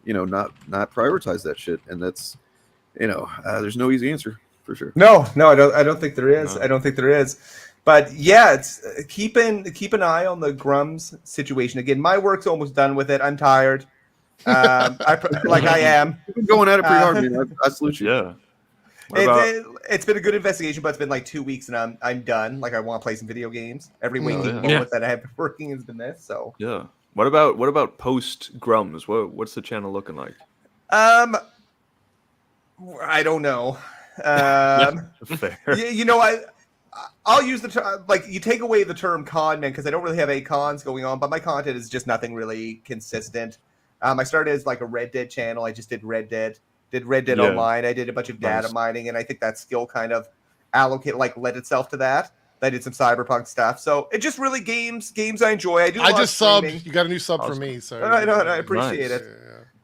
not prioritize that shit. And that's, there's no easy answer for sure. No, I don't think there is. I don't think there is. But yeah, it's keep an eye on the Grums situation. Again, my work's almost done with it. I'm tired. I am. You've been going at it pretty hard, man. I salute you. Yeah. It's been a good investigation, but it's been like 2 weeks and I'm done. Like, I want to play some video games. Every waking moment that I have been working has been this. So yeah. What about post Grums? What's the channel looking like? I don't know. Fair. You know, I'll use the term, like, you take away the term con man because I don't really have any cons going on, but my content is just nothing really consistent. I started as like a Red Dead channel. I just did Red Dead Online. I did a bunch of data mining, and I think that skill kind of led itself to that. I did some cyberpunk stuff. So it just really games I enjoy. I just subbed. You got a new sub for me, so I know, and I appreciate it.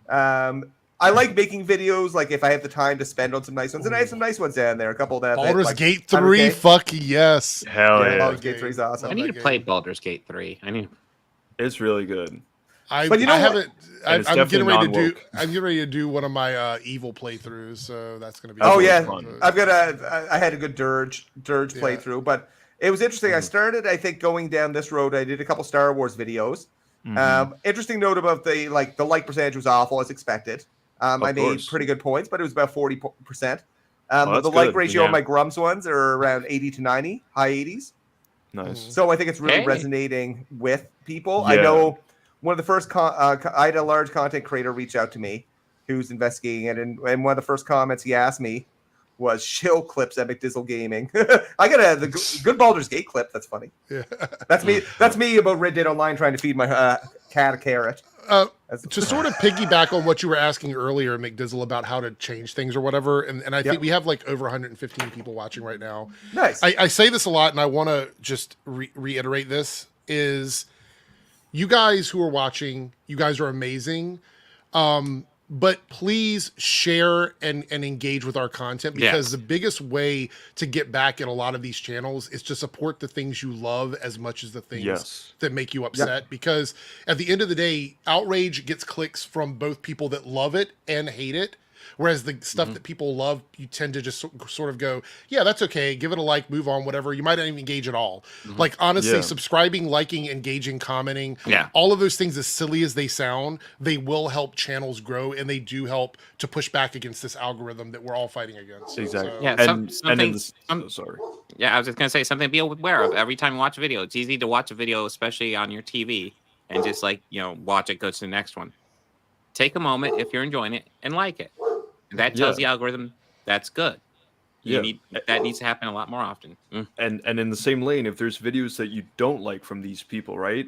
Yeah. I like making videos, like if I have the time to spend on some nice ones, and I have some nice ones down there. A couple that Baldur's Gate 3, fuck yes, hell yeah. Baldur's Gate 3 is awesome. I need to play Baldur's Gate 3. It's really good. I'm getting ready to do one of my evil playthroughs, so that's going to be. Fun. I had a good Dirge playthrough, but it was interesting. I started, I think, going down this road. I did a couple Star Wars videos. Interesting note about the like percentage was awful as expected. I made pretty good points, but it was about 40%. The like ratio on my Grumps ones are around 80 to 90, high 80s. Nice. So I think it's really resonating with people. Yeah. I know one of the first I had a large content creator reach out to me who's investigating it, and one of the first comments he asked me was shill clips at McDizzle Gaming. I got the good Baldur's Gate clip. That's funny. Yeah. That's me. That's me about Red Dead Online trying to feed my cat a carrot. To sort of piggyback on what you were asking earlier, McDizzle, about how to change things or whatever, and I think we have like over 115 people watching right now. Nice. I say this a lot, and I want to just reiterate this, is you guys who are watching, you guys are amazing. But please share and engage with our content, because the biggest way to get back at a lot of these channels is to support the things you love as much as the things that make you upset. Because at the end of the day, outrage gets clicks from both people that love it and hate it. Whereas the stuff that people love, you tend to just sort of go, yeah, that's okay. Give it a like, move on, whatever. You might not even engage at all. Like, honestly, subscribing, liking, engaging, commenting, all of those things, as silly as they sound, they will help channels grow, and they do help to push back against this algorithm that we're all fighting against. Exactly. So, yeah, sorry. Yeah, I was just going to say something to be aware of. Every time you watch a video, it's easy to watch a video, especially on your TV, and just watch it, go to the next one. Take a moment if you're enjoying it and like it. That tells the algorithm that's good. That needs to happen a lot more often. And in the same lane, if there's videos that you don't like from these people, right?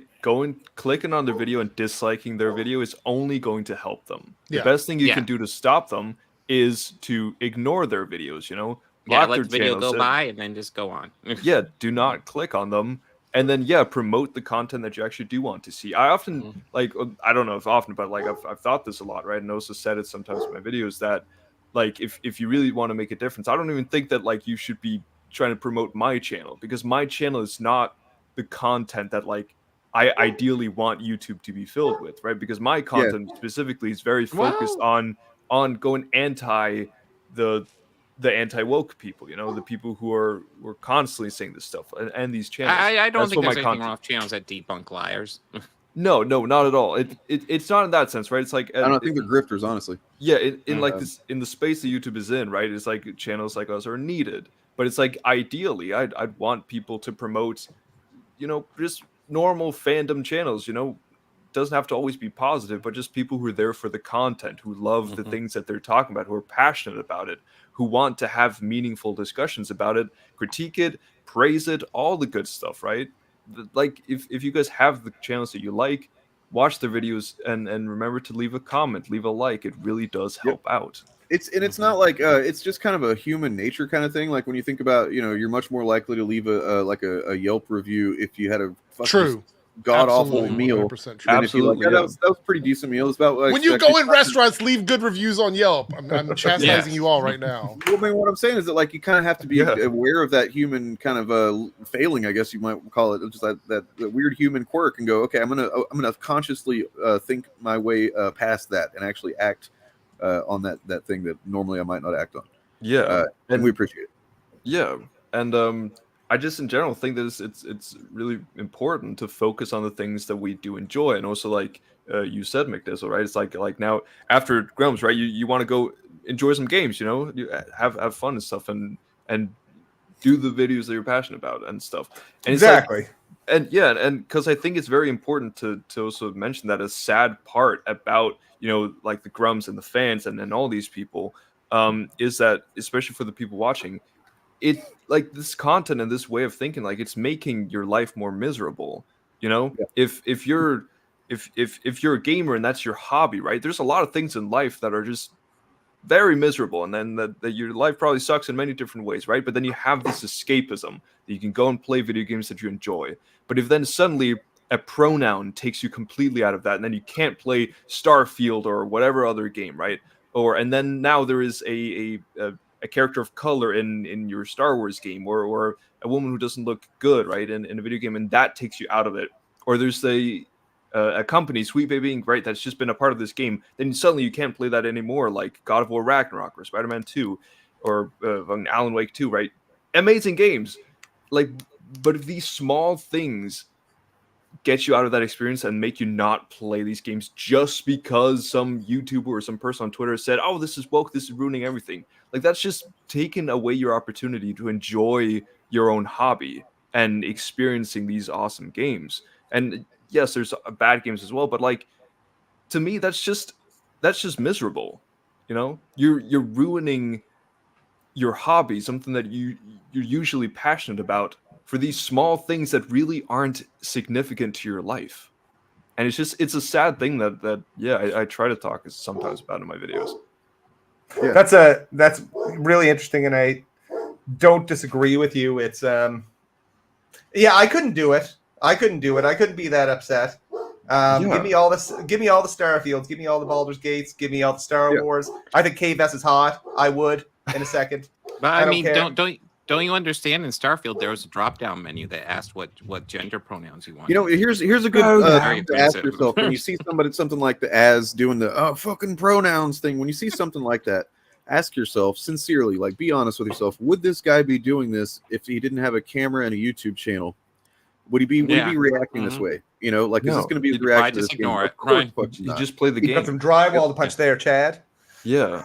Clicking on their video and disliking their video is only going to help them. The best thing you can do to stop them is to ignore their videos, Let the video go by and then just go on. Do not click on them. And then, promote the content that you actually do want to see. I often, I don't know if often, but I've thought this a lot, right? And also said it sometimes in my videos that, if you really want to make a difference, I don't even think that, you should be trying to promote my channel, because my channel is not the content that, I ideally want YouTube to be filled with, right? Because my content specifically is very focused on going anti the anti-woke people, the people who are constantly saying this stuff and these channels. I don't think there's anything wrong with channels that debunk liars. No, not at all. It's not in that sense, right? It's like I don't think they're grifters, honestly. Yeah, in this, in the space that YouTube is in, right? It's like channels like us are needed, but it's like ideally, I'd want people to promote, just normal fandom channels. Doesn't have to always be positive, but just people who are there for the content, who love the things that they're talking about, who are passionate about it, who want to have meaningful discussions about it, critique it, praise it, all the good stuff, right? If you guys have the channels that you like, watch their videos and remember to leave a comment, leave a like. It really does help out. It's not like it's just kind of a human nature kind of thing. Like when you think about, you're much more likely to leave a Yelp review if you had a fucking god awful meal. Absolutely, that was a pretty decent meal. It's about when you go in restaurants, leave good reviews on Yelp. I'm chastising you all right now. Well, I mean, what I'm saying is that you kind of have to be aware of that human kind of failing, I guess you might call it, just that weird human quirk, and go, okay, I'm gonna consciously think my way past that and actually act on that thing that normally I might not act on. And we appreciate it. Yeah, and I just in general think that it's really important to focus on the things that we do enjoy, and also you said, McDizzle, right? It's like now after Grumps, right? You want to go enjoy some games, you have fun and stuff, and do the videos that you're passionate about and stuff. And exactly. And because I think it's very important to also mention that a sad part about the Grumps and the fans and all these people is that, especially for the people watching, it like this content and this way of thinking, like it's making your life more miserable. You know, if you're a gamer and that's your hobby, right? There's a lot of things in life that are just very miserable, and then that your life probably sucks in many different ways, right? But then you have this escapism that you can go and play video games that you enjoy. But if then suddenly a pronoun takes you completely out of that, and then you can't play Starfield or whatever other game, right? And then now there is a character of color in your Star Wars game, or a woman who doesn't look good, right, in a video game, and that takes you out of it. Or there's a company, Sweet Baby Inc., right, that's just been a part of this game, then suddenly you can't play that anymore, like God of War Ragnarok or Spider-Man 2 or Alan Wake 2, right? Amazing games. Like, but if these small things get you out of that experience and make you not play these games just because some YouTuber or some person on Twitter said, oh, this is woke, this is ruining everything. Like, that's just taking away your opportunity to enjoy your own hobby and experiencing these awesome games. And yes, there's bad games as well, but like, to me, that's just miserable. You know, you're ruining your hobby, something that you're usually passionate about, for these small things that really aren't significant to your life. And it's a sad thing that I try to talk sometimes about in my videos. Yeah. That's really interesting, and I don't disagree with you. It's I couldn't do it. I couldn't be that upset. Give me all the Starfields, give me all the Baldur's Gates, give me all the Star Wars. I think KVS is hot. I would in a second. But I mean, don't you understand? In Starfield, there was a drop-down menu that asked what gender pronouns you want. You know, here's a good thing to ask yourself when you see something like the As doing the fucking pronouns thing. When you see something like that, ask yourself sincerely, like, be honest with yourself. Would this guy be doing this if he didn't have a camera and a YouTube channel? Would he be reacting this way? You know, like, is this going to be his reaction to this game? Ignore it, right? You just play the game. Got some drywall to punch there, Chad. Yeah,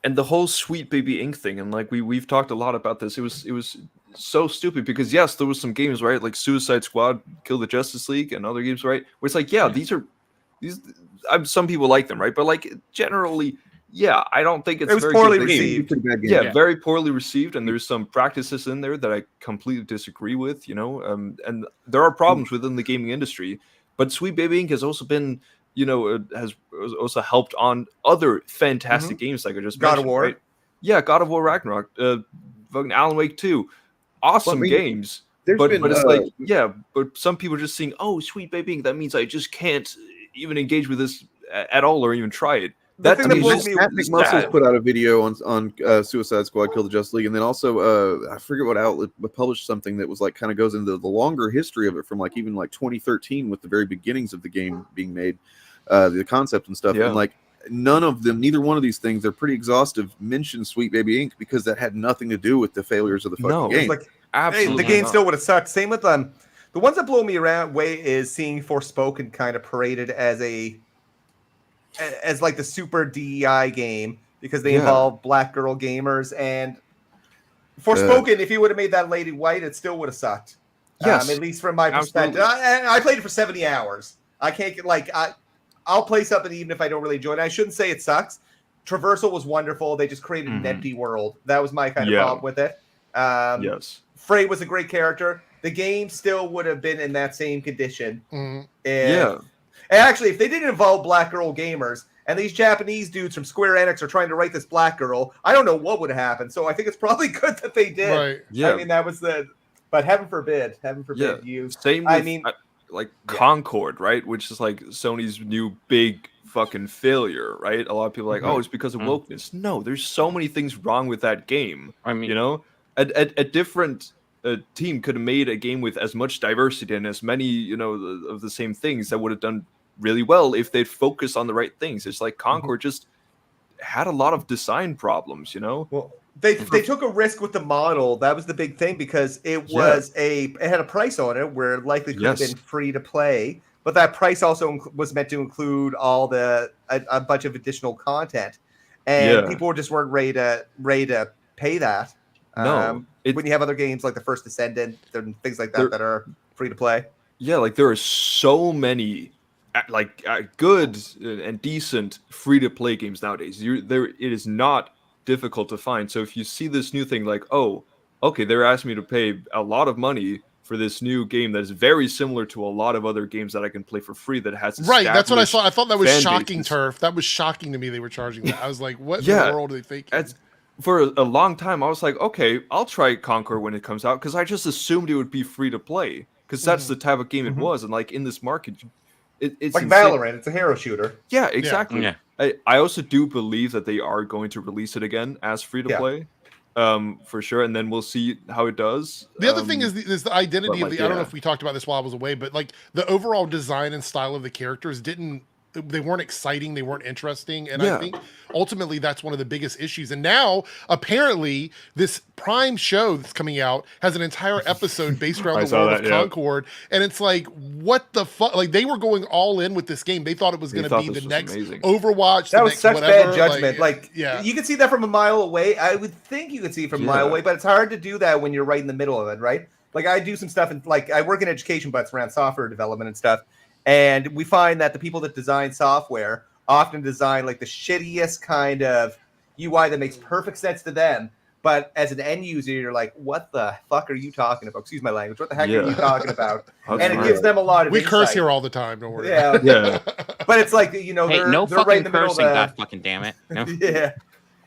and the whole Sweet Baby Inc. thing, and like we've talked a lot about this. It was so stupid because yes, there was some games, right, like Suicide Squad, Kill the Justice League, and other games, right, where it's like, these some people like them, right, but like generally, I don't think it was very poorly received. Very poorly received, and there's some practices in there that I completely disagree with, you know, and there are problems within the gaming industry. But Sweet Baby Inc. has also been, you know, has also helped on other fantastic games, like I just mentioned. God of War. Right? Yeah, God of War Ragnarok, fucking Alan Wake 2. Awesome games. But it's like, but some people are just seeing, oh, Sweet Baby Inc., that means I just can't even engage with this at all or even try it. Matt McMuscles put out a video on Suicide Squad, Kill the Justice League, and then also I forget what outlet, but published something that was like kind of goes into the longer history of it from like even like 2013 with the very beginnings of the game being made, the concept and stuff, and like none of them, neither one of these things, they're pretty exhaustive, mention Sweet Baby Inc. because that had nothing to do with the failures of the fucking game. Like, absolutely, the game still would have sucked. Same with them. The ones that blow me away is seeing Forspoken kind of paraded as like the super DEI game because they involve black girl gamers, and Forspoken, if you would have made that lady white, it still would have sucked. Yes, at least from my perspective. I played it for 70 hours. I can't get I'll play something even if I don't really enjoy it. I shouldn't say it sucks. Traversal was wonderful. They just created an empty world. That was my kind of problem with it. Yes, Frey was a great character. The game still would have been in that same condition. And actually, if they didn't involve black girl gamers and these Japanese dudes from Square Enix are trying to write this black girl, I don't know what would have happened. So I think it's probably good that they did. Right. Yeah. I mean, that was but heaven forbid you. Same with, Concord, right? Which is like Sony's new big fucking failure, right? A lot of people are like, oh, it's because of wokeness. No, there's so many things wrong with that game. I mean, you know, a different team could have made a game with as much diversity and as many, you know, of the same things that would have done really well if they'd focus on the right things. It's like Concord just had a lot of design problems, you know. Well, they took a risk with the model. That was the big thing because it was it had a price on it where it likely could have been free to play, but that price also was meant to include all a bunch of additional content, and people just weren't ready to pay that. No, when you have other games like the First Descendant and things like that that are free to play. Yeah, like there are so many good and decent free-to-play games nowadays. It is not difficult to find. So if you see this new thing like, oh, okay, they're asking me to pay a lot of money for this new game that is very similar to a lot of other games that I can play for free that has right. That's what I saw. I thought that was shocking, bases. Turf. That was shocking to me. They were charging that. I was like, what in the world are they thinking? For a long time, I was like, okay, I'll try Conquer when it comes out because I just assumed it would be free to play because that's the type of game it was. And like in this market, it's like insane. Valorant. It's a hero shooter. Yeah, exactly. Yeah. I also do believe that they are going to release it again as free to play. For sure, and then we'll see how it does. The other thing is the identity of the. I don't know if we talked about this while I was away, but like the overall design and style of the characters they weren't exciting, they weren't interesting, and I think ultimately that's one of the biggest issues. And now apparently this Prime show that's coming out has an entire episode based around the world of Concord, and it's like, what the fuck? Like they were going all in with this game. They thought it was going to be the next Overwatch. That was such bad judgment. Yeah, you can see that from a mile away. I would think you could see it from a mile away, but it's hard to do that when you're right in the middle of it, right? Like I do some stuff, and like I work in education, but it's around software development and stuff. And we find that the people that design software often design like the shittiest kind of UI that makes perfect sense to them. But as an end user, you're like, what the fuck are you talking about? Excuse my language. What the heck are you talking about? And it gives them a lot of We insight. curse here all the time. Don't worry. Yeah. But it's like, you know, hey, they're right in the middle of the... God fucking damn it. No. Yeah.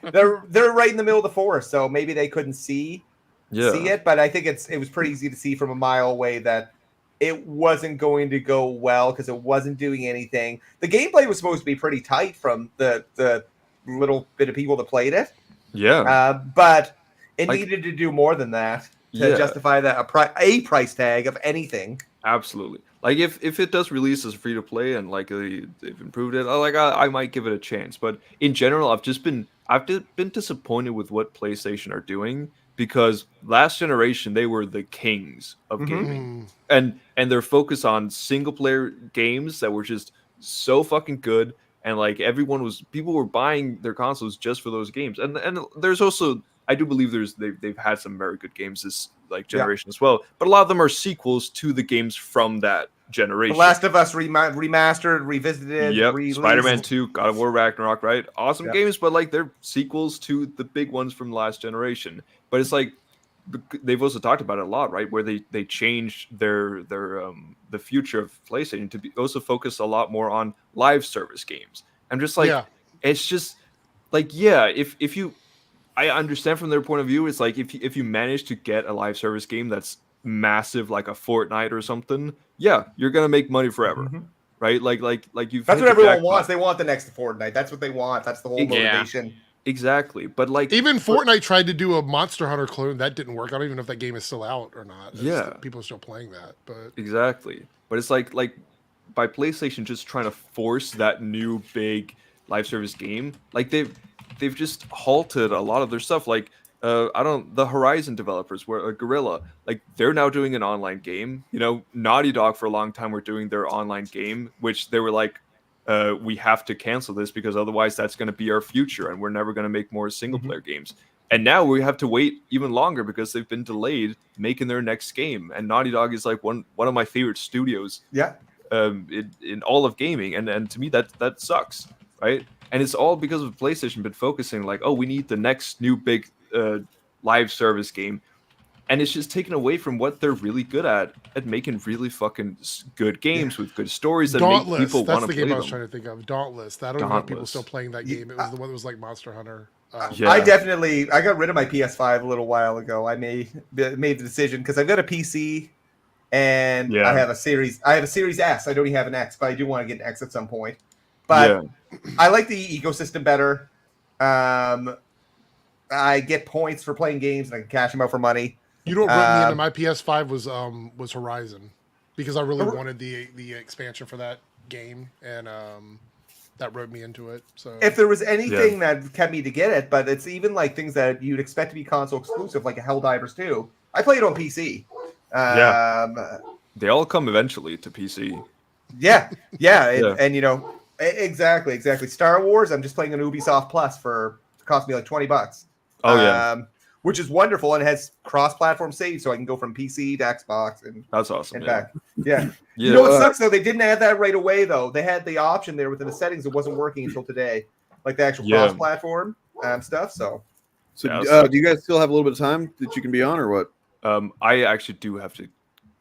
They're right in the middle of the forest, so maybe they couldn't see it. But I think it was pretty easy to see from a mile away that it wasn't going to go well because it wasn't doing anything. The gameplay was supposed to be pretty tight from the little bit of people that played it. Yeah. But it needed to do more than that to justify that a price tag of anything. Absolutely. Like if it does release as free to play and like they've improved it, I might give it a chance. But in general, I've been disappointed with what PlayStation are doing. Because last generation they were the kings of gaming, and their focus on single player games that were just so fucking good, and like people were buying their consoles just for those games. And there's also, I do believe they've had some very good games this like generation as well, but a lot of them are sequels to the games from that generation. The Last of Us remastered, revisited, released. Spider-Man 2, God of War Ragnarok, right? Awesome games, but like they're sequels to the big ones from the last generation. But it's like they've also talked about it a lot, right? Where they changed their the future of PlayStation to also focus a lot more on live service games. I'm just like, it's just like, if you, I understand from their point of view, it's like if you manage to get a live service game that's massive, like a Fortnite or something, you're gonna make money forever, right? Like you've. That's what everyone wants. They want the next Fortnite. That's what they want. That's the whole motivation. Exactly, but like even Fortnite tried to do a Monster Hunter clone that didn't work. I don't even know if that game is still out or not. People are still playing that, but exactly. But it's like by PlayStation just trying to force that new big live service game, like they've just halted a lot of their stuff. Like the Horizon developers were Guerrilla, like they're now doing an online game. You know, Naughty Dog for a long time were doing their online game, which they were like, we have to cancel this because otherwise that's going to be our future and we're never going to make more single player games. And now we have to wait even longer because they've been delayed making their next game. And Naughty Dog is like one of my favorite studios in all of gaming. And to me, that sucks, right? And it's all because of PlayStation been focusing like, oh, we need the next new big live service game. And it's just taken away from what they're really good at making really fucking good games with good stories that make people want to play them. That's the game I was trying to think of. Dauntless. I don't know if people still playing that game. It was the one that was like Monster Hunter. I got rid of my PS5 a little while ago. I made the decision because I've got a PC and I have a Series S. I don't even have an X, but I do want to get an X at some point. But I like the ecosystem better. I get points for playing games and I can cash them out for money. You know what brought me into my PS5 was Horizon, because I really wanted the expansion for that game, and that wrote me into it. So if there was anything that kept me to get it, but it's even like things that you'd expect to be console exclusive, like a Helldivers 2. I played it on PC. They all come eventually to PC. And you know, exactly. Star Wars. I'm just playing an Ubisoft Plus it cost me like $20. which is wonderful, and it has cross-platform save, so I can go from PC to Xbox and that's awesome. And back. Yeah. You know what sucks though? They didn't add that right away though. They had the option there within the settings. It wasn't working until today, like the actual cross-platform stuff. So do you guys still have a little bit of time that you can be on, or what? I actually do have to.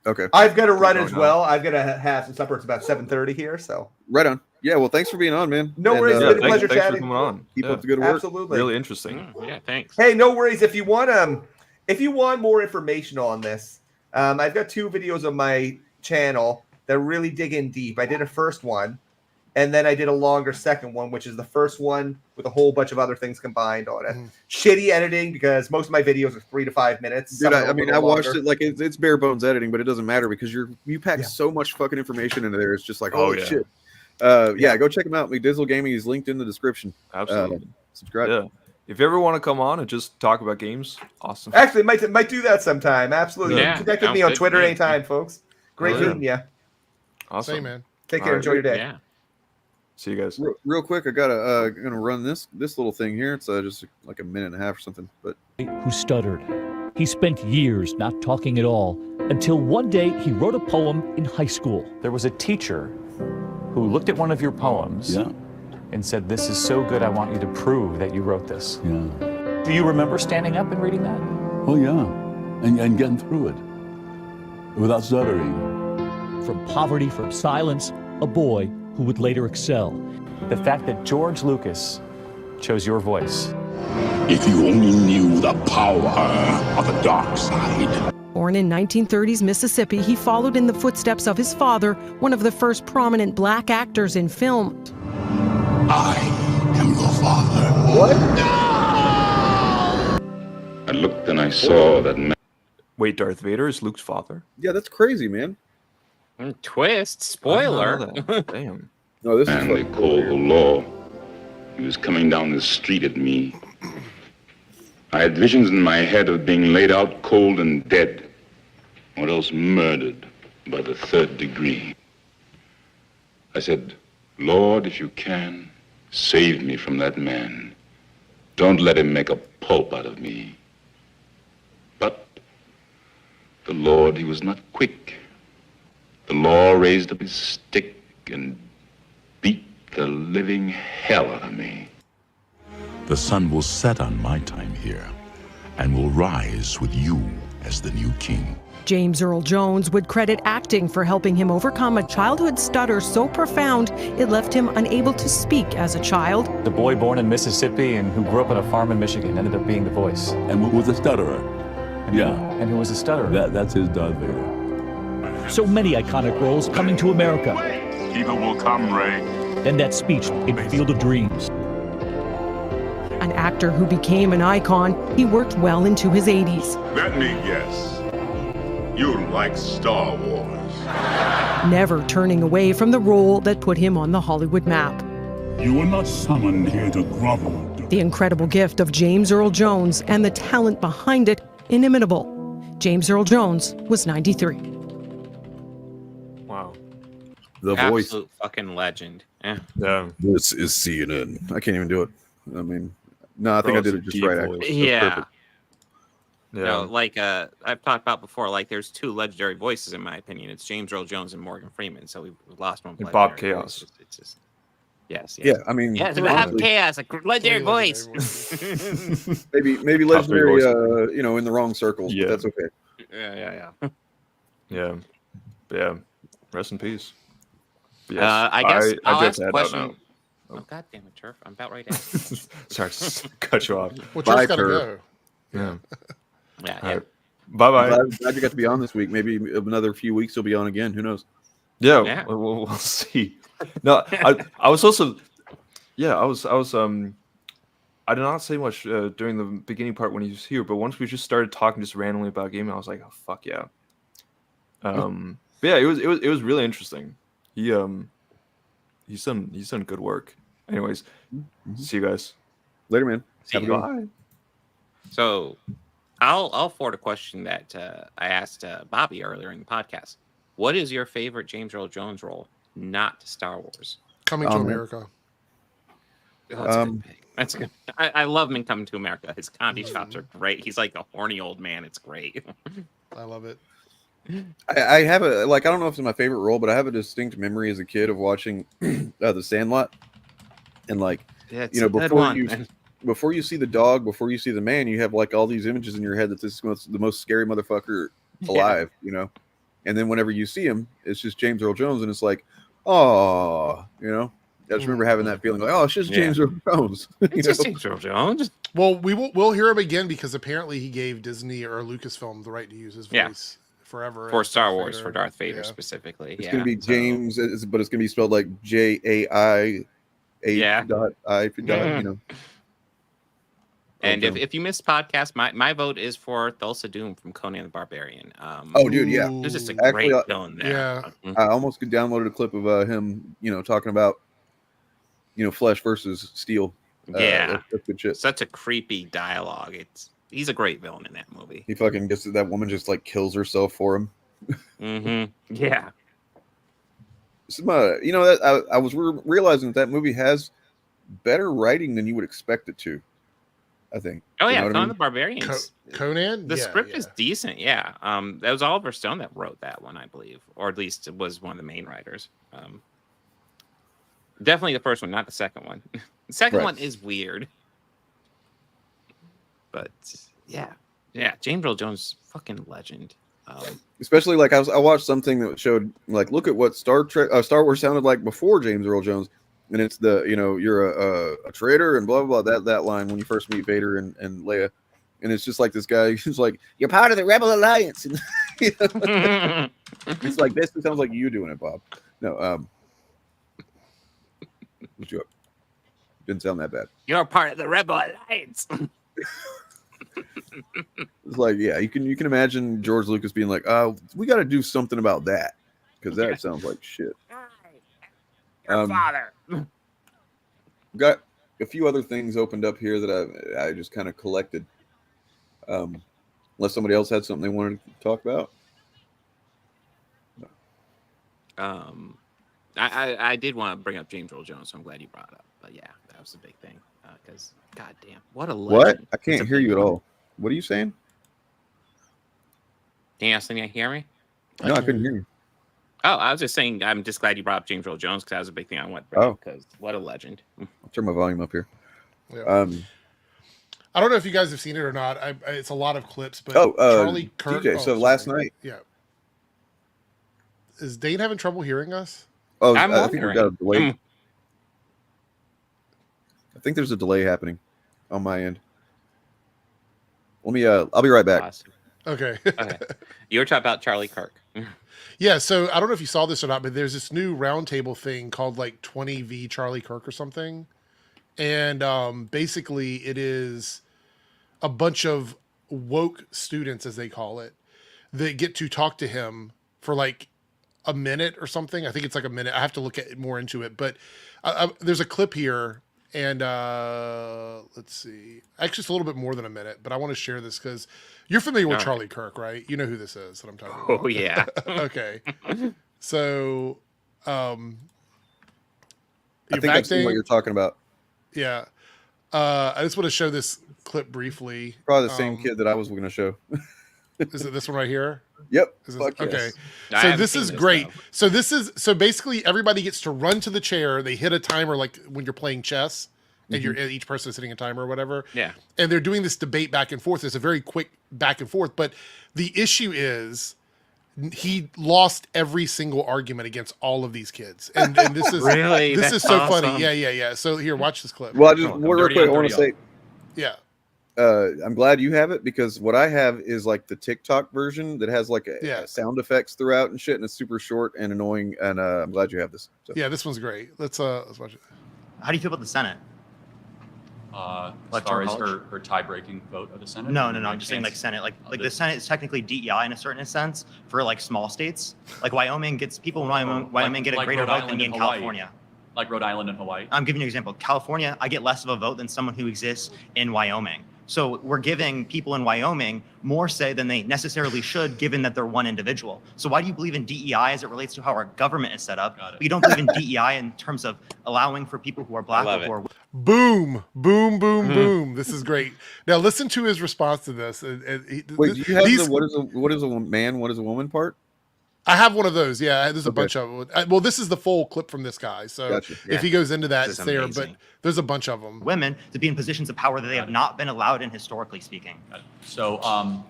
Okay. I've got to run as well. I've got to have some supper. It's about 7:30 here. So right on. Yeah. Well, thanks for being on, man. No worries. It's been a pleasure chatting. For coming on. Keep up the good work. Absolutely. Really interesting. Yeah. Thanks. Hey, no worries. If you want more information on this, I've got 2 videos on my channel that really dig in deep. I did a first one, and then I did a longer second one, which is the first one with a whole bunch of other things combined on it. Shitty editing because most of my videos are 3 to 5 minutes. Dude, I mean, I watched it like it's bare bones editing, but it doesn't matter because you pack so much fucking information into there. It's just like, holy shit. Go check him out. McDizzle Gaming is linked in the description. Absolutely. Subscribe. Yeah. If you ever want to come on and just talk about games, awesome. Actually, might do that sometime. Absolutely. Yeah, Connect with me on Twitter anytime, folks. Great meeting you. Awesome. Same, man. Take care. Enjoy your day. Yeah. See you guys. Real quick, I gotta gonna run this little thing here. It's just like a minute and a half or something. But who stuttered? He spent years not talking at all until one day he wrote a poem in high school. There was a teacher who looked at one of your poems and said, "This is so good, I want you to prove that you wrote this." Yeah. Do you remember standing up and reading that? Oh yeah, and getting through it without stuttering. From poverty, from silence, a boy who would later excel. The fact that George Lucas chose your voice. If you only knew the power of the dark side. Born in 1930s Mississippi, he followed in the footsteps of his father, one of the first prominent black actors in film. I am your father. What? I looked and I saw that man. Wait, Darth Vader is Luke's father? Yeah, that's crazy, man. Twist. Spoiler. Damn. No, this man is they call the law. He was coming down the street at me. I had visions in my head of being laid out cold and dead, or else murdered by the 3rd degree. I said, Lord, if you can, save me from that man. Don't let him make a pulp out of me. But the Lord, he was not quick. The law raised up his stick and beat the living hell out of me. The sun will set on my time here and will rise with you as the new king. James Earl Jones would credit acting for helping him overcome a childhood stutter so profound it left him unable to speak as a child. The boy born in Mississippi and who grew up on a farm in Michigan ended up being the voice. And was a stutterer. And who was a stutterer. That's his Darth Vader. So many iconic roles coming to America. Evil will come, Ray. And that speech in Field of Dreams. An actor who became an icon, he worked well into his 80s. Let me guess. You like Star Wars. Never turning away from the role that put him on the Hollywood map. You were not summoned here to grovel. The incredible gift of James Earl Jones and the talent behind it, inimitable. James Earl Jones was 93. Wow. The Absolute voice. fucking legend. Yeah. This is CNN. I can't even do it. I mean, no, I think I did it just right. Actually. Yeah. No, like I've talked about before, like there's 2 legendary voices in my opinion. It's James Earl Jones and Morgan Freeman. So we've lost one. Bob Chaos. It's just yes. Yeah, I mean, it's Bob Chaos, a legendary voice. maybe legendary. In the wrong circles. Yeah, but that's okay. Yeah. Rest in peace. Yes, I guess I'll ask a question. Now. Oh God damn it, Turf! I'm about right to ask. Sorry to cut you off. Well, Turf's gotta go. Yeah. Yeah. All right. Bye-bye. Glad you got to be on this week. Maybe another few weeks you'll be on again. Who knows? Yeah. We'll see. No, I was also. Yeah, I was. I did not say much during the beginning part when he was here, but once we just started talking just randomly about gaming, I was like, oh fuck yeah. But yeah, it was really interesting. He's done good work. Anyways, see you guys later, man. See you. Bye. So, I'll forward a question that I asked Bobby earlier in the podcast. What is your favorite James Earl Jones role? Not Star Wars. Coming to America. Oh, that's a good pick. That's good. I love him in Coming to America. His comedy chops are great. He's like a horny old man. It's great. I love it. I have I don't know if it's my favorite role, but I have a distinct memory as a kid of watching The Sandlot, and before you see the dog, before you see the man, you have like all these images in your head that this is the most scary motherfucker alive, and then whenever you see him, it's just James Earl Jones, and it's like, oh, I just remember having that feeling like, oh, it's just James Earl Jones. It's just James Earl Jones. Well, we'll hear him again because apparently he gave Disney or Lucasfilm the right to use his voice forever for Star Wars, for Darth Vader specifically. It's gonna be James, but it's gonna be spelled like JAI. And if you missed podcast, my vote is for Thulsa Doom from Conan the Barbarian. Dude, yeah, there's just a great villain there. Yeah, I almost downloaded a clip of him, talking about, flesh versus steel. That's good shit. Such a creepy dialogue. He's a great villain in that movie. He fucking gets that woman just like kills herself for him. Yeah. This is that I was realizing that movie has better writing than you would expect it to. I think. Oh yeah, Conan the Barbarians. Conan. The script is decent. Yeah. That was Oliver Stone that wrote that one, I believe, or at least it was one of the main writers. Definitely the first one, not the second one. The second one is weird. But yeah, James Earl Jones, fucking legend. Especially like I watched something that showed like, look at what Star Wars sounded like before James Earl Jones, and it's the you're a traitor and blah blah blah, that line when you first meet Vader and Leia, and it's just like this guy who's like, you're part of the Rebel Alliance, and it's like this sounds like you doing it, Bob. No, didn't sound that bad. You're part of the Rebel Alliance. It's like, yeah, you can imagine George Lucas being like, we got to do something about that because that sounds like shit. Your father. Got a few other things opened up here that I just kind of collected. Unless somebody else had something they wanted to talk about. I did want to bring up James Earl Jones, so I'm glad you brought it up. But yeah, that was a big thing because goddamn, what a legend. What? I can't hear you at all. What are you saying? Can you hear me? No, I couldn't hear you. Oh, I was just saying, I'm just glad you brought up James Earl Jones because that was a big thing I wanted to bring up because what a legend. I'll turn my volume up here. Yeah. I don't know if you guys have seen it or not. It's a lot of clips, but Charlie Kirk. DJ, so last night. Yeah. Is Dane having trouble hearing us? Oh, I think we got a delay. I think there's a delay happening on my end. Let me. I'll be right back. Awesome. Okay. Okay. You were talking about Charlie Kirk. Yeah. So I don't know if you saw this or not, but there's this new roundtable thing called like 20v Charlie Kirk or something, and basically it is a bunch of woke students, as they call it, that get to talk to him for like a minute or something. I think it's like a minute. I have to look at it more into it, but there's a clip here. And let's see. Actually, it's a little bit more than a minute, but I want to share this because you're familiar with Charlie Kirk, right? You know who this is that I'm talking about. Oh, yeah. Okay. So, I think I've seen what you're talking about. Yeah. I just want to show this clip briefly. Probably the same kid that I was going to show. Is it this one right here? Yep. Okay. So this is great. So so basically everybody gets to run to the chair. They hit a timer like when you're playing chess and each person is hitting a timer or whatever. Yeah. And they're doing this debate back and forth. It's a very quick back and forth. But the issue he lost every single argument against all of these kids. And this is really this is so funny. Yeah. So here, watch this clip. Well, real quick, I want to say, yeah. I'm glad you have it because what I have is like the TikTok version that has like sound effects throughout and shit, and it's super short and annoying. And I'm glad you have this. So. Yeah, this one's great. Let's watch it. How do you feel about the Senate? As far as her tie-breaking vote of the Senate? No. I'm just saying like Senate. Like the Senate is technically DEI in a certain sense for like small states. Like Wyoming gets people in Wyoming get a greater vote than me in California. Like Rhode Island and Hawaii? I'm giving you an example. California, I get less of a vote than someone who exists in Wyoming. So we're giving people in Wyoming more say than they necessarily should, given that they're one individual. So why do you believe in DEI as it relates to how our government is set up? But you don't believe in DEI in terms of allowing for people who are black or who are... Boom, boom, boom, boom. This is great. Now listen to his response to this. Wait, do you have the what is a man, what is a woman part? I have one of those. Yeah, there's a bunch of them. Well, this is the full clip from this guy. So if he goes into that, it's there. But there's a bunch of them. Women to be in positions of power that they have not been allowed in historically speaking. So,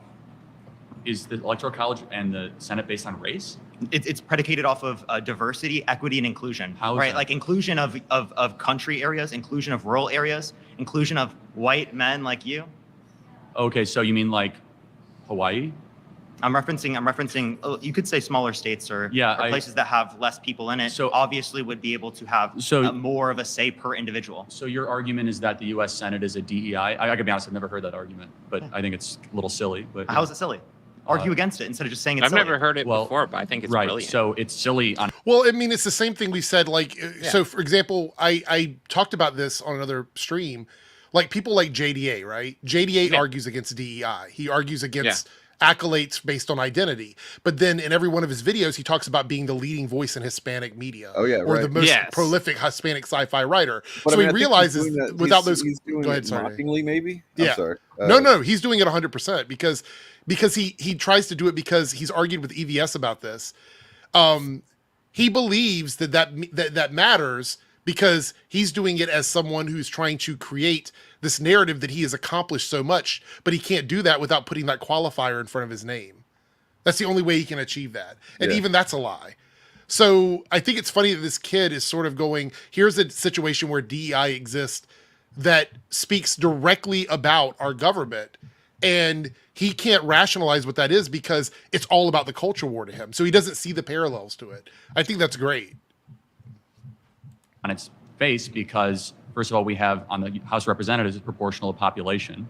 is the Electoral College and the Senate based on race? It's predicated off of diversity, equity, and inclusion. How is right? that? Like inclusion of country areas, inclusion of rural areas, inclusion of white men like you. Okay, so you mean like Hawaii? I'm referencing. You could say smaller states or places that have less people in it. So obviously would be able to have more of a say per individual. So your argument is that the U.S. Senate is a DEI. I gotta be honest, I've never heard that argument, but I think it's a little silly. But how is it silly? Argue against it instead of just saying it's I've silly. never heard it before, but I think it's brilliant. So it's silly. Well, I mean, it's the same thing we said. Like, so for example, I talked about this on another stream. Like people like JDA, right? JDA argues against DEI. He argues against accolades based on identity. But then in every one of his videos, he talks about being the leading voice in Hispanic media. Oh yeah, or the most prolific Hispanic sci-fi writer. But so I mean, he realizes without those. He's doing go ahead, it sorry. mockingly, maybe. Yeah. I'm sorry. No, he's doing it 100% because he tries to do it because he's argued with EVS about this. He believes that matters because he's doing it as someone who's trying to create this narrative that he has accomplished so much, but he can't do that without putting that qualifier in front of his name. That's the only way he can achieve that. And even that's a lie. So I think it's funny that this kid is sort of going, here's a situation where DEI exists that speaks directly about our government. And he can't rationalize what that is because it's all about the culture war to him. So he doesn't see the parallels to it. I think that's great. On its face, because first of all, we have on the House of Representatives it's proportional to population.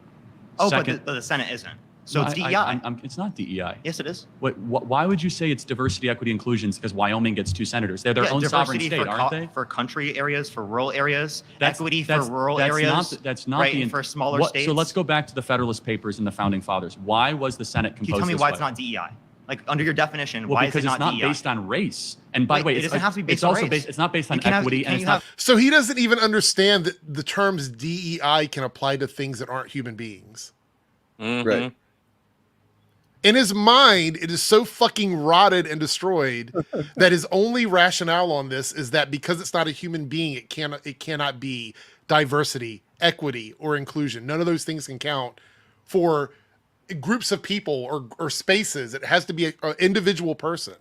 Oh, Second, but the Senate isn't. So no, it's DEI. It's not DEI. Yes, it is. Why would you say it's diversity, equity, inclusion? Because Wyoming gets 2 senators. They're their own sovereign state, aren't they? For country areas, for rural areas, equity for rural areas. That's not right, for smaller states. So let's go back to the Federalist Papers and the Founding Fathers. Why was the Senate composed? Can you tell me this why way? it's not DEI? Like under your definition, well, why is it not DEI? Because it's not based on race. And by the way, it doesn't have to be based it's on also race. based. It's not based on equity, and it's not. So he doesn't even understand that the terms DEI can apply to things that aren't human beings. Right. In his mind, it is so fucking rotted and destroyed that his only rationale on this is that because it's not a human being, it cannot be diversity, equity, or inclusion. None of those things can count for groups of people or spaces. It has to be an individual person,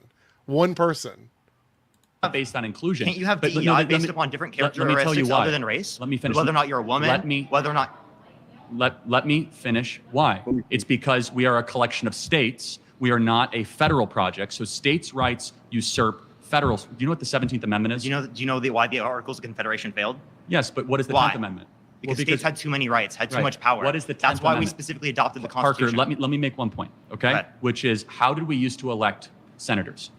one person. Based on inclusion. Can't you have DEI based upon different characteristics other than race? Let me finish. Whether or not you're a woman, whether or not. Let me finish. Why? It's because we are a collection of states. We are not a federal project. So states' rights usurp federal. Do you know what the 17th Amendment is? Do you know why the Articles of Confederation failed? Yes, but what is the 10th Amendment? Because states had too many rights, had too much power. What is the 10th That's why Amendment? we specifically adopted the Constitution. Parker, let me make one point, okay? Which is, how did we used to elect senators?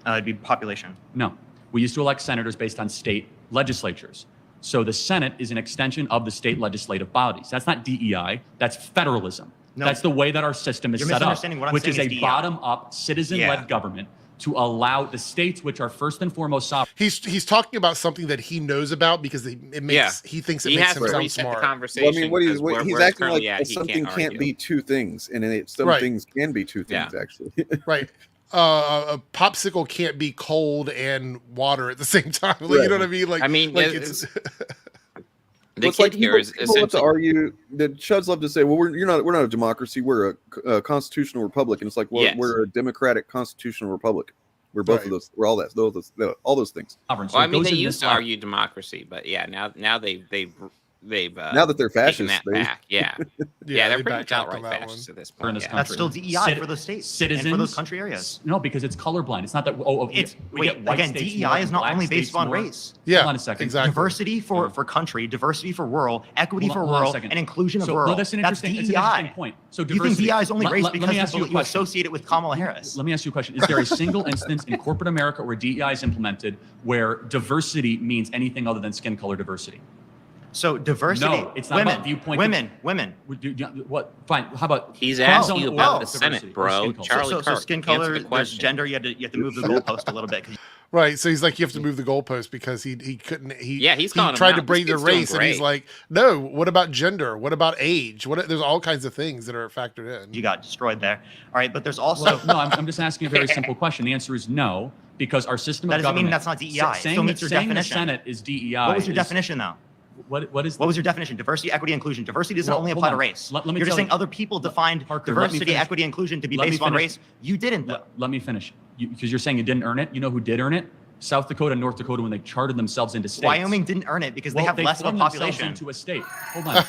It'd be population. No, we used to elect senators based on state legislatures. So the Senate is an extension of the state legislative bodies. That's not DEI. That's federalism. No. That's the way that our system is set up, which is a bottom-up, citizen-led government to allow the states, which are first and foremost sovereign. He's talking about something that he knows about because he thinks it makes him sound smart. Well, I mean, he's acting like something can't be two things, and some things can be two things actually. Right. A popsicle can't be cold and water at the same time. Like, you know what I mean? Like, I mean, like it's the kid here is people love to argue. The Chuds love to say, "Well, we're not a democracy. We're a constitutional republic." And it's like, well, we're a democratic constitutional republic. We're both of those. We're all that. All those things. Well, I mean, they used to argue democracy, but now they've now that they're fascists, that back. Yeah, they're pretty much outright fascists at this point. In this That's still DEI for the states citizens, and for those country areas. No, because it's colorblind. It's not that. Again, DEI is not only based on race. Yeah, hold on a second. Exactly. Diversity for country, diversity for rural, equity for rural, and inclusion of rural. That's an That's DEI. interesting point. So you think DEI is only race because you associate associate it with Kamala Harris? Let me ask you a question. Is there a single instance in corporate America where DEI is implemented where diversity means anything other than skin color diversity? So diversity. No, it's not about viewpoint. Women. What? Fine. How about? He's asking you about the Senate, bro. Charlie Kirk. So skin color, there's gender. You have to move the goalpost a little bit. Right, so he's like, you have to move the goalpost because he couldn't. He's tried to break the race, and he's like, no. What about gender? What about age? There's all kinds of things that are factored in. You got destroyed there. All right, but there's also no. I'm just asking a very simple question. The answer is no, because our system of government. That doesn't mean that's not DEI. Still meets your definition. The Senate is DEI. What was your definition, though? What was your definition? Diversity, equity, inclusion. Diversity doesn't only apply to race. You're just saying other people defined diversity, equity, inclusion to be based on race. You didn't. Let me finish. Because you're saying you didn't earn it. You know who did earn it? South Dakota and North Dakota when they charted themselves into states. Wyoming didn't earn it because they have less of a population. Into a state. Hold on.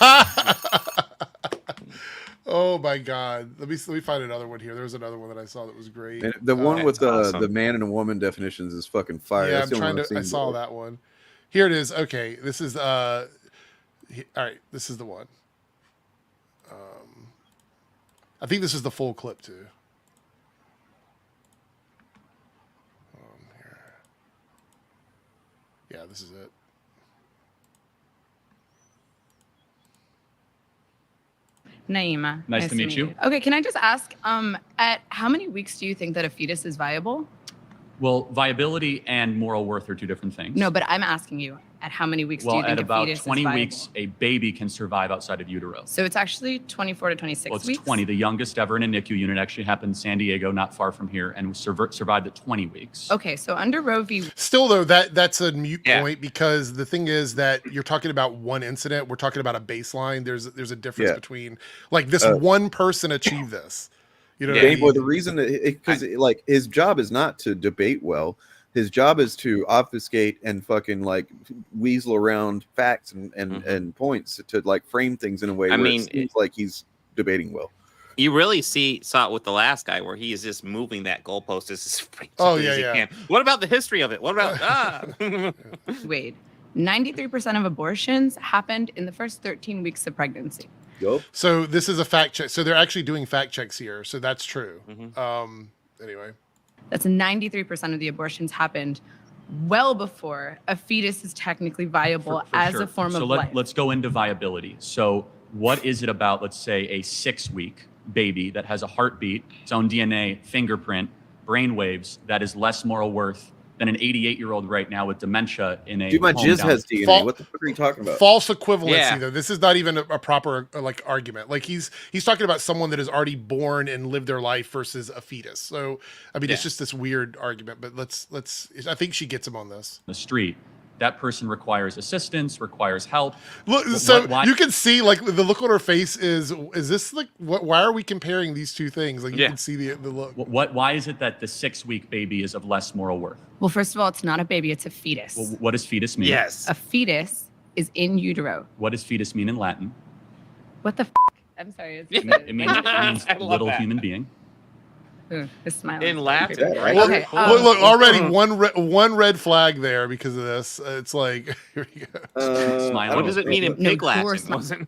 Oh my God! Let me find another one here. There was another one that I saw that was great. And the one with the man and a woman definitions is fucking fire. Yeah, I'm trying to. I saw that one. Here it is. Okay, this is all right. This is the one. I think this is the full clip too. Here. Yeah, this is it. Naima. Nice to meet you. Okay, can I just ask, at how many weeks do you think that a fetus is viable? Well, viability and moral worth are two different things. No, but I'm asking you, at how many weeks do you think a fetus is viable? Well, at about 20 weeks, a baby can survive outside of utero. So it's actually 24 to 26 Well, it's weeks? 20. The youngest ever in a NICU unit actually happened in San Diego, not far from here, and survived at 20 weeks. Okay, so under Roe v. Still, though, that's a mute point because the thing is that you're talking about one incident. We're talking about a baseline. There's a difference between, like, this one person achieved this. You know, Well, the reason because like his job is not to debate well. His job is to obfuscate and fucking like weasel around facts and points to like frame things in a way where it seems like he's debating well. You really saw it with the last guy where he is just moving that goalpost as he can. What about the history of it? What about Wade, 93% of abortions happened in the first 13 weeks of pregnancy. So this is a fact check. So they're actually doing fact checks here. So that's true. Anyway. That's 93% of the abortions happened well before a fetus is technically viable as a form of life. Let's go into viability. So what is it about, let's say, a 6-week baby that has a heartbeat, its own DNA, fingerprint, brain waves, that is less moral worth than an 88-year-old right now with dementia in a Dude, my jizz has DNA. What the fuck are you talking about? False equivalency, though. This is not even a proper like argument. Like he's talking about someone that is already born and lived their life versus a fetus. So I mean, it's just this weird argument. But let's. I think she gets him on this. The street. That person requires assistance, requires help. Look, so you can see like the look on her face is this like why are we comparing these two things? Like you can see the look. Why is it that the 6-week baby is of less moral worth? Well, first of all, it's not a baby, it's a fetus. Well, what does fetus mean? A fetus is in utero. What does fetus mean in Latin? What the I'm sorry. It means little human being. Ooh, the smile in Latin, right? Okay. Look, already one red flag there because of this. It's like here we go. What does it mean in pig Latin?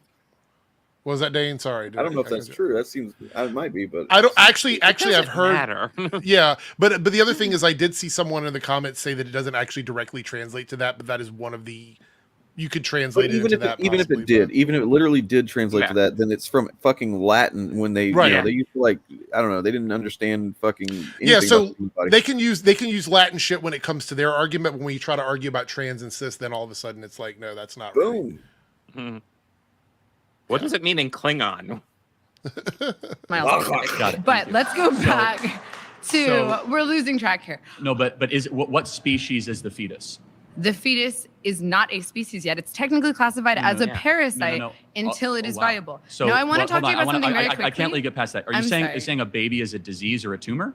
Was that Dane? Sorry, I don't know if that's true. That seems it might be, but I don't actually. I've heard. Matter. Yeah, but the other thing is, I did see someone in the comments say that it doesn't actually directly translate to that, but that is one of the. You could translate it into that. Even if it did, even if it literally did translate to that, then it's from fucking Latin when they, they used to like, I don't know, they didn't understand fucking. So they can use Latin shit when it comes to their argument. When we try to argue about trans and cis, then all of a sudden it's like, no, that's not right. What does it mean in Klingon? Got it. But let's go back to we're losing track here. No, but is what species is the fetus? The fetus is not a species yet. It's technically classified as a parasite until it is viable. So, now, I want to talk to you about something very quickly. I can't let you get past that. Are you saying a baby is a disease or a tumor?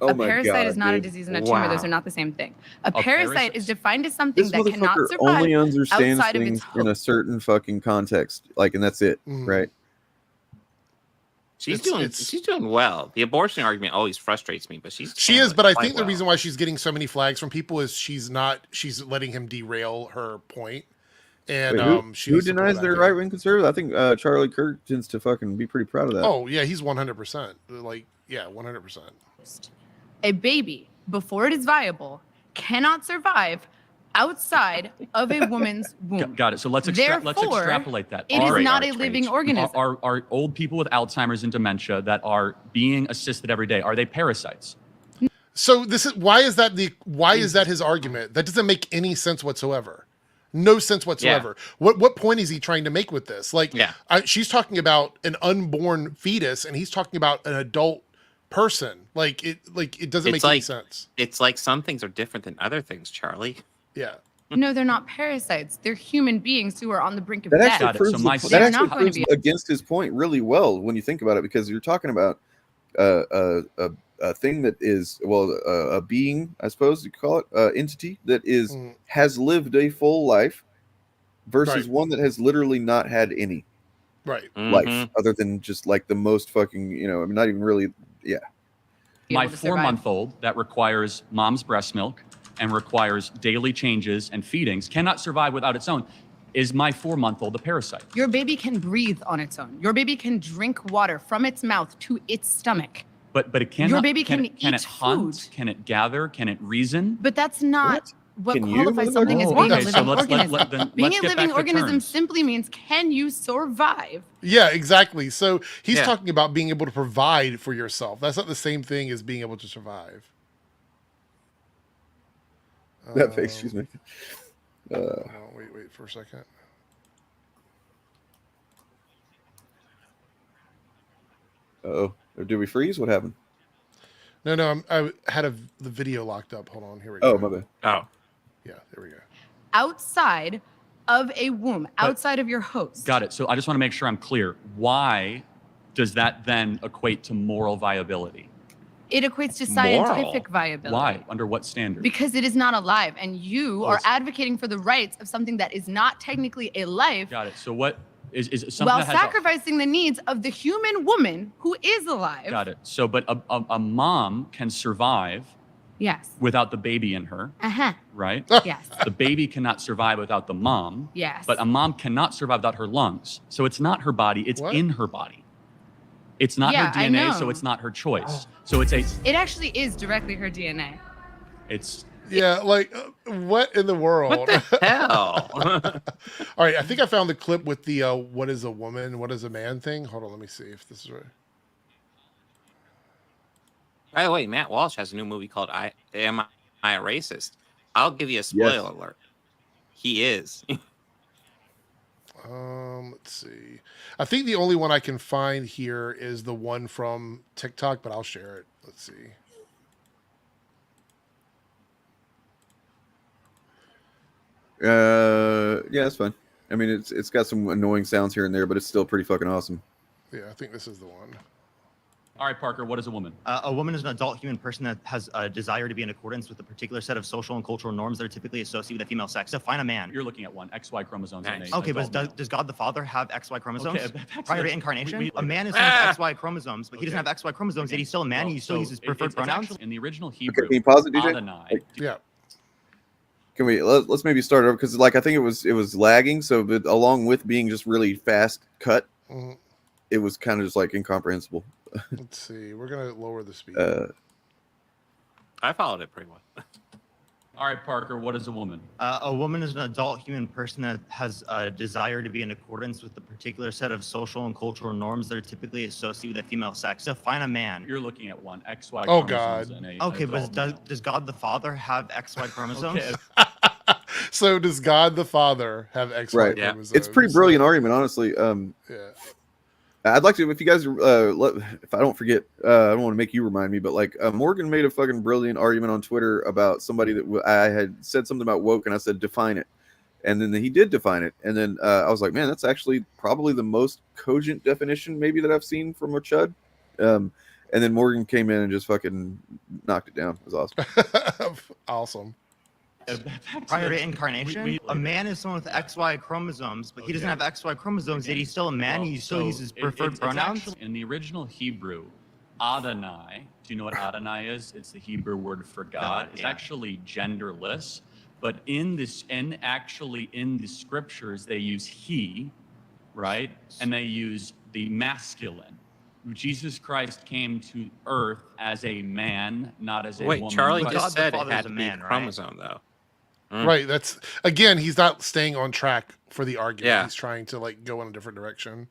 A parasite is not a disease and a tumor. Those are not the same thing. A parasite is defined as something that cannot survive only understands outside of things its home. in a certain fucking context, like, and that's it, right? She's doing well. The abortion argument always frustrates me, but she is. But I think the reason why she's getting so many flags from people is she's letting him derail her point. And wait, who denies they're right wing conservative? I think Charlie Kirk tends to fucking be pretty proud of that. Oh yeah, he's 100%. Like 100%. A baby, before it is viable, cannot survive outside of a woman's womb. Got it. So let's extrapolate that. It is not a living organism. Are old people with Alzheimer's and dementia that are being assisted every day, are they parasites? So this is why is that his argument? That doesn't make any sense whatsoever. No sense whatsoever. Yeah. What point is he trying to make with this? Like, she's talking about an unborn fetus, and he's talking about an adult person. Like it doesn't make any sense. It's like some things are different than other things, Charlie. Yeah. No, they're not parasites. They're human beings who are on the brink of that death. Actually proves that actually proves against his point really well when you think about it, because you're talking about a thing that is, well, a being, I suppose you call it, entity that is has lived a full life versus one that has literally not had any life other than just like the most fucking, I mean, not even really, My 4-month-old that requires mom's breast milk and requires daily changes and feedings cannot survive without its own. Is my 4-month-old a parasite? Your baby can breathe on its own. Your baby can drink water from its mouth to its stomach. But it cannot. Your baby can it hunt? food. Can it gather? Can it reason? But that's not what qualifies something as being a living organism. Being a living organism simply means, can you survive? Yeah, exactly. So he's talking about being able to provide for yourself. That's not the same thing as being able to survive. That face she's making. Wait for a second. Uh-oh. Did we freeze? What happened? No, I had the video locked up. Hold on. Here we go. Oh, my bad. Oh. Yeah, there we go. Outside of a womb, outside of your host. Got it. So I just want to make sure I'm clear. Why does that then equate to moral viability? It equates to scientific viability. Why? Under what standard? Because it is not alive, and you are advocating for the rights of something that is not technically a life. Got it. So what is something while that has sacrificing the needs of the human woman who is alive. Got it. So, but a mom can survive. Yes. Without the baby in her. Right? Yes. The baby cannot survive without the mom. Yes. But a mom cannot survive without her lungs. So it's not her body, it's in her body. It's not her DNA, so it's not her choice. So it's It actually is directly her DNA. It's like what in the world? What the hell? All right, I think I found the clip with the what is a woman, what is a man thing. Hold on, let me see if this is right. By the way, Matt Walsh has a new movie called Am I a Racist? I'll give you a spoiler alert. He is. Let's see. I think the only one I can find here is the one from TikTok, but I'll share it. Let's see. Yeah, that's fine. I mean, it's got some annoying sounds here and there, but it's still pretty fucking awesome. Yeah, I think this is the one. All right, Parker, what is a woman? A woman is an adult human person that has a desire to be in accordance with a particular set of social and cultural norms that are typically associated with the female sex. Define a man. You're looking at one, XY chromosomes. Nice. Okay, but does God the Father have XY chromosomes? Okay, prior to incarnation? A man is XY chromosomes, but he doesn't have XY chromosomes, yet he's still a man, and he still uses preferred pronouns? In the original Hebrew, can you pause it, DJ? Adonai. Yeah. Can we let's maybe start over, because like I think it was lagging, so but along with being just really fast cut, it was kind of just like incomprehensible. Let's see. We're gonna lower the speed. I followed it pretty well. All right, Parker, what is a woman? A woman is an adult human person that has a desire to be in accordance with a particular set of social and cultural norms that are typically associated with the female sex. Define a man. You're looking at one, XY oh, chromosomes. God. Okay, but does God the Father have XY chromosomes? Okay. So does God the Father have XY chromosomes? It's a pretty brilliant argument, honestly. I'd like to, if you guys, if I don't forget, I don't want to make you remind me, but like Morgan made a fucking brilliant argument on Twitter about somebody that I had said something about woke, and I said define it, and then he did define it, and then I was like, man, that's actually probably the most cogent definition maybe that I've seen from a chud. And then Morgan came in and just fucking knocked it down. It was awesome. Awesome. Prior to incarnation, a man is someone with XY chromosomes, but he doesn't have XY chromosomes, yet he's still a man, and he still uses preferred pronouns. Actually, in the original Hebrew, Adonai, do you know what Adonai is? It's the Hebrew word for God. It's actually genderless, but in the scriptures, they use he, right? And they use the masculine. Jesus Christ came to earth as a man, not as a woman. Wait, Charlie But just said it had to a be man, a chromosome, though. Right. That's again, he's not staying on track for the argument. He's trying to like go in a different direction.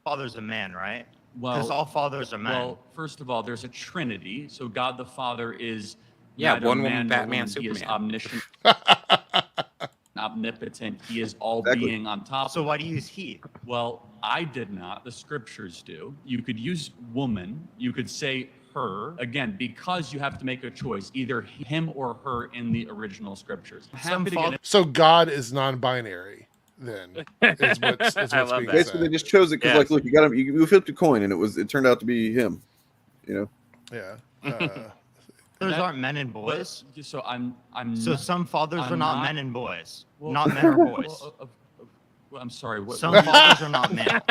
Father's a man, right? Well, because all fathers are men. Well, first of all, there's a Trinity. So God the Father is Yeah, Neither one woman, man nor Batman, woman. He is Superman. omniscient, omnipotent. He is all being on top. So why do you use he? Well, I did not. The scriptures do. You could use woman. You could say her. Again, because you have to make a choice, either him or her in the original scriptures. I'm happy to get So God is non-binary. Then is what's being said. Basically, they just chose it because, like, look, you got him. You flipped a coin, and it turned out to be him. You know. Yeah. Those aren't men and boys. So I'm. So not- some fathers I'm are not men and boys. Not men or boys. Well, I'm sorry. What, Some fathers are not men.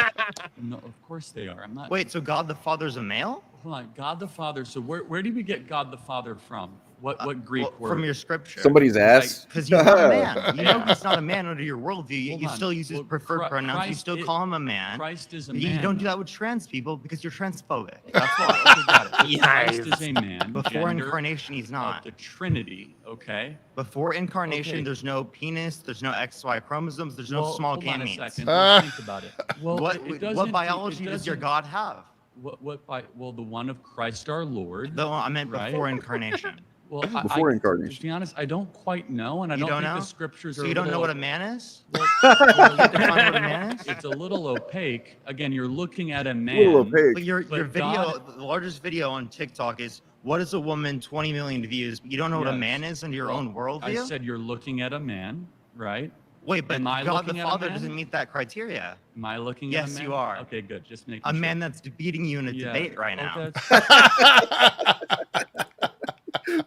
No, of course they are. I'm not. Wait, so God the Father's a male? Hold on, God the Father. So where do we get God the Father from? What Greek word? From your scripture. Somebody's ass. Because he's not a man. You know he's not a man under your worldview. Hold You on. still use his preferred pronouns. You Christ still is- call him a man. Christ is a You man. don't do that with trans people because you're transphobic. That's why. Okay, got it. Christ is a man. Before gender incarnation, he's not. of the Trinity. Okay. Before incarnation, Okay. there's no penis, there's no XY chromosomes, there's no Well, small hold on a gametes. second. Let's think about it. Well, what it doesn't- what biology it does your doesn't- God have? Well, the one of Christ our Lord. No, I meant right? before incarnation. Well, Before incarnation. To be honest, I don't quite know, and I You don't don't think know? the scriptures So are. you don't know little- what a man is? Well, Define what a man is? It's a little opaque. Again, you're looking at a man. little opaque. But your But video, God- the largest video on TikTok is what is a woman? 20 million views. But you don't know what a Yes. man is under your own worldview. I said you're looking at a man, right? Wait, but Am I God the looking at a Father man? doesn't meet that criteria. Am I looking at a Yes, man? you are. Okay, good. Just making A sure. man that's beating you in a Yeah. debate right now.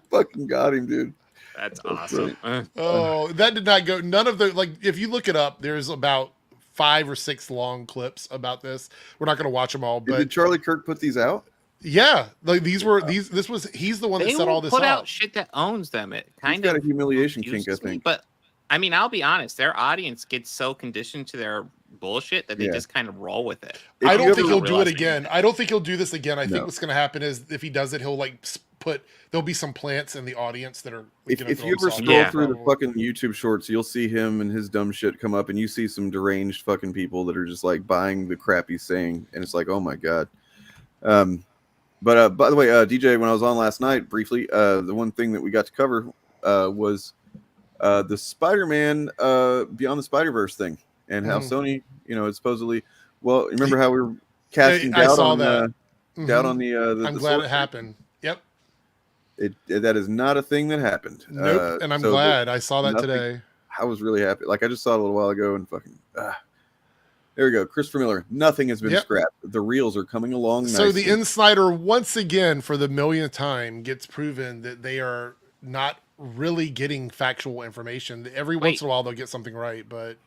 Fucking got him, dude. That's awesome. Oh, that did not go. None of the, like, if you look it up, there's about 5 or 6 long clips about this. We're not going to watch them all, but Did Charlie Kirk put these out? yeah, like he's the one that They set all won't this put up. out shit that owns them. It kind He's got of a humiliation kink, I confuses me, think. But I mean, I'll be honest. Their audience gets so conditioned to their bullshit that they Yeah. just kind of roll with it. I don't you think ever he'll do it realize again. I don't think he'll do this again. I think No. what's going to happen is if he does it, he'll like there'll be some plants in the audience that are. If gonna you throw ever himself scroll off, through the probably. fucking YouTube shorts, you'll see him and his dumb shit come up, and you see some deranged fucking people that are just like buying the crap he's saying, and it's like, oh my god. But by the way, DJ, when I was on last night briefly, the one thing that we got to cover was the Spider-Man Beyond the Spider-Verse thing, and how Sony, it's supposedly. Well, remember how we were casting I doubt saw on that. doubt on the. I'm the glad source? it happened. Yep. That is not a thing that happened. Nope. And I'm so glad I saw that nothing- today. I was really happy. Like, I just saw it a little while ago, and fucking. There we go. Christopher Miller. Nothing has been Yep. scrapped. The reels are coming along. So nicely. the Insider once again, for the millionth time, gets proven that they are not really getting factual information. Every once in a while, they'll get something right, but.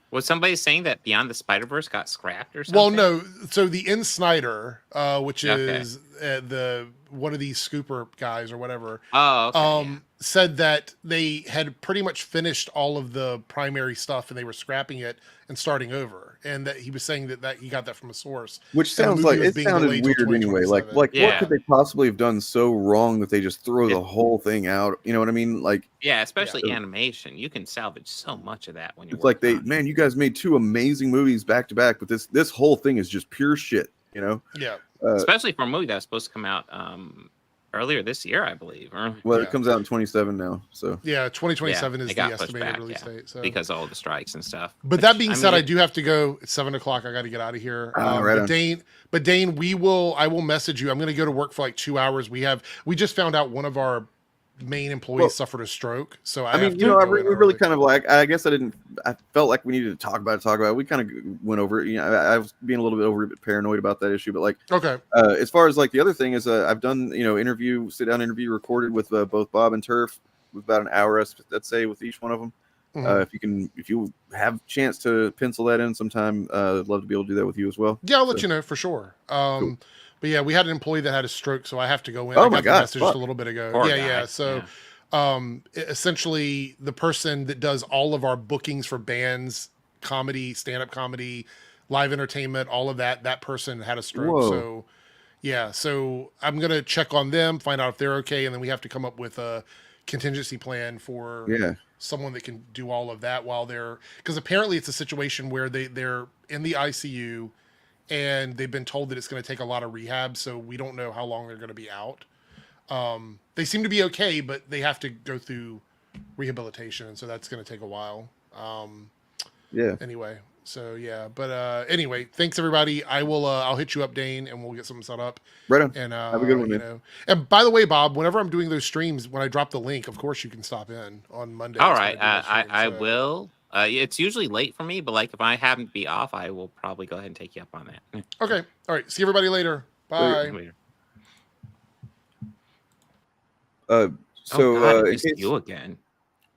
Was somebody saying that Beyond the Spider-Verse got scrapped or something? Well, no. So the Insider, which Okay. is the one of these scooper guys or whatever, Oh, okay, said that they had pretty much finished all of the primary stuff and they were scrapping it and starting over. And that he was saying that he got that from a source. Which And the sounds movie like was it being sounded delayed till weird anyway. Like 2027. what could they possibly have done so wrong that they just throw the whole thing out? You know what I mean? Like, yeah, especially animation. You can salvage so much of that when you're it's like man, you guys made 2 amazing movies back to back, but this whole thing is just pure shit. You know? Yeah. Especially for a movie that was supposed to come out earlier this year, I believe. Well, it comes out in 27 now, so Yeah, 2027 Yeah, is it the got pushed estimated back, release date. So because of all the strikes and stuff. But that being said, I do have to go. It's 7:00. I got to get out of here. right on. But Dane, I will message you. I'm going to go to work for like 2 hours. We just found out one of our main employees suffered a stroke. So I mean, we really kind of like. I guess I felt like we needed to talk about it. We kind of went over it. You know, I was being a little bit paranoid about that issue, but like, okay. As far as like the other thing is, I've done sit down interview recorded with both Bob and Turf, with about an hour, let's say, with each one of them. Mhm. If you have a chance to pencil that in sometime, I'd love to be able to do that with you as well. Yeah, I'll let you know for sure. Cool. But yeah, we had an employee that had a stroke, so I have to go in. Oh I my got the God, message just a little bit ago. Poor Yeah, guy. yeah. So, essentially, the person that does all of our bookings for bands, comedy, stand-up comedy, live entertainment, all of that person had a stroke. Whoa. So, yeah. So I'm gonna check on them, find out if they're okay, and then we have to come up with a contingency plan for someone that can do all of that while because apparently it's a situation where they're in the ICU. And they've been told that it's going to take a lot of rehab, so we don't know how long they're going to be out. They seem to be okay, but they have to go through rehabilitation, and so that's going to take a while. Yeah. Anyway, so yeah, but anyway, thanks everybody. I'll hit you up, Dane, and we'll get something set up. Right on. And have a good one, you man. know. And by the way, Bob, whenever I'm doing those streams, when I drop the link, of course you can stop in on Monday. All right, I will. It's usually late for me, but like if I happen to be off, I will probably go ahead and take you up on that. Okay. All right. See everybody later. Bye. Later. So God, it's you again.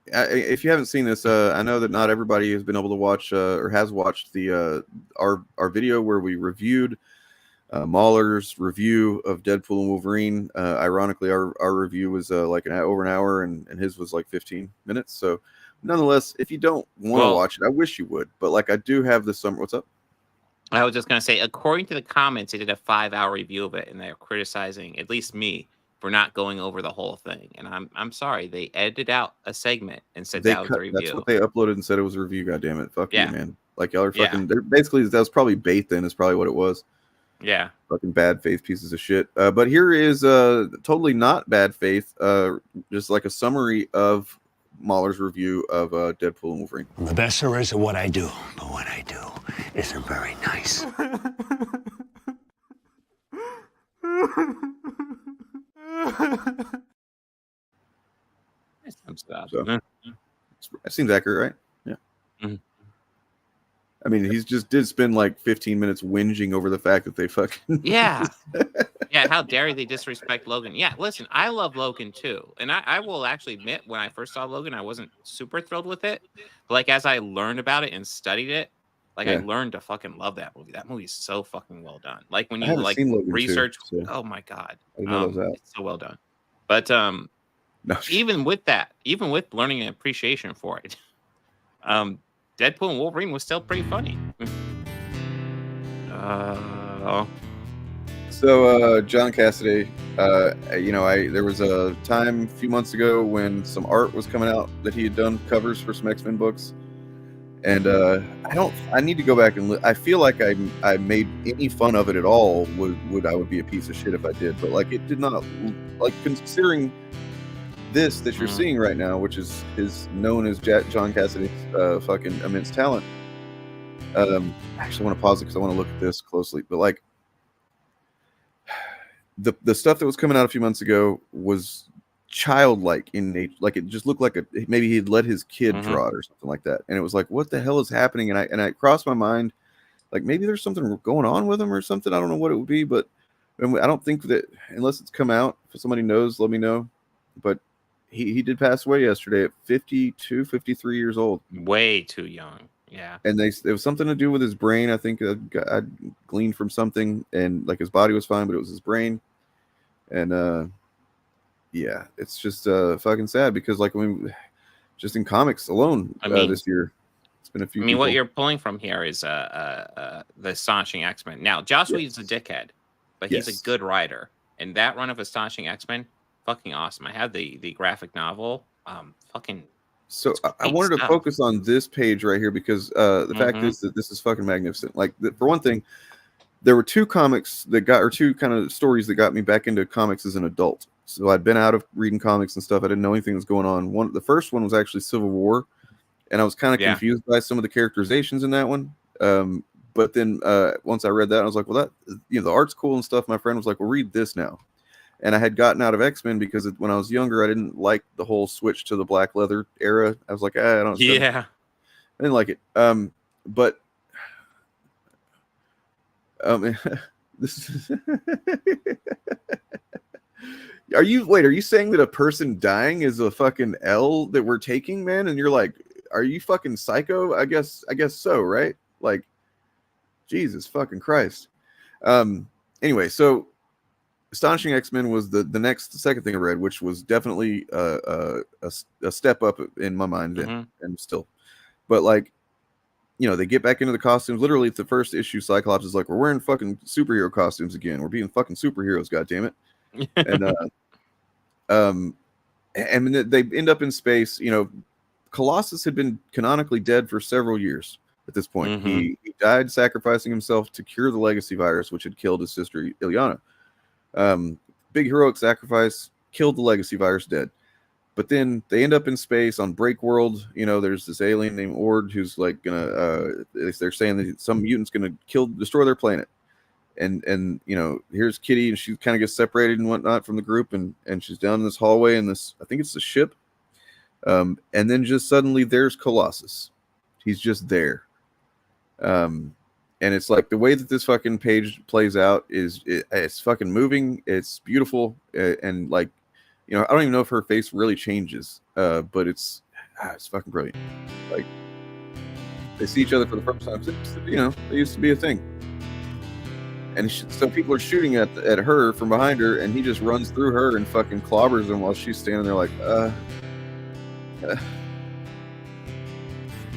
If you haven't seen this, I know that not everybody has been able to watch or has watched the our video where we reviewed Mahler's review of Deadpool and Wolverine. Ironically, our review was like over an hour, and his was like 15 minutes. So, nonetheless, if you don't want to watch it, I wish you would. But like, I do have this summer. What's up? I was just gonna say, according to the comments, they did a 5-hour review of it, and they're criticizing at least me for not going over the whole thing. And I'm sorry, they edited out a segment and said that was a review. That's what they uploaded and said it was a review. God damn it, fuck you, man. Like y'all are fucking. Basically, that was probably bait. Then is probably what it was. Yeah. Fucking bad faith pieces of shit. But here is totally not bad faith. Just like a summary of Mahler's review of Deadpool and Wolverine. I'm the best there is at what I do, but what I do isn't very nice. So, it seems accurate, right? Yeah. I mean, he's just did spend like 15 minutes whinging over the fact that they fucking yeah. How dare they disrespect Logan? Yeah, listen, I love Logan too, and I will actually admit when I first saw Logan, I wasn't super thrilled with it, but like as I learned about it and studied it, like I learned to fucking love that movie. That movie's so fucking well done. Like when you like research, oh my god, it's so well done. But even with that, even with learning an appreciation for it, Deadpool and Wolverine was still pretty funny. So John Cassaday, there was a time a few months ago when some art was coming out that he had done covers for some X-Men books. And I need to go back and I feel like I made any fun of it at all I would be a piece of shit if I did, but like it did not, like considering this that you're seeing right now, which is known as John Cassaday's fucking immense talent. I actually want to pause it because I want to look at this closely, but like the stuff that was coming out a few months ago was childlike in nature. Like it just looked like maybe he'd let his kid draw it or something like that, and it was like, what the hell is happening? And I crossed my mind, like maybe there's something going on with him or something. I don't know what it would be, but I don't think that unless it's come out. If somebody knows, let me know. But he did pass away yesterday at 53 years old. Way too young. Yeah. And it was something to do with his brain. I think I gleaned from something, and like his body was fine, but it was his brain. And yeah, it's just fucking sad because like just in comics alone, this year, it's been a few. I mean, what you're pulling from here is the Astonishing X-Men. Now, Joss Whedon's a dickhead, but he's a good writer, and that run of Astonishing X-Men, fucking awesome. I have the graphic novel, fucking. So I wanted to focus on this page right here because the fact is that this is fucking magnificent. Like for one thing, there were two comics two kind of stories that got me back into comics as an adult. So I'd been out of reading comics and stuff. I didn't know anything was going on. The first one was actually Civil War, and I was kind of confused by some of the characterizations in that one. But then once I read that, I was like, well, that the art's cool and stuff. My friend was like, well, read this now. And I had gotten out of X-Men because when I was younger, I didn't like the whole switch to the black leather era. I was like, I don't. Yeah, I didn't like it. But this is. Are you saying that a person dying is a fucking L that we're taking, man? And you're like, are you fucking psycho? I guess so, right? Like, Jesus fucking Christ. Anyway, so Astonishing X-Men was the second thing I read, which was definitely a step up in my mind then, and still. But like, they get back into the costumes. Literally, it's the first issue. Cyclops is like, we're wearing fucking superhero costumes again. We're being fucking superheroes, goddammit. And and they end up in space. Colossus had been canonically dead for several years at this point. He died sacrificing himself to cure the legacy virus, which had killed his sister Ilyana. Big heroic sacrifice. killed the legacy virus, dead. But then they end up in space on Break World. You know, there's this alien named Ord who's like gonna. They're saying that some mutant's gonna destroy their planet. And you know, here's Kitty, and she kind of gets separated and whatnot from the group, and she's down in this hallway in this. I think it's the ship. And then just suddenly there's Colossus. He's just there. And it's like the way that this fucking page plays out is it's fucking moving. It's beautiful, and like. You know, I don't even know if her face really changes, but it's fucking brilliant. Like, they see each other for the first time. You know, they used to be a thing. And so people are shooting at her from behind her, and he just runs through her and fucking clobbers them while she's standing there like,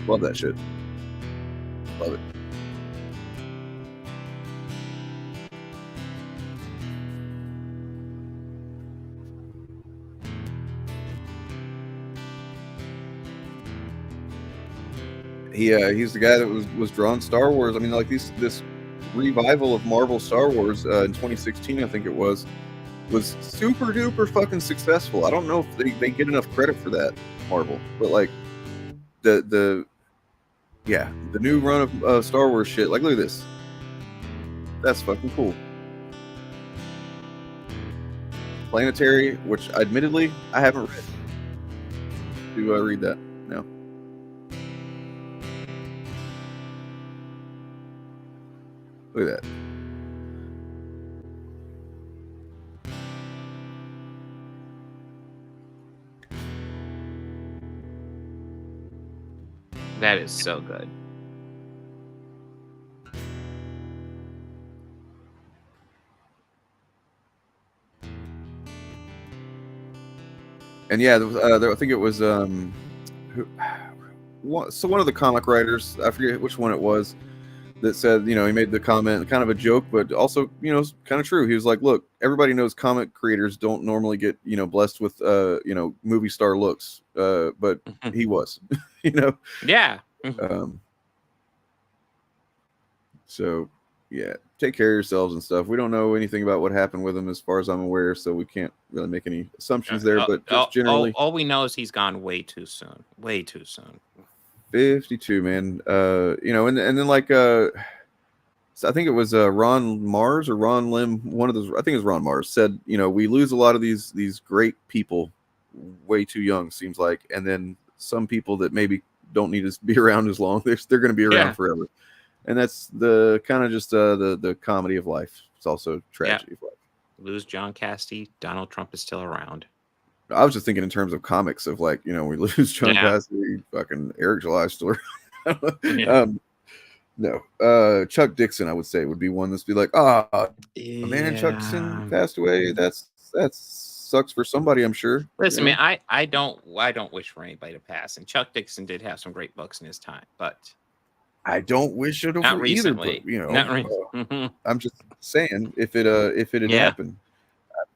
Love that shit. Love it. He's the guy that was drawing Star Wars. I mean, like this revival of Marvel Star Wars in 2016, I think it was super duper fucking successful. I don't know if they get enough credit for that, Marvel, but like the new run of Star Wars shit. Like, look at this. That's fucking cool. Planetary, which admittedly I haven't read. Do I read that? No. Look at that. That is so good. And yeah, I think it was one of the comic writers, I forget which one it was, that said, you know, he made the comment, kind of a joke, but also, you know, kind of true. He was like, look, everybody knows comic creators don't normally get, you know, blessed with, you know, movie star looks, but he was, you know? Yeah. So, yeah, take care of yourselves and stuff. We don't know anything about what happened with him as far as I'm aware, so we can't really make any assumptions there, but just generally. All we know is he's gone way too soon. Way too soon. 52, man. You know, and then like so I think it was Ron Mars or Ron Lim, one of those, I think it was Ron Mars, said, you know, we lose a lot of these great people way too young, seems like, and then some people that maybe don't need to be around as long, they're going to be around forever. And that's the kind of just the comedy of life. It's also tragedy of life. Lose John Cassidy, Donald Trump is still around. I was just thinking in terms of comics of like, you know, we lose John Cassidy, fucking Eric July still around. No, Chuck Dixon, I would say, would be one that's be like, a man Chuck Dixon passed away. That sucks for somebody, I'm sure. Listen, man, I don't wish for anybody to pass. And Chuck Dixon did have some great books in his time, but I don't wish it over either. But, you know, I'm just saying if it had happened.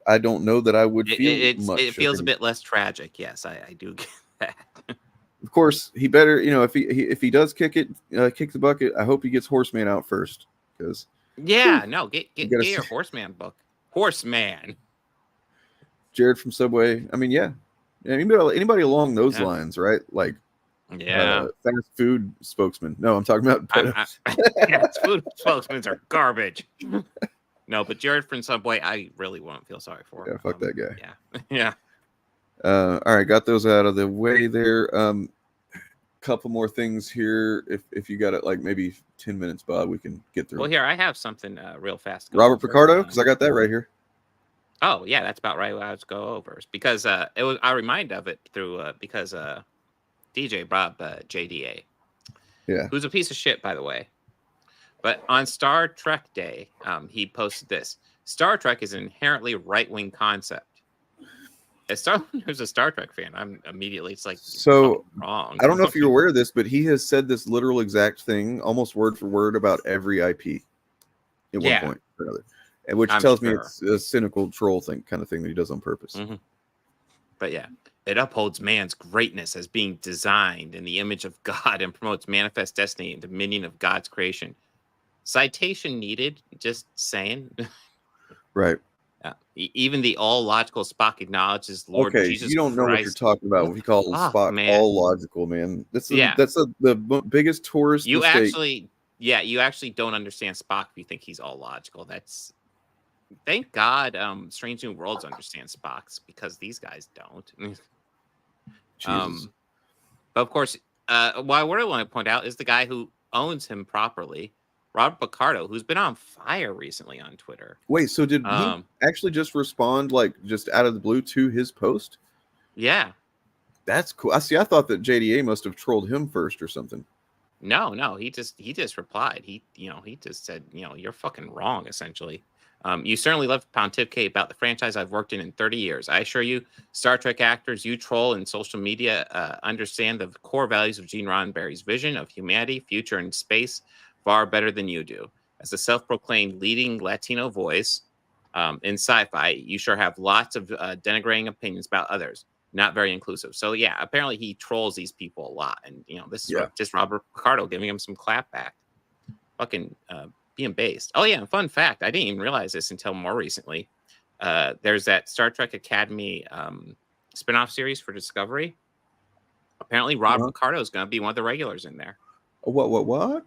I don't know that I would feel much. It feels a bit less tragic. Yes, I do get that. Of course, he better, you know, if he does kick the bucket, I hope he gets Horseman out first, because get your Horseman book. Horseman. Jared from Subway. I mean, anybody along those lines, right? Like, fast food spokesman. No, I'm talking about fast food spokesmen are garbage. No, but Jared from Subway, I really won't feel sorry for. Yeah, fuck that guy. Yeah. All right, got those out of the way there. Couple more things here. If you got it, like maybe 10 minutes, Bob, we can get through. Well, here I have something real fast. Robert Picardo, because I got that right here. Oh yeah, that's about right. What I was go over because it was. I remind of it through because DJ Bob JDA, who's a piece of shit, by the way. But on Star Trek Day, he posted this. Star Trek is an inherently right-wing concept. As someone who's a Star Trek fan, I'm immediately, it's like, so wrong. I don't know if you're aware of this, but he has said this literal exact thing, almost word for word, about every IP at one point or another. And which tells me it's a cynical troll kind of thing that he does on purpose. Mm-hmm. But yeah, it upholds man's greatness as being designed in the image of God and promotes manifest destiny and dominion of God's creation. Citation needed, just saying. Right. Even the all logical Spock acknowledges Lord Jesus you don't know what you're Christ. talking about when he calls Spock man? all logical, man. That's Yeah. the biggest tourist You mistake. you actually don't understand Spock if you think he's all logical. Thank God Strange New Worlds understands Spock's, because these guys don't. Jesus. But of course, what I really want to point out is the guy who owns him properly, Robert Picardo, who's been on fire recently on Twitter. Wait, so did he actually just respond, like, just out of the blue to his post? Yeah. That's cool. I thought that JDA must have trolled him first or something. No, he just replied. He just said, you're fucking wrong, essentially. You certainly love to pontificate about the franchise I've worked in 30 years. I assure you, Star Trek actors you troll in social media understand the core values of Gene Roddenberry's vision of humanity, future, and space far better than you do. As a self-proclaimed leading Latino voice in sci-fi, you sure have lots of denigrating opinions about others. Not very inclusive. So yeah, apparently he trolls these people a lot, and this is just Robert Picardo giving him some clap back. Fucking being based. Oh yeah, fun fact, I didn't even realize this until more recently. There's that Star Trek Academy spinoff series for Discovery. Apparently Robert Picardo is going to be one of the regulars in there. What?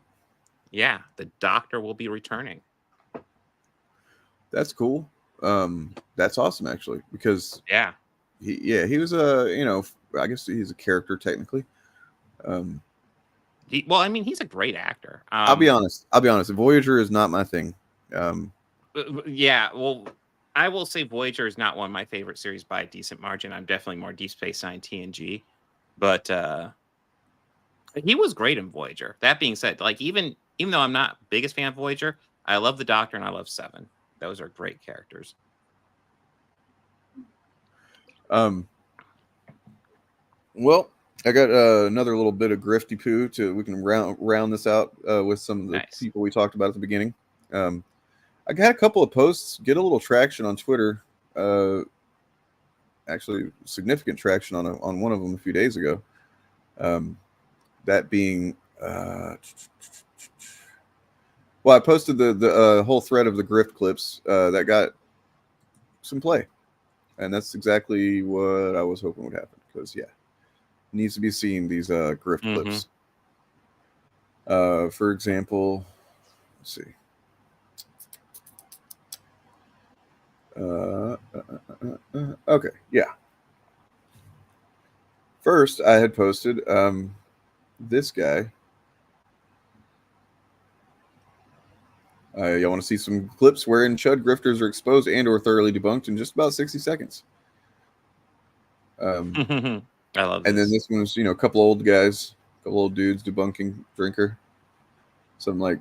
Yeah, the Doctor will be returning. That's cool. That's awesome, actually, because he was I guess he's a character technically. He's a great actor. I'll be honest. Voyager is not my thing. Yeah, well, I will say Voyager is not one of my favorite series by a decent margin. I'm definitely more Deep Space Nine, TNG, but he was great in Voyager. That being said, like even though I'm not biggest fan of Voyager, I love the Doctor and I love Seven. Those are great characters. Well, I got another little bit of grifty poo we can round this out with some of the people we talked about at the beginning. I got a couple of posts get a little traction on Twitter. Actually, significant traction on one of them a few days ago. That being, I posted the whole thread of the grift clips that got some play. And that's exactly what I was hoping would happen. Because, needs to be seen, these grift clips. For example, let's see. Okay, First, I had posted this guy. Y'all want to see some clips wherein Chud grifters are exposed and or thoroughly debunked in just about 60 seconds. I love this. And then this one was, a couple old guys, a couple old dudes debunking Drinker. Something like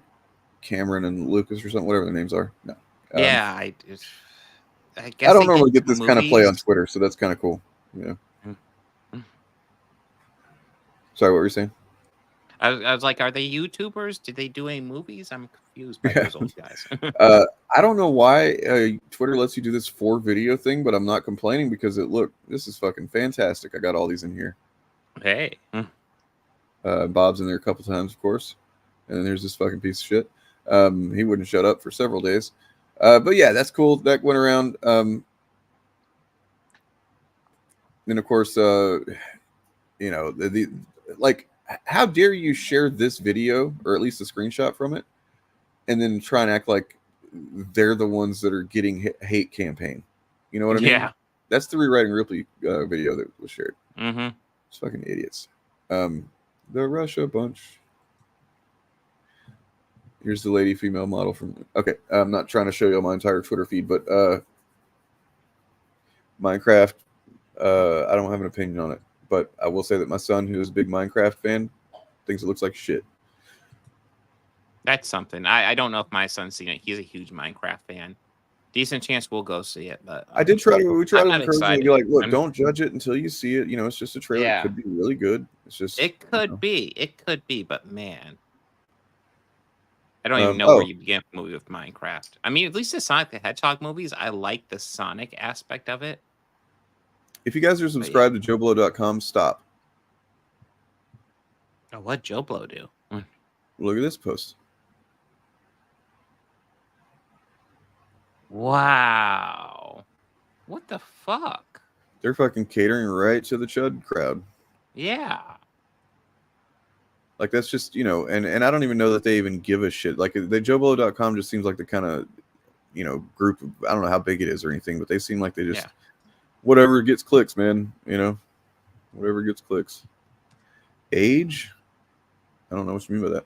Cameron and Lucas or something, whatever their names are. No. I guess I don't normally get this kind of play on Twitter, so that's kind of cool. Yeah. Sorry, what were you saying? I was like, are they YouTubers? Did they do any movies? I'm confused by those old guys. I don't know why Twitter lets you do this 4 video thing, but I'm not complaining because this is fucking fantastic. I got all these in here. Hey. Bob's in there a couple times, of course. And then there's this fucking piece of shit. He wouldn't shut up for several days. But yeah, that's cool. That went around. Then of course, how dare you share this video, or at least a screenshot from it, and then try and act like they're the ones that are getting hate campaign. You know what I mean? Yeah. That's the Rewriting Ripley video that was shared. Mm-hmm. It's fucking idiots. The Russia bunch. Here's the lady female model from. Okay, I'm not trying to show you my entire Twitter feed, but Minecraft. I don't have an opinion on it. But I will say that my son, who is a big Minecraft fan, thinks it looks like shit. That's something. I don't know if my son's seen it. He's a huge Minecraft fan. Decent chance we'll go see it. But I did try to. We tried to encourage him to be like, look, don't judge it until you see it. It's just a trailer. Yeah. It could be really good. It's just. It could be. It could be. But man, I don't even know where you begin a movie with Minecraft. I mean, at least the Sonic the Hedgehog movies, I like the Sonic aspect of it. If you guys are subscribed to JoeBlow.com, stop. Oh, what'd Joe Blow do? Look at this post. Wow. What the fuck? They're fucking catering right to the Chud crowd. Yeah. Like, that's just, and I don't even know that they even give a shit. Like, the JoeBolo.com just seems like the kind of, group of, I don't know how big it is or anything, but they seem like they just, whatever gets clicks, man. Whatever gets clicks. Age? I don't know what you mean by that.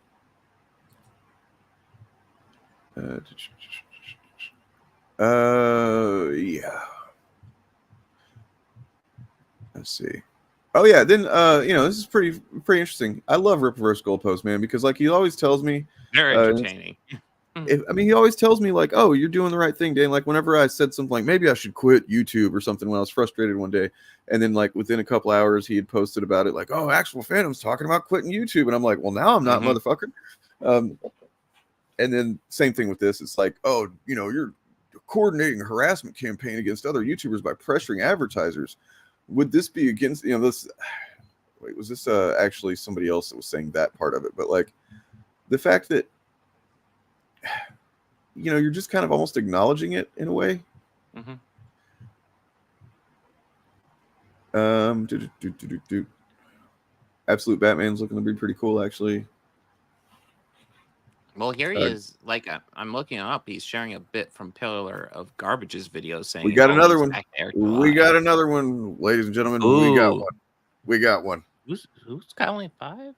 Yeah. Let's see. Oh yeah, then this is pretty interesting. I love Rip Reverse Goalpost, man, because like he always tells me very entertaining. He always tells me like, oh, you're doing the right thing, Dan. Like whenever I said something like maybe I should quit YouTube or something when I was frustrated one day, and then like within a couple hours he had posted about it, like, oh, Actual Fandom's talking about quitting YouTube, and I'm like, well, now I'm not, motherfucker. And then same thing with this. It's like, oh, you're coordinating a harassment campaign against other YouTubers by pressuring advertisers. Would this be against, this? Wait, was this actually somebody else that was saying that part of it? But like the fact that, you're just kind of almost acknowledging it in a way. Absolute Batman's looking to be pretty cool, actually. Well, here he is. Like, I'm looking up. He's sharing a bit from Pillar of Garbage's video saying, we got another one. We got another one, ladies and gentlemen. Ooh. We got one. We got one. Who's got only 5?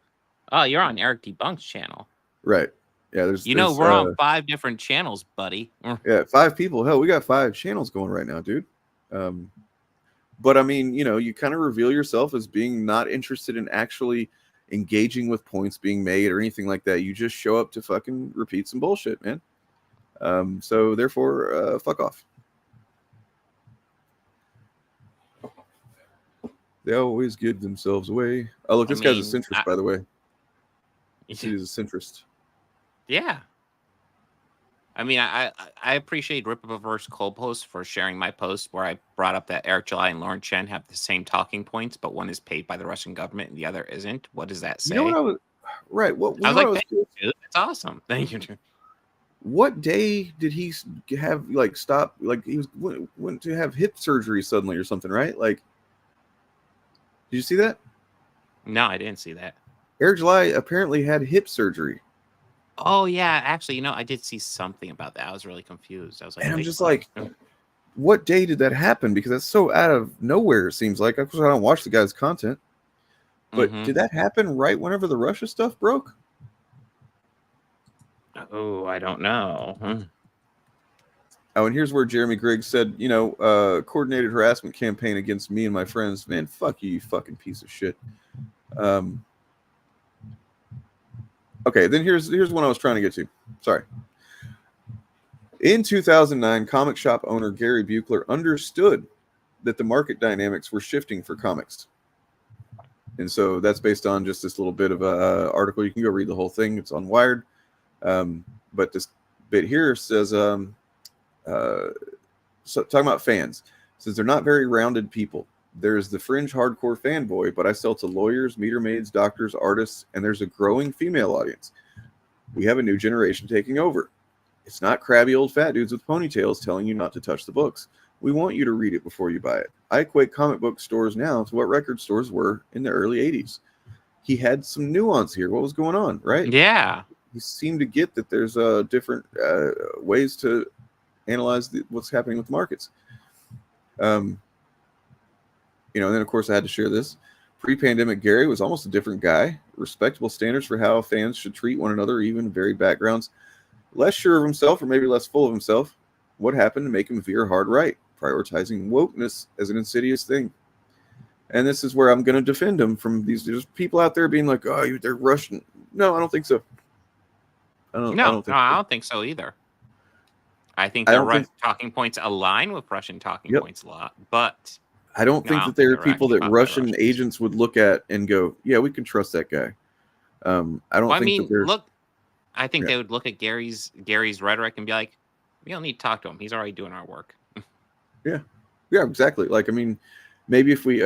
Oh, you're on Eric Debunk's channel. Right. Yeah, there's we're on 5 different channels, buddy. Yeah, 5 people. Hell, we got 5 channels going right now, dude. But I mean, you kind of reveal yourself as being not interested in actually engaging with points being made or anything like that. You just show up to fucking repeat some bullshit, man. So therefore, fuck off. They always give themselves away. Oh, look, this guy's a centrist, by the way. He's a centrist. Yeah. I mean, I appreciate Rip Reverse Goalpost for sharing my post where I brought up that Eric July and Lauren Chen have the same talking points, but one is paid by the Russian government and the other isn't. What does that say? What I was right. I was like, thank you, dude. That's awesome. Thank you, dude. What day did he have stop? Like he went to have hip surgery suddenly or something, right? Like, did you see that? No, I didn't see that. Eric July apparently had hip surgery. Oh yeah, actually, I did see something about that. I was really confused. I was like, and I'm just like, what day did that happen? Because that's so out of nowhere. It seems like. Of course, I don't watch the guy's content, but did that happen right whenever the Russia stuff broke? Oh, I don't know. Oh, and here's where Jeremy Griggs said, coordinated harassment campaign against me and my friends. Man, fuck you fucking piece of shit. Okay, then here's one I was trying to get to. Sorry. In 2009, comic shop owner Gary Buechler understood that the market dynamics were shifting for comics. And so that's based on just this little bit of a article. You can go read the whole thing. It's on Wired. But this bit here says, so talking about fans, it says they're not very rounded people. There's the fringe hardcore fanboy, but I sell to lawyers, meter maids, doctors, artists, and there's a growing female audience. We have a new generation taking over. It's not crabby old fat dudes with ponytails telling you not to touch the books. We want you to read it before you buy it. I equate comic book stores now to what record stores were in the early 80s. He had some nuance here. What was going on, right? Yeah. He seemed to get that there's different ways to analyze what's happening with markets. And then, of course, I had to share this. Pre-pandemic Gary was almost a different guy. Respectable standards for how fans should treat one another, even varied backgrounds. Less sure of himself or maybe less full of himself. What happened to make him veer hard right? Prioritizing wokeness as an insidious thing. And this is where I'm going to defend him from there's people out there being like, oh, they're Russian. No, I don't think so. I don't think so either. I think the Russian talking points align with Russian talking points a lot, but I don't think that there are people that Russian agents would look at and go, yeah, we can trust that guy. I think they would look at Gary's rhetoric and be like, we don't need to talk to him. He's already doing our work. Yeah, exactly. Like, I mean, maybe if we,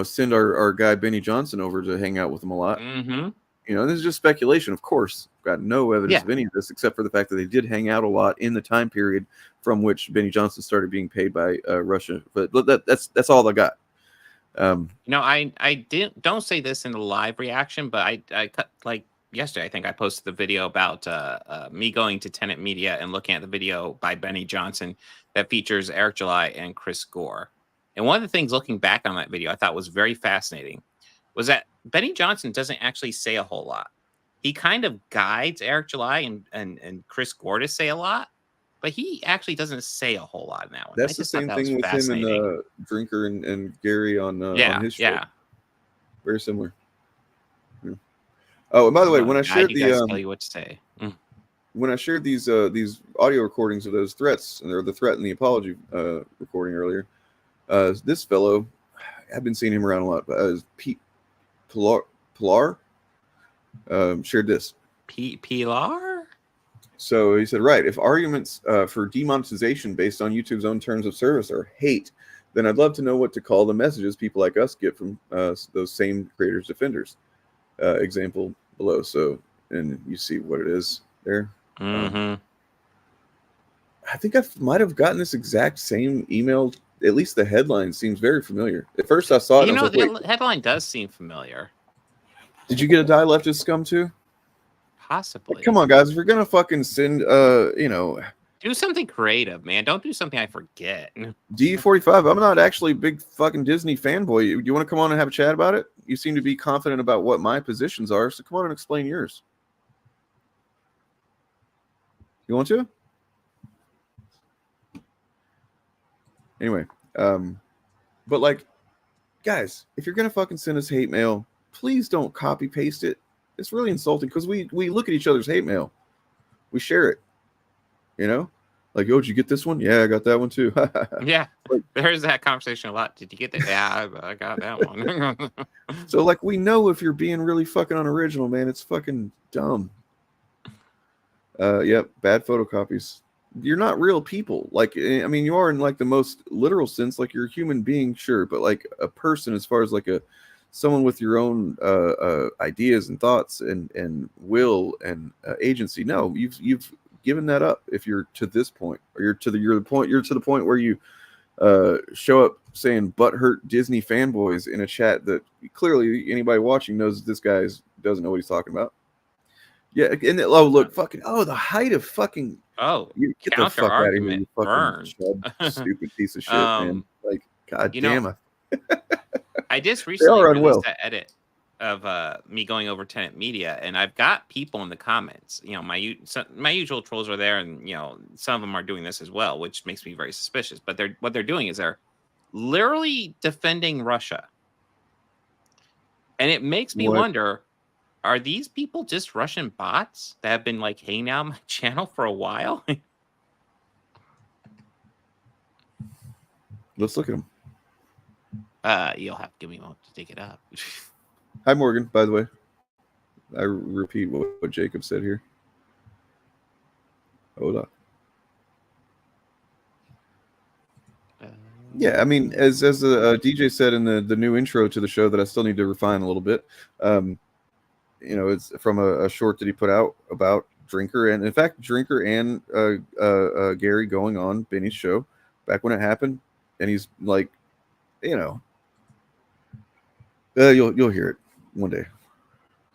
send our guy Benny Johnson over to hang out with him a lot, You know, this is just speculation, of course. Got no evidence of any of this except for the fact that they did hang out a lot in the time period from which Benny Johnson started being paid by Russia. But that's all I got. You know, I don't say this in the live reaction, but I cut, like yesterday, I think I posted the video about me going to Tenet Media and looking at the video by Benny Johnson that features Eric July and Chris Gore. And one of the things looking back on that video I thought was very fascinating was that Benny Johnson doesn't actually say a whole lot. He kind of guides Eric July and Chris Gore to say a lot, but he actually doesn't say a whole lot in that one. That's the same thing with him and Drinker and Gary on his show. Yeah, very similar. Yeah. Oh, and by the way, when I shared tell you what to say. When I shared these audio recordings of those threats, or the threat and the apology recording earlier, this fellow, I've been seeing him around a lot, but Pete Pilar shared this. Pilar? So he said, right, if arguments for demonetization based on YouTube's own terms of service are hate, then I'd love to know what to call the messages people like us get from those same creators' defenders. Example below. So, and you see what it is there. I think I might have gotten this exact same email. At least the headline seems very familiar. At first I saw it. You know, the headline does seem familiar. Did you get a Die Leftist Scum too? Possibly. Like, come on, guys. If you're gonna fucking send, you know, do something creative, man. Don't do something I forget. D45. I'm not actually a big fucking Disney fanboy. You want to come on and have a chat about it? You seem to be confident about what my positions are, so come on and explain yours. You want to? Anyway, but like, guys, if you're gonna fucking send us hate mail, please don't copy paste it. It's really insulting because we look at each other's hate mail, we share it. You know, like, oh, did you get this one? Yeah, I got that one too. Yeah, there's that conversation a lot. Did you get that? Yeah, I got that one. So like, we know if you're being really fucking unoriginal, man, it's fucking dumb. Yep, bad photocopies. You're not real people. Like, I mean, you are in like the most literal sense, like you're a human being, sure, but like a person, as far as like someone with your own ideas and thoughts and will and agency. No, you've given that up. If you're to this point, or you're to the point where you show up saying butthurt Disney fanboys in a chat that clearly anybody watching knows this guy doesn't know what he's talking about. Yeah, and look, fucking, the height of fucking, you get the fuck out of here, you fucking stupid piece of shit, man. Like, god damn it. I just recently released that edit of me going over Tenet Media, and I've got people in the comments. You know, my usual trolls are there, and you know, some of them are doing this as well, which makes me very suspicious. But what they're doing is they're literally defending Russia, and it makes me wonder: are these people just Russian bots that have been like hanging out on my channel for a while? Let's look at them. You'll have to give me a moment to dig it up. Hi, Morgan, by the way. I repeat what Jacob said here. Hold on. Yeah, I mean, as a DJ said in the new intro to the show that I still need to refine a little bit, you know, it's from a short that he put out about Drinker, and in fact, Drinker and Gary going on Benny's show back when it happened, and he's like, you know, you'll hear it one day.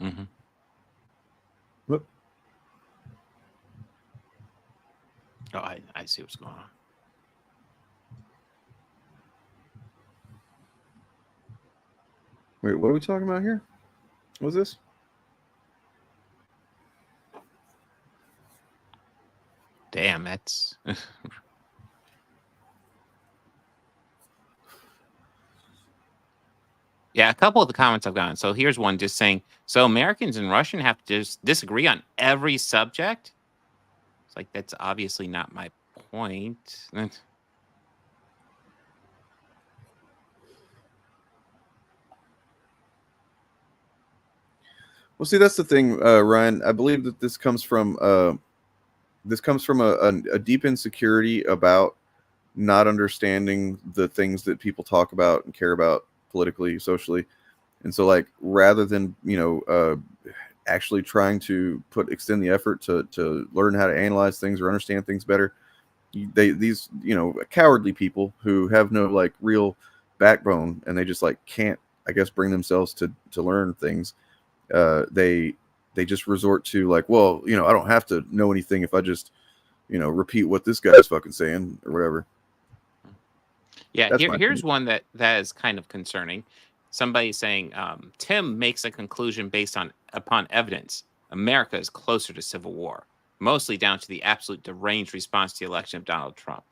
Mm-hmm. Look. Oh, I see what's going on. Wait, what are we talking about here? What was this? Damn, that's... Yeah, a couple of the comments I've gotten. So here's one just saying, so Americans and Russian have to just disagree on every subject? It's like, that's obviously not my point. Well, see, that's the thing, Ryan. I believe that this comes from a deep insecurity about not understanding the things that people talk about and care about politically, socially. And so, like, rather than, you know, actually trying to extend the effort to learn how to analyze things or understand things better. These cowardly people who have no like real backbone, and they just like can't, I guess, bring themselves to learn things. They just resort to like, well, I don't have to know anything if I just repeat what this guy's fucking saying or whatever. Yeah, here's one that is kind of concerning. Somebody saying Tim makes a conclusion based upon evidence. America is closer to civil war, mostly down to the absolute deranged response to the election of Donald Trump.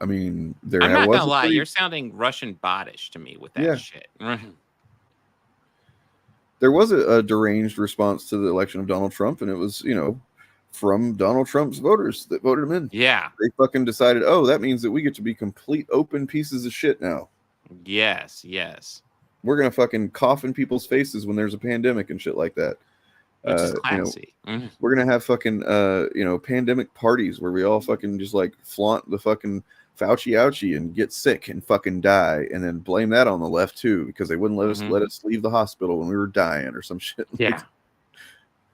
I mean, I'm not gonna lie, you're sounding Russian bottish to me with that shit. There was a deranged response to the election of Donald Trump, and it was, from Donald Trump's voters that voted him in. Yeah. They fucking decided, oh, that means that we get to be complete open pieces of shit now. Yes. We're going to fucking cough in people's faces when there's a pandemic and shit like that. Which is classy. We're going to have fucking, pandemic parties where we all fucking just like flaunt the fucking Fauci ouchie and get sick and fucking die, and then blame that on the left too, because they wouldn't let us leave the hospital when we were dying or some shit. Yeah.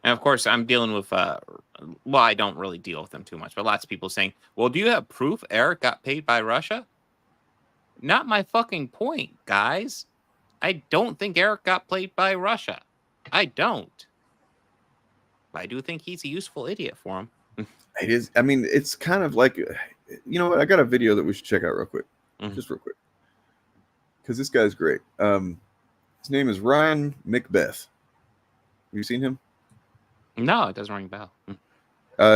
And of course, I'm dealing with, I don't really deal with them too much, but lots of people saying, well, do you have proof Eric got paid by Russia? Not my fucking point, guys. I don't think Eric got paid by Russia. I don't. But I do think he's a useful idiot for him. It is. I mean, it's kind of like, you know what? I got a video that we should check out real quick. Just real quick. Because this guy's great. His name is Ryan McBeth. Have you seen him? No, it doesn't ring a bell.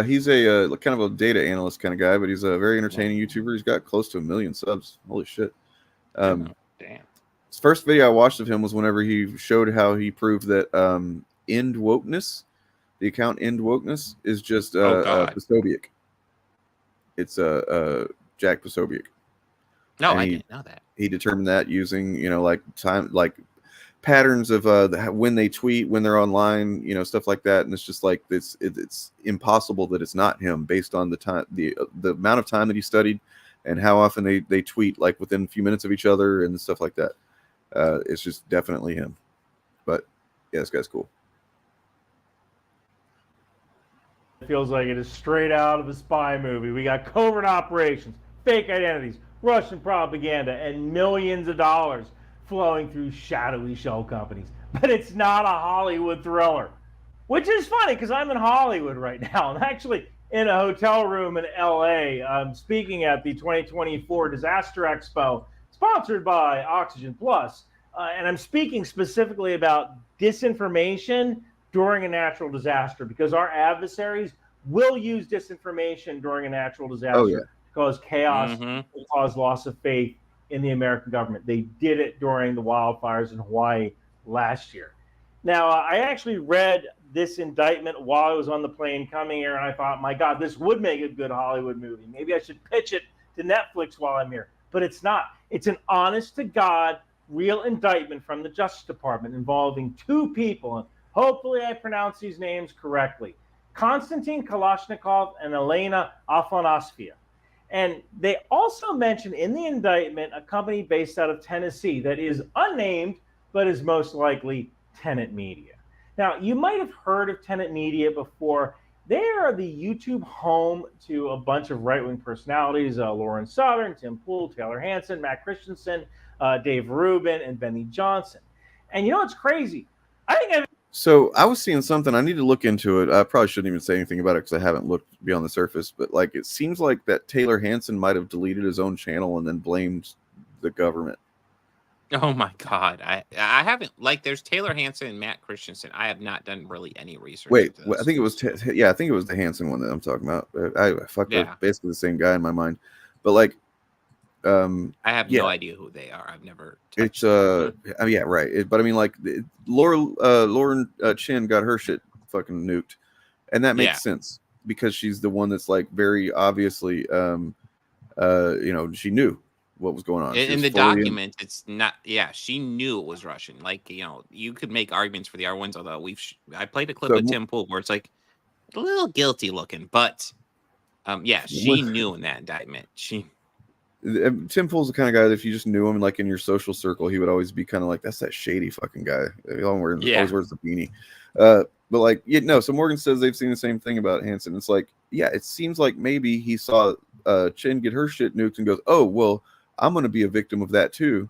He's a kind of a data analyst kind of guy, but he's a very entertaining YouTuber. He's got close to 1 million subs. Holy shit. Damn. His first video I watched of him was whenever he showed how he proved that End Wokeness, the account End Wokeness, is just Posobiec. It's Jack Posobiec. No, I didn't know that. He determined that using, patterns of when they tweet, when they're online, stuff like that. And it's just like it's impossible that it's not him based on the time, the amount of time that he studied and how often they tweet like within a few minutes of each other and stuff like that. It's just definitely him. But yeah, this guy's cool. It feels like it is straight out of a spy movie. We got covert operations, fake identities, Russian propaganda, and millions of dollars flowing through shadowy shell companies. But it's not a Hollywood thriller, which is funny because I'm in Hollywood right now. I'm actually in a hotel room in LA. I'm speaking at the 2024 Disaster Expo, sponsored by Oxygen Plus. And I'm speaking specifically about disinformation during a natural disaster, because our adversaries will use disinformation during a natural disaster to cause chaos, to cause loss of faith in the American government. They did it during the wildfires in Hawaii last year. Now, I actually read this indictment while I was on the plane coming here, and I thought, my God, this would make a good Hollywood movie. Maybe I should pitch it to Netflix while I'm here. But it's not. It's an honest-to-God, real indictment from the Justice Department involving two people, and hopefully I pronounce these names correctly, Konstantin Kalashnikov and Elena Afanasьева. And they also mention in the indictment a company based out of Tennessee that is unnamed, but is most likely Tenet Media. Now, you might have heard of Tenet Media before. They are the YouTube home to a bunch of right-wing personalities, Lauren Southern, Tim Pool, Taylor Hanson, Matt Christensen, Dave Rubin, and Benny Johnson. And you know what's crazy? So I was seeing something. I need to look into it. I probably shouldn't even say anything about it because I haven't looked beyond the surface. But like, it seems like that Taylor Hanson might have deleted his own channel and then blamed the government. Oh my God! I haven't, like, there's Taylor Hanson and Matt Christensen. I have not done really any research. Wait, I think it was I think it was the Hanson one that I'm talking about. I fucked up, basically the same guy in my mind. But like, I have no idea who they are. I've never. It's yeah, right. But I mean, like, Lauren Chin got her shit fucking nuked, and that makes sense because she's the one that's like very obviously, she knew what was going on. In the document, it's not. Yeah, she knew it was Russian. Like, you could make arguments for the R1s, although I played a clip of Tim Pool where it's like a little guilty looking, but she knew in that indictment. Tim Pool's the kind of guy that if you just knew him, like in your social circle, he would always be kind of like, that's that shady fucking guy. He always wears the beanie. But like, so Morgan says they've seen the same thing about Hansen. It's like, yeah, it seems like maybe he saw Chen get her shit nuked and goes, oh, well, I'm going to be a victim of that too.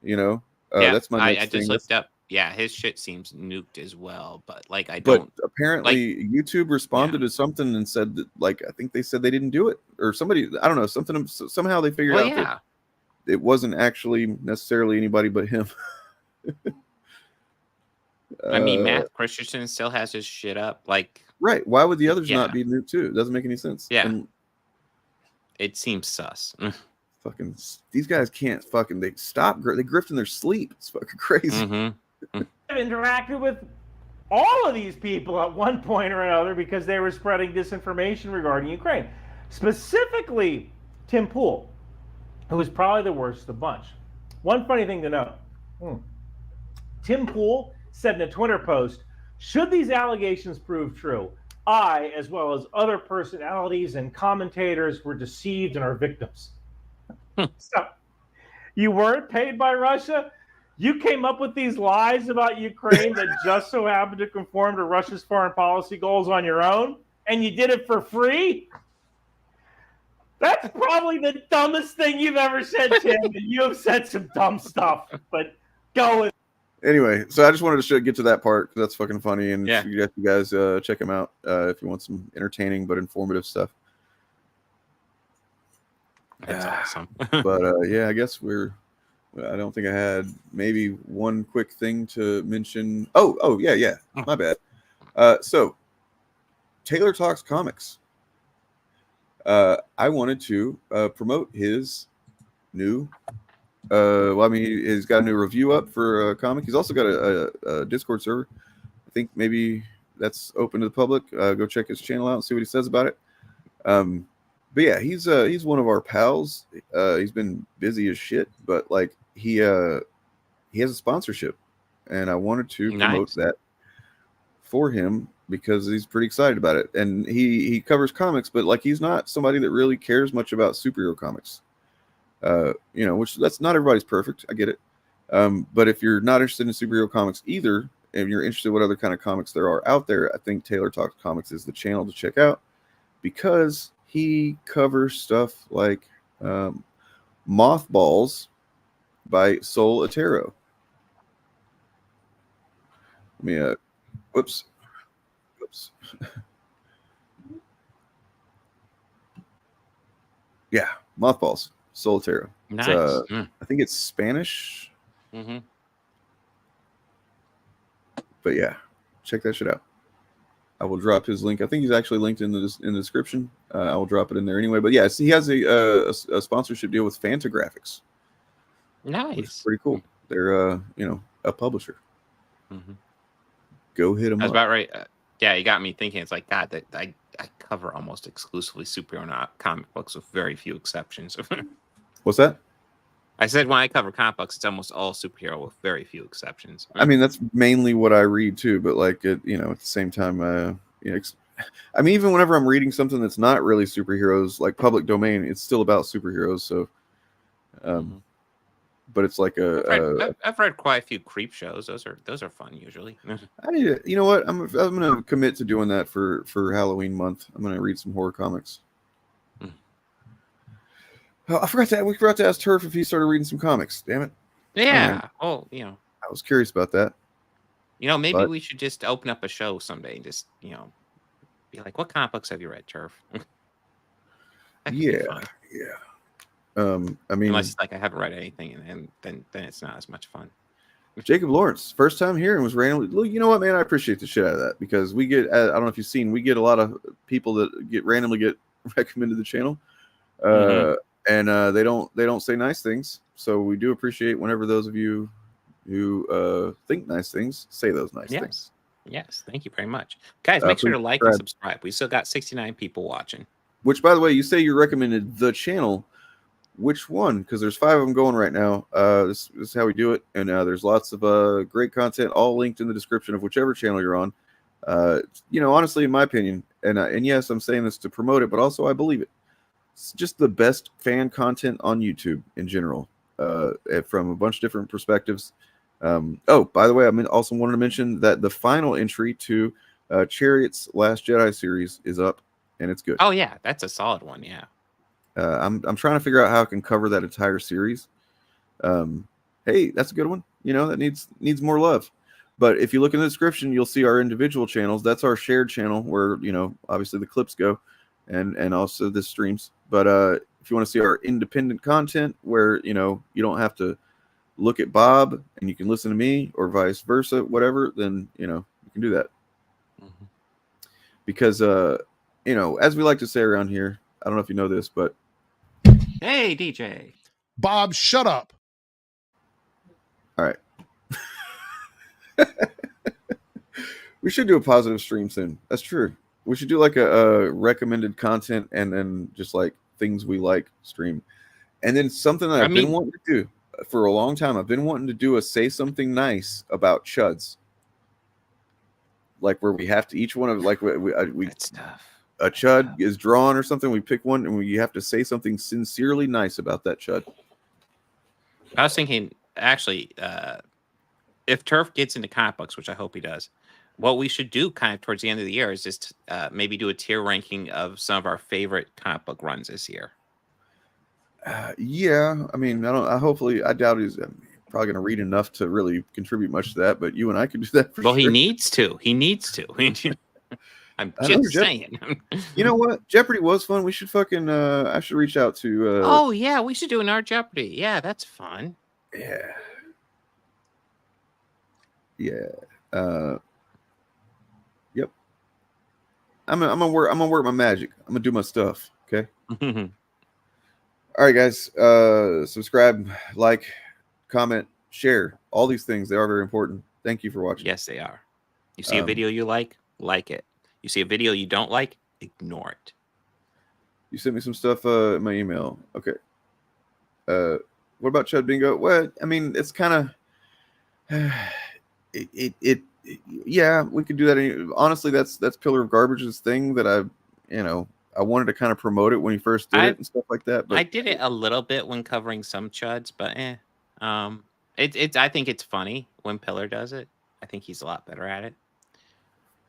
That's my next I thing. just looked up. Yeah, his shit seems nuked as well, but like But apparently YouTube responded to something and said that, like, I think they said they didn't do it, or somebody, I don't know, somehow they figured out that it wasn't actually necessarily anybody but him. I mean, Matt Christensen still has his shit up. Like, right? Why would the others not be nuked too? It doesn't make any sense. Yeah, and it seems sus. Fucking these guys can't fucking. They grift in their sleep. It's fucking crazy. I've interacted with all of these people at one point or another because they were spreading disinformation regarding Ukraine. Specifically, Tim Pool, who was probably the worst of the bunch. One funny thing to note. Tim Pool said in a Twitter post, should these allegations prove true, I, as well as other personalities and commentators, were deceived and are victims. So, you weren't paid by Russia? You came up with these lies about Ukraine that just so happened to conform to Russia's foreign policy goals on your own, and you did it for free? That's probably the dumbest thing you've ever said, Tim. And you have said some dumb stuff, but go with. Anyway, so I just wanted to get to that part because that's fucking funny, and you guys check him out if you want some entertaining but informative stuff. That's awesome. But I guess I don't think I had maybe one quick thing to mention. Oh, yeah. My bad. So Taylor Talks Comics. I wanted to promote his new. He's got a new review up for a comic. He's also got a Discord server. I think maybe that's open to the public. Go check his channel out and see what he says about it. But yeah, he's one of our pals. He's been busy as shit, but like he has a sponsorship, and I wanted to promote that for him because he's pretty excited about it. And he covers comics, but like he's not somebody that really cares much about superhero comics. Which that's not everybody's perfect. I get it. But if you're not interested in superhero comics either, and you're interested in what other kind of comics there are out there, I think Taylor Talks Comics is the channel to check out because he covers stuff like Mothballs by Sol Otero. Whoops. Yeah, Mothballs. Sol Otero. Nice. I think it's Spanish. Mm-hmm. But yeah, check that shit out. I will drop his link. I think he's actually linked in the description. I will drop it in there anyway. But yeah, he has a sponsorship deal with Fantagraphics. Nice. Which is pretty cool. They're a publisher. Mm-hmm. Go hit them. That's about right. Yeah, you got me thinking. It's like God. I cover almost exclusively superhero comic books with very few exceptions. What's that? I said when I cover comic books, it's almost all superhero with very few exceptions. I mean, that's mainly what I read too. But like, at the same time, even whenever I'm reading something that's not really superheroes, like public domain, it's still about superheroes. So, but it's like I've read quite a few creep shows. Those are fun usually. I need to, you know what? I'm gonna commit to doing that for Halloween month. I'm gonna read some horror comics. Oh, we forgot to ask Turf if he started reading some comics. Damn it. Yeah. I was curious about that. Maybe we should just open up a show someday and just, be like, what comic books have you read, Turf? Yeah. Unless it's like I haven't read anything, and then it's not as much fun. Jacob Lawrence, first time here and was randomly. You know what, man? I appreciate the shit out of that because we get. I don't know if you've seen. We get a lot of people that randomly get recommended the channel. And they don't say nice things, so we do appreciate whenever those of you who think nice things say those nice things. Yes, thank you very much, guys. Make sure to like and subscribe. We still got 69 people watching. Which, by the way, you say you recommended the channel. Which one? Because there's 5 of them going right now. This is how we do it, and there's lots of great content, all linked in the description of whichever channel you're on. Honestly, in my opinion, and yes, I'm saying this to promote it, but also I believe it. just the best fan content on YouTube in general, from a bunch of different perspectives. Oh, by the way, I also wanted to mention that the final entry to Chariot's Last Jedi series is up, and it's good. Oh yeah, that's a solid one. Yeah. I'm trying to figure out how I can cover that entire series. Hey, that's a good one. You know, that needs more love. But if you look in the description, you'll see our individual channels. That's our shared channel where, you know, obviously the clips go, and also the streams. But if you want to see our independent content where, you know, you don't have to look at Bob and you can listen to me or vice versa, whatever, then, you know, you can do that. Mm-hmm. Because, you know, as we like to say around here, I don't know if you know this, but hey, DJ Bob, shut up. All right. We should do a positive stream soon. That's true. We should do like a recommended content and then just like things we like stream. And then something that I've been wanting to do for a long time. I've been wanting to do a say something nice about chuds. Like where we have to each one of like we That's tough. A chud is drawn or something. We pick one and we have to say something sincerely nice about that chud. I was thinking actually, if Turf gets into comic books, which I hope he does, what we should do kind of towards the end of the year is just maybe do a tier ranking of some of our favorite comic book runs this year. Yeah, I mean, I doubt he's probably going to read enough to really contribute much to that, but you and I could do that for sure. Well, he needs to. I'm just saying. You know what? Jeopardy was fun. We should fucking, I should reach out to. Oh, yeah, we should do an Art Jeopardy. Yeah, that's fun. Yeah. Yeah. Yep. I'm gonna work my magic. I'm gonna do my stuff. Okay. All right, guys. Subscribe, like, comment, share. All these things, they are very important. Thank you for watching. Yes, they are. You see a video you like it. You see a video you don't like, ignore it. You sent me some stuff in my email. Okay. What about Chud Bingo? Well, I mean, it's kind of yeah, we could do that. Honestly, that's Pillar of Garbage's thing that I wanted to kind of promote it when he first did it and stuff like that. But I did it a little bit when covering some chuds, but I think it's funny when Pillar does it. I think he's a lot better at it.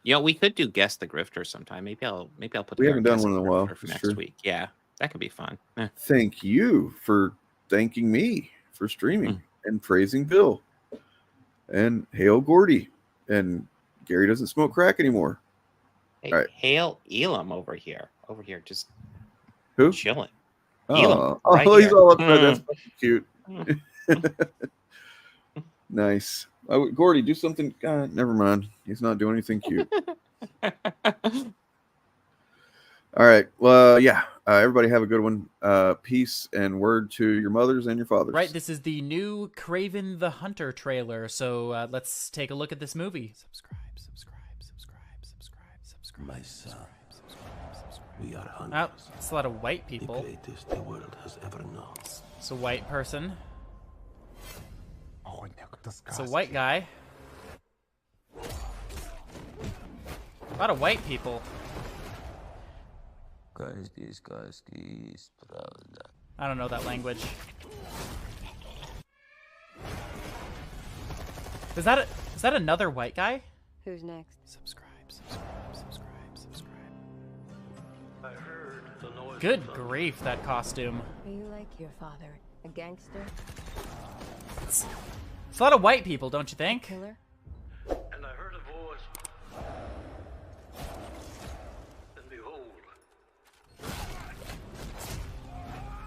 You know, we could do Guess the Grifter sometime. Maybe I'll put. We haven't done one in a while for next week. Yeah, that could be fun. Thank you for thanking me for streaming and praising Bill and hail Gordy and Gary doesn't smoke crack anymore. Hey, all right. Hail Elam over here, just who chilling. Oh, right he's here. all up there. That's fucking cute. Nice. Oh, Gordy, do something. Never mind. He's not doing anything cute. All right. Well, yeah. Everybody have a good one. Peace and word to your mothers and your fathers. Right. This is the new Kraven the Hunter trailer. So let's take a look at this movie. Subscribe. My son. We are hunters. Oh, it's a lot of white people. The greatest the world has ever known. It's a white person. It's a white guy. A lot of white people. I don't know that language. Is that another white guy? Who's next? Subscribe. Good grief, that costume. Are you like your father, a gangster? It's a lot of white people, don't you think? Killer? And I heard a voice. And behold.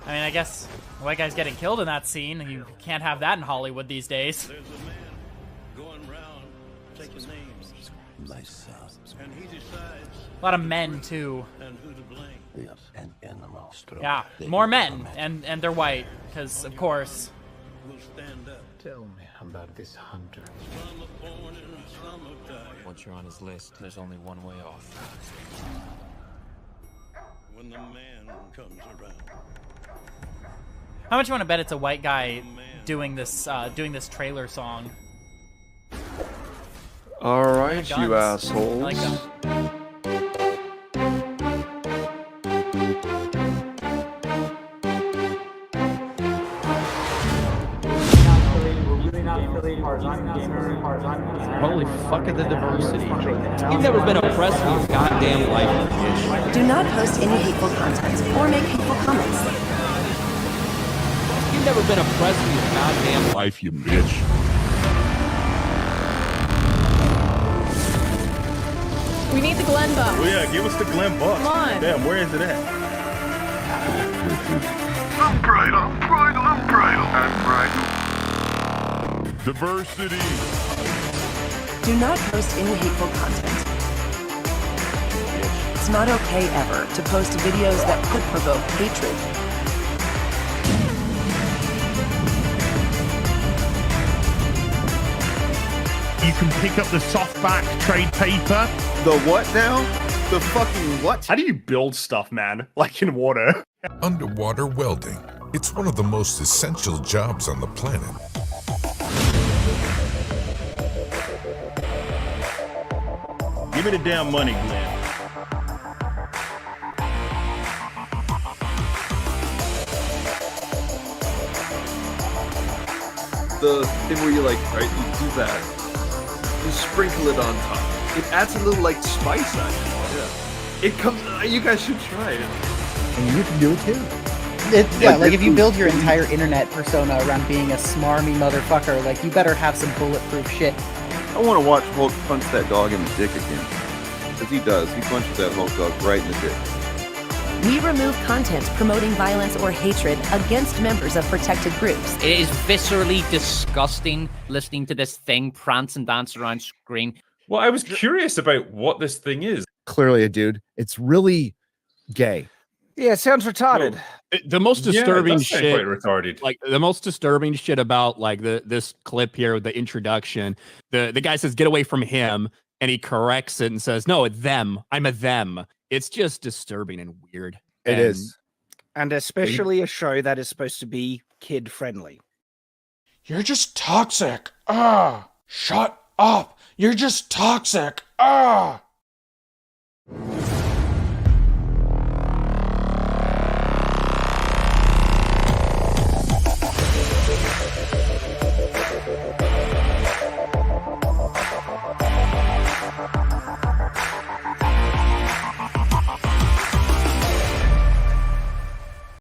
I mean, I guess the white guy's getting killed in that scene. You can't have that in Hollywood these days. There's a man going round taking names. My son. And he decides. A lot of men too. And who to blame. Yes. An animal. Yeah, more men, and they're white, because of course. Will stand up. Tell me about this hunter. Some are born and some are died. Once you're on his list, there's only one way off. When the man comes around. How much you want to bet it's a white guy doing this trailer song? All right, you assholes. I like them. Holy fuck the diversity. You've never been oppressed in your goddamn life, bitch. Do not post any hateful content or make hateful comments. You've never been oppressed in your goddamn life, you bitch. We need the Glen buck. Oh yeah, give us the Glen buck. Come on. Damn, where is it at? I'm diversity. Do not post any hateful content. It's not okay ever to post videos that could provoke hatred. You can pick up the softback trade paper. The what now? The fucking what? How do you build stuff, man? Like in water? Underwater welding. It's one of the most essential jobs on the planet. Give me the damn money, Glenn. The thing where you like, right, you do that, you sprinkle it on top. It adds a little like spice on it. Yeah. It comes. You guys should try it. And you can do it too. Like if you build your entire internet persona around being a smarmy motherfucker, like you better have some bulletproof shit. I want to watch Hulk punch that dog in the dick again. Because he does. He punches that Hulk dog right in the dick. We remove content promoting violence or hatred against members of protected groups. It is viscerally disgusting listening to this thing prance and dance around screen. Well, I was curious about what this thing is. Clearly a dude. It's really gay. Yeah, it sounds retarded. The most disturbing shit, quite retarded. like the most disturbing shit about like this clip here, the introduction. The guy says, "Get away from him," and he corrects it and says, "No, it's them. I'm a them." It's just disturbing and weird. It is, and especially a show that is supposed to be kid friendly. You're just toxic. Shut up. You're just toxic.